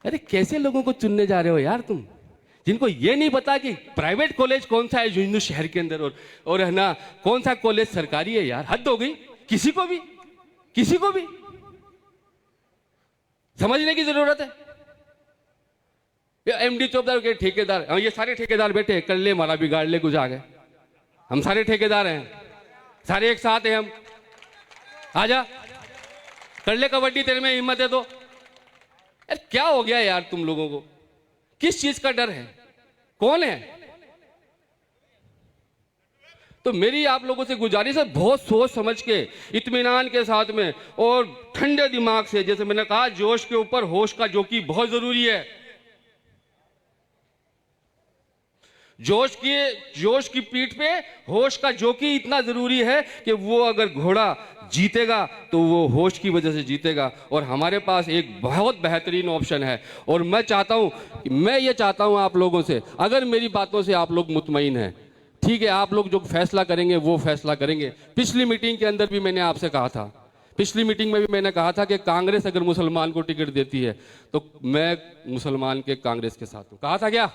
अरे कैसे लोगों को चुनने जा रहे हो यार तुम, जिनको ये नहीं पता कि प्राइवेट कॉलेज कौन सा है झुंझुनू शहर के अंदर और है ना कौन सा कॉलेज सरकारी है। यार हद हो गई, किसी को भी समझने की जरूरत है। एमडी चौधरी के ठेकेदार, ये सारे ठेकेदार बैठे, कर ले हमारा बिगाड़ ले कुछ आ गए। हम सारे ठेकेदार हैं, सारे एक साथ हैं हम। आजा कर ले कबड्डी, तेरे में हिम्मत है तो। यार क्या हो गया यार तुम लोगों को, किस चीज का डर है, कौन है? तो मेरी आप लोगों से गुजारिश है, बहुत सोच समझ के, इत्मीनान के साथ में और ठंडे दिमाग से, जैसे मैंने कहा जोश के ऊपर होश का जोकी बहुत जरूरी है। जोश की पीठ पे होश का जोकी इतना जरूरी है कि वो अगर घोड़ा जीतेगा तो वो होश की वजह से जीतेगा। और हमारे पास एक बहुत बेहतरीन ऑप्शन है। और मैं ये चाहता हूं आप लोगों से, अगर मेरी बातों से आप लोग मुतमईन हैं, ठीक है, आप लोग जो फैसला करेंगे वो फैसला करेंगे। पिछली मीटिंग के अंदर भी मैंने आपसे कहा था, पिछली मीटिंग में भी मैंने कहा था कि कांग्रेस अगर मुसलमान को टिकट देती है तो मैं मुसलमान के कांग्रेस के साथ हूं। कहा था क्या?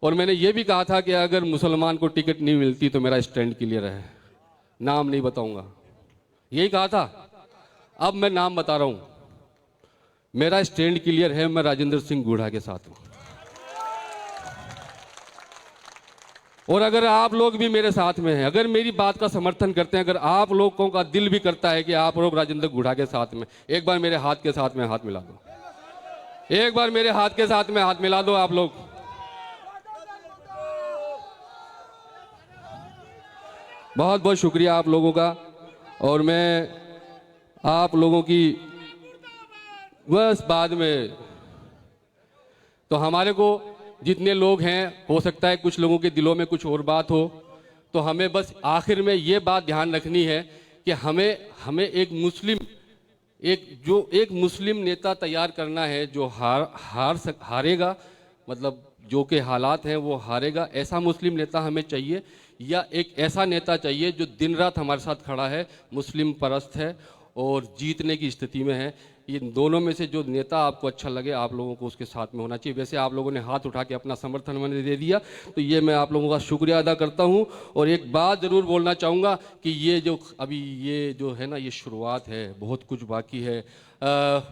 और मैंने ये भी कहा था कि अगर मुसलमान को टिकट नहीं मिलती तो मेरा स्टैंड क्लियर है, नाम नहीं बताऊंगा, यही कहा था। अब मैं नाम बता रहा हूं, मेरा स्टैंड क्लियर है, मैं राजेंद्र सिंह गुढ़ा के साथ हूं। और अगर आप लोग भी मेरे साथ में हैं, अगर मेरी बात का समर्थन करते हैं, अगर आप लोगों का दिल भी करता है कि आप लोग राजेंद्र गुढ़ा के साथ में, एक बार मेरे हाथ के साथ में हाथ मिला दो, एक बार मेरे हाथ के साथ में हाथ मिला दो आप लोग। बहुत बहुत शुक्रिया आप लोगों का। और मैं आप लोगों की बस बाद में, तो हमारे को जितने लोग हैं, हो सकता है कुछ लोगों के दिलों में कुछ और बात हो, तो हमें बस आखिर में ये बात ध्यान रखनी है कि हमें एक मुस्लिम नेता तैयार करना है जो हारेगा, मतलब जो के हालात हैं वो हारेगा। ऐसा मुस्लिम नेता हमें चाहिए, या एक ऐसा नेता चाहिए जो दिन रात हमारे साथ खड़ा है, मुस्लिम परस्त है और जीतने की स्थिति में है। इन दोनों में से जो नेता आपको अच्छा लगे आप लोगों को उसके साथ में होना चाहिए। वैसे आप लोगों ने हाथ उठा के अपना समर्थन मैंने दे दिया, तो ये मैं आप लोगों का शुक्रिया अदा करता हूँ। और एक बात ज़रूर बोलना चाहूँगा कि ये जो अभी ये जो है ना, ये शुरुआत है, बहुत कुछ बाकी है।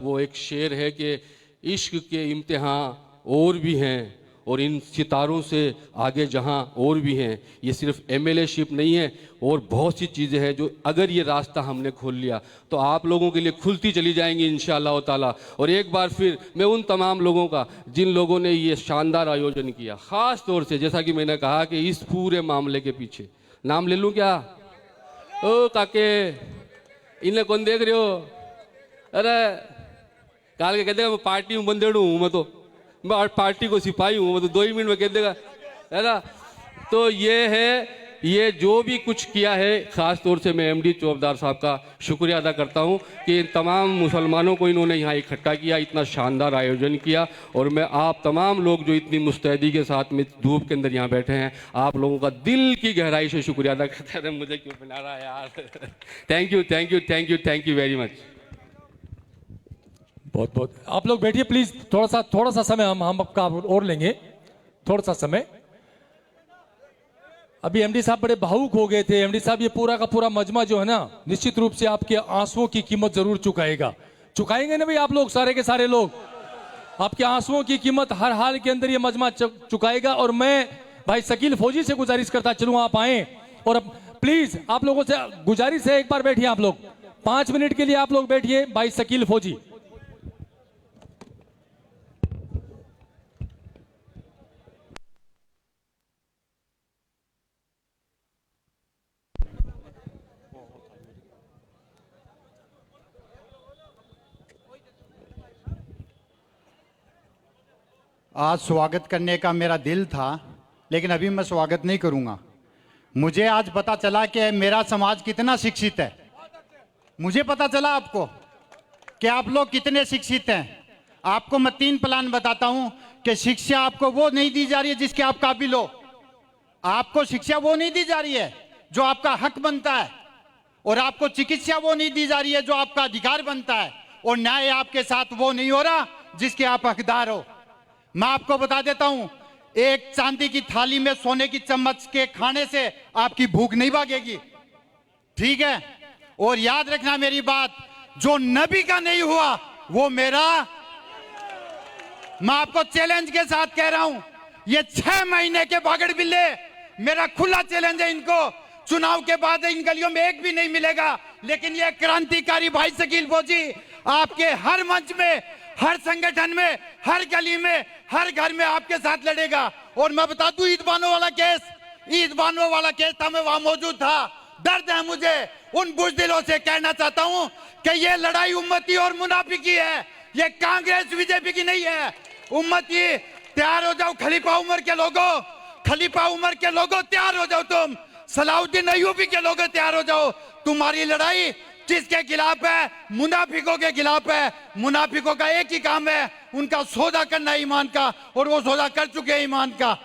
वो एक शेर है कि इश्क के इम्तिहान और भी हैं और इन सितारों से आगे जहां और भी हैं। ये सिर्फ एमएलए शिप नहीं है, और बहुत सी चीज़ें हैं जो अगर ये रास्ता हमने खोल लिया तो आप लोगों के लिए खुलती चली जाएंगी इंशाअल्लाह ताला। और एक बार फिर मैं उन तमाम लोगों का जिन लोगों ने ये शानदार आयोजन किया, ख़ास तौर से जैसा कि मैंने कहा कि इस पूरे मामले के पीछे नाम ले लूँ क्या? ओ काके, इन्हें कौन देख रहे हो? अरे काल के कहते हैं मैं पार्टी में बंदेड़ू हूँ, मैं पार्टी को सिपाही हूँ, मैं तो 2 ही मिनट में कह देगा, है ना। तो ये है, ये जो भी कुछ किया है, ख़ास तौर से मैं एमडी चौबदार साहब का शुक्रिया अदा करता हूँ कि इन तमाम मुसलमानों को इन्होंने यहाँ इकट्ठा किया, इतना शानदार आयोजन किया। और मैं आप तमाम लोग जो इतनी मुस्तैदी के साथ में धूप के अंदर यहाँ बैठे हैं, आप लोगों का दिल की गहराई से शुक्रिया अदा करता है। मुझे क्यों बना रहा है यार। Thank you thank you thank you thank you very much. बहुत बहुत आप लोग बैठिए प्लीज, थोड़ा सा समय हम आपका और लेंगे, थोड़ा सा समय। अभी एमडी साहब बड़े भावुक हो गए थे। एमडी साहब, ये पूरा का पूरा मजमा जो है ना, निश्चित रूप से आपके आंसुओं की कीमत जरूर चुकाएंगे ना भाई आप लोग, सारे के सारे लोग। आपके आंसुओं की कीमत हर हाल के अंदर ये मजमा चुकाएगा। और मैं भाई शकील फौजी से गुजारिश करता चलूँ, आप आए और अब प्लीज आप लोगों से गुजारिश है, एक बार बैठिए आप लोग, 5 मिनट के लिए आप लोग बैठिए। भाई शकील फौजी, आज स्वागत करने का मेरा दिल था, लेकिन अभी मैं स्वागत नहीं करूंगा। मुझे आज पता चला कि मेरा समाज कितना शिक्षित है। मुझे पता चला आपको कि आप लोग कितने शिक्षित हैं। आपको मैं 3 प्लान बताता हूं कि शिक्षा आपको वो नहीं दी जा रही है जिसके आप काबिल हो। आपको शिक्षा वो नहीं दी जा रही है जो आपका हक बनता है, और आपको चिकित्सा वो नहीं दी जा रही है जो आपका अधिकार बनता है, और न्याय आपके साथ वो नहीं हो रहा जिसके आप हकदार हो। मैं आपको बता देता हूं, एक चांदी की थाली में सोने की चम्मच के खाने से आपकी भूख नहीं भागेगी, ठीक है। और याद रखना मेरी बात, जो नबी का नहीं हुआ वो मेरा, मैं आपको चैलेंज के साथ कह रहा हूं, ये 6 महीने के भागड़ बिल्ले, मेरा खुला चैलेंज है इनको। चुनाव के बाद इन गलियों में एक भी नहीं मिलेगा, लेकिन ये क्रांतिकारी भाई शकील फौजी आपके हर मंच में, हर संगठन में, हर गली में, हर घर में आपके साथ लड़ेगा। और मैं बता दूं, ईद बानो वाला केस था, मैं वहां मौजूद था। दर्द है मुझे उन बुज़दिलों से कहना चाहता हूं कि ये लड़ाई उम्मती और मुनाफिकी है, ये कांग्रेस बीजेपी की नहीं है। उम्मती तैयार हो जाओ, खलीफा उमर के लोगों तैयार हो जाओ, तुम सलाउद्दीन अय्यूबी के लोगों तैयार हो जाओ। तुम्हारी लड़ाई किसके खिलाफ है? मुनाफिकों के खिलाफ है। मुनाफिकों का एक ही काम है, उनका सौदा करना ईमान का, और वो सौदा कर चुके हैं ईमान का।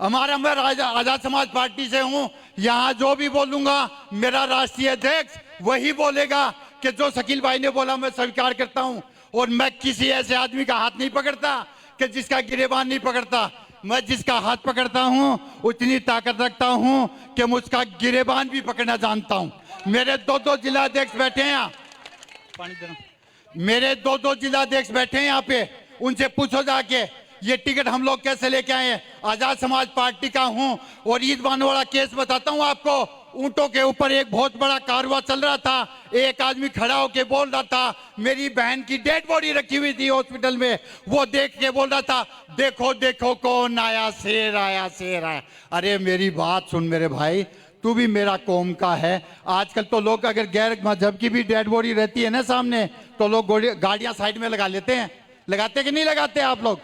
मैं आजाद समाज पार्टी से हूं, यहां जो भी बोलूंगा मेरा राष्ट्रीय अध्यक्ष वही बोलेगा कि जो शकील भाई ने बोला मैं स्वीकार करता हूं। और मैं किसी ऐसे आदमी का हाथ नहीं पकड़ता कि जिसका गिरेबान नहीं पकड़ता। मैं जिसका हाथ पकड़ता हूं उतनी ताकत रखता हूं कि मुझका गिरेबान भी पकड़ना जानता हूं। मेरे 2 जिला अध्यक्ष बैठे हैं यहाँ, मेरे 2 जिला अध्यक्ष बैठे हैं यहाँ पे, उनसे पूछो जाके ये टिकट हम लोग कैसे लेके आए हैं। आजाद समाज पार्टी का हूं। और ईद बानो वाला केस बताता हूं आपको, ऊंटों के ऊपर एक बहुत बड़ा कारवा चल रहा था, एक आदमी खड़ा होके बोल रहा था, मेरी बहन की डेड बॉडी रखी हुई थी हॉस्पिटल में, वो देख के बोल रहा था, देखो देखो कौन आया, शेर आया शेर आया। अरे मेरी बात सुन मेरे भाई, तू भी मेरा कौम का है। आजकल तो लोग अगर गैर मजहब की भी डेड बॉडी रहती है ना सामने, तो लोग गाड़ियां साइड में लगा लेते हैं। लगाते कि नहीं लगाते आप लोग?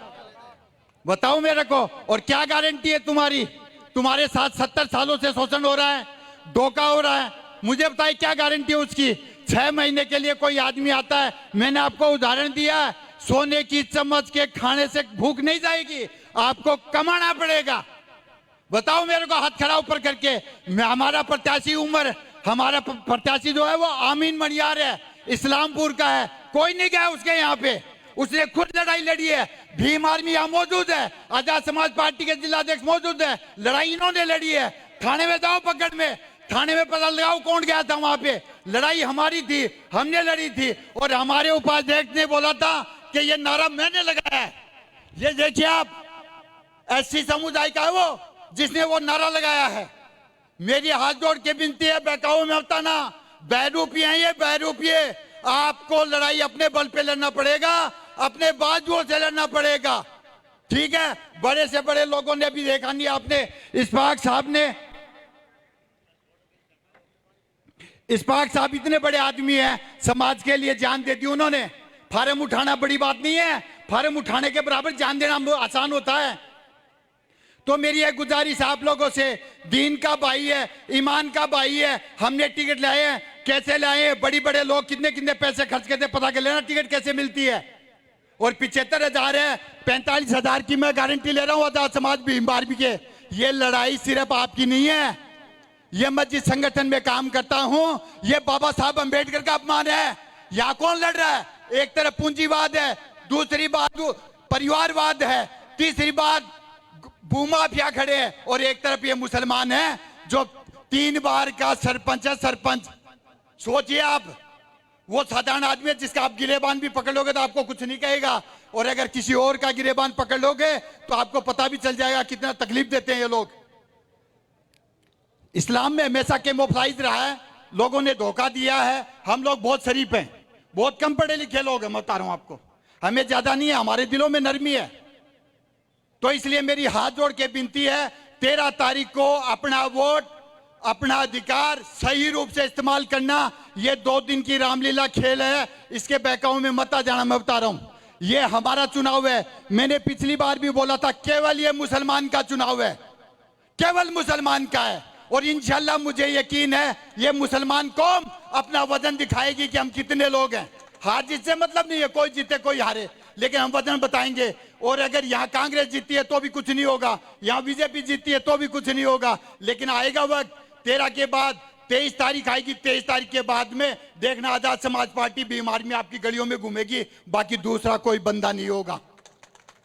बताओ मेरे को। और क्या गारंटी है तुम्हारे साथ 70 सालों से शोषण हो रहा है, धोखा हो रहा है, मुझे बताइए क्या गारंटी है उसकी? 6 महीने के लिए कोई आदमी आता है, मैंने आपको उदाहरण दिया है, सोने की चम्मच के खाने से भूख नहीं जाएगी, आपको कमाना पड़ेगा। बताओ मेरे को हाथ खड़ा ऊपर करके। हमारा प्रत्याशी जो है वो आमीन मणियार है, इस्लामपुर का है, कोई नहीं गया उसके यहाँ पे, उसने खुद लड़ाई लड़ी है। भीम आर्मी यहाँ मौजूद है, आजाद समाज पार्टी के जिलाध्यक्ष मौजूद है, लड़ाई इन्होंने लड़ी है। थाने में जाओ पकड़ में, थाने में पता लगाओ कौन गया था वहां पे, लड़ाई हमारी थी, हमने लड़ी थी। और हमारे उपाध्यक्ष ने बोला था कि ये नारा मैंने लगाया है। ये देखिए आप, एससी समुदाय का है वो जिसने वो नारा लगाया है। मेरी हाथ जोड़ के विनती है, बहकाओ में बताना, बहरूपी है ये, बहरूपी। आपको लड़ाई अपने बल पे लड़ना पड़ेगा, अपने बाजुओं से लड़ना पड़ेगा, ठीक है। बड़े से बड़े लोगों ने भी देखा नहीं, आपने इस्पाक साहब इतने बड़े आदमी हैं, समाज के लिए जान दे दी उन्होंने। फार्म उठाना बड़ी बात नहीं है, फार्म उठाने के बराबर जान देना आसान होता है। तो मेरी एक गुजारिश आप लोगों से, दीन का भाई है, ईमान का भाई है, हमने टिकट लाए हैं, कैसे लाए हैं, बड़ी बड़े लोग कितने कितने पैसे खर्च करते पता कर लेना टिकट कैसे मिलती है। और 75,000 है, 45,000 की मैं गारंटी ले रहा हूं आजाद समाज भीम आर्मी के। ये लड़ाई सिर्फ आपकी नहीं है, ये मैं जिस संगठन में काम करता हूं, ये बाबा साहब अंबेडकर का अपमान है। यहां कौन लड़ रहा है? एक तरफ पूंजीवाद है, दूसरी बात परिवारवाद है, तीसरी बात भूमाफिया खड़े हैं, और एक तरफ ये मुसलमान है जो 3 बार का सरपंच है। सरपंच सोचिए आप, वो साधारण आदमी है जिसका आप गिरेबान भी पकड़ लोगे तो आपको कुछ नहीं कहेगा, और अगर किसी और का गिरेबान पकड़ लोगे तो आपको पता भी चल जाएगा कितना तकलीफ देते हैं ये लोग। इस्लाम में हमेशा कैमोफ्लाइज रहा है, लोगों ने धोखा दिया है। हम लोग बहुत शरीफ हैं, बहुत कम पढ़े लिखे लोग हैं, मैं बता रहा हूं आपको, हमें ज्यादा नहीं है, हमारे दिलों में नरमी है। तो इसलिए मेरी हाथ जोड़ के विनती है, 13 तारीख को अपना वोट, अपना अधिकार सही रूप से इस्तेमाल करना। ये 2 दिन की रामलीला खेल है, इसके बहकाओं में मत आ जाना। मैं बता रहा हूं, ये हमारा चुनाव है। मैंने पिछली बार भी बोला था, केवल ये मुसलमान का चुनाव है, केवल मुसलमान का है। और इंशाल्लाह मुझे यकीन है ये मुसलमान कौम अपना वजन दिखाएगी कि हम कितने लोग हैं। हार जीत से मतलब नहीं है, कोई जीते कोई हारे, लेकिन हम वजन बताएंगे। और अगर यहाँ कांग्रेस जीती है तो भी कुछ नहीं होगा, यहाँ बीजेपी जीती है तो भी कुछ नहीं होगा, लेकिन आएगा वक्त 13 के बाद, 23 तारीख आएगी, 23 तारीख के बाद में देखना आजाद समाज पार्टी भीम आर्मी आपकी गलियों में घूमेगी, बाकी दूसरा कोई बंदा नहीं होगा।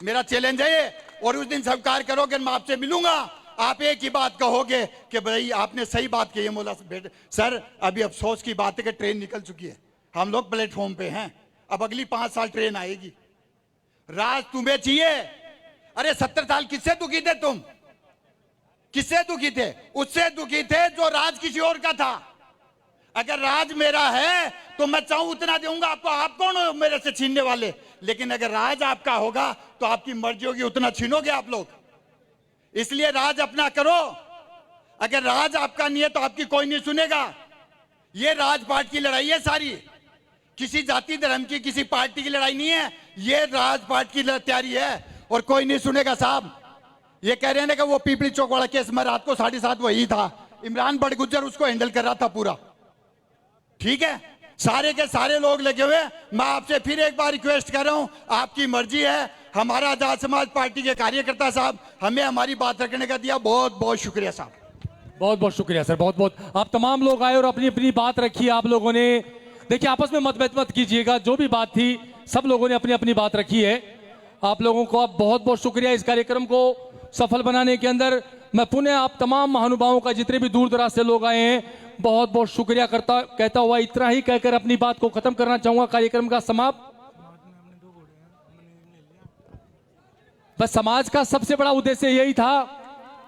मेरा चैलेंज है ये, और उस दिन स्वीकार करोगे, मैं आपसे मिलूंगा, आप एक ही बात कहोगे कि भाई आपने सही बात कही है मौला सर। अभी अफसोस की बात है कि ट्रेन निकल चुकी है, हम लोग प्लेटफॉर्म पे हैं, अब अगली 5 साल ट्रेन आएगी। राज तुम्हें चाहिए? अरे 70 साल किससे दुखी थे तुम? किससे दुखी थे? उससे दुखी थे जो राज किसी और का था। अगर राज मेरा है तो मैं चाहूं उतना दूंगा आपको, आप कौन हो मेरे से छीनने वाले? लेकिन अगर राज आपका होगा तो आपकी मर्जी होगी, उतना छीनोगे आप लोग। इसलिए राज अपना करो। अगर राज आपका नहीं है तो आपकी कोई नहीं सुनेगा। ये राजपाट की लड़ाई है सारी, किसी जाति धर्म की, किसी पार्टी की लड़ाई नहीं है, ये राजपाट की तैयारी है, और कोई नहीं सुनेगा साहब। ये कह रहे हैं कि वो पीपली चौक वाला केस में रात को 7:30 वही था, इमरान बड़गुजर उसको हैंडल कर रहा था पूरा, ठीक है। सारे के सारे लोग लगे हुए। मैं आपसे फिर एक बार रिक्वेस्ट कर रहा हूं, आपकी मर्जी है। हमारा आजाद समाज पार्टी के कार्यकर्ता साहब हमें हमारी बात रखने का दिया, बहुत बहुत शुक्रिया साहब। बहुत बहुत शुक्रिया सर, बहुत बहुत। आप तमाम लोग आए और अपनी अपनी बात रखी आप लोगों ने। देखिए आपस में मत कीजिएगा, जो भी बात थी सब लोगों ने अपनी अपनी बात रखी है। आप लोगों को आप बहुत बहुत शुक्रिया इस कार्यक्रम को सफल बनाने के अंदर। मैं पुनः आप तमाम महानुभावों का, जितने भी दूर दराज से लोग आए हैं, बहुत बहुत शुक्रिया कहता हुआ इतना ही कहकर अपनी बात को खत्म करना चाहूंगा। कार्यक्रम का समाप्त। बस समाज का सबसे बड़ा उद्देश्य यही था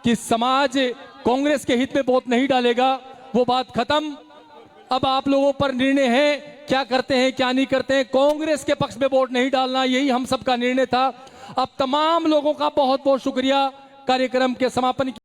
कि समाज कांग्रेस के हित में वोट नहीं डालेगा, वो बात खत्म। अब आप लोगों पर निर्णय है, क्या करते हैं क्या नहीं करते हैं। कांग्रेस के पक्ष में वोट नहीं डालना, यही हम सबका निर्णय था। अब तमाम लोगों का बहुत बहुत शुक्रिया कार्यक्रम के समापन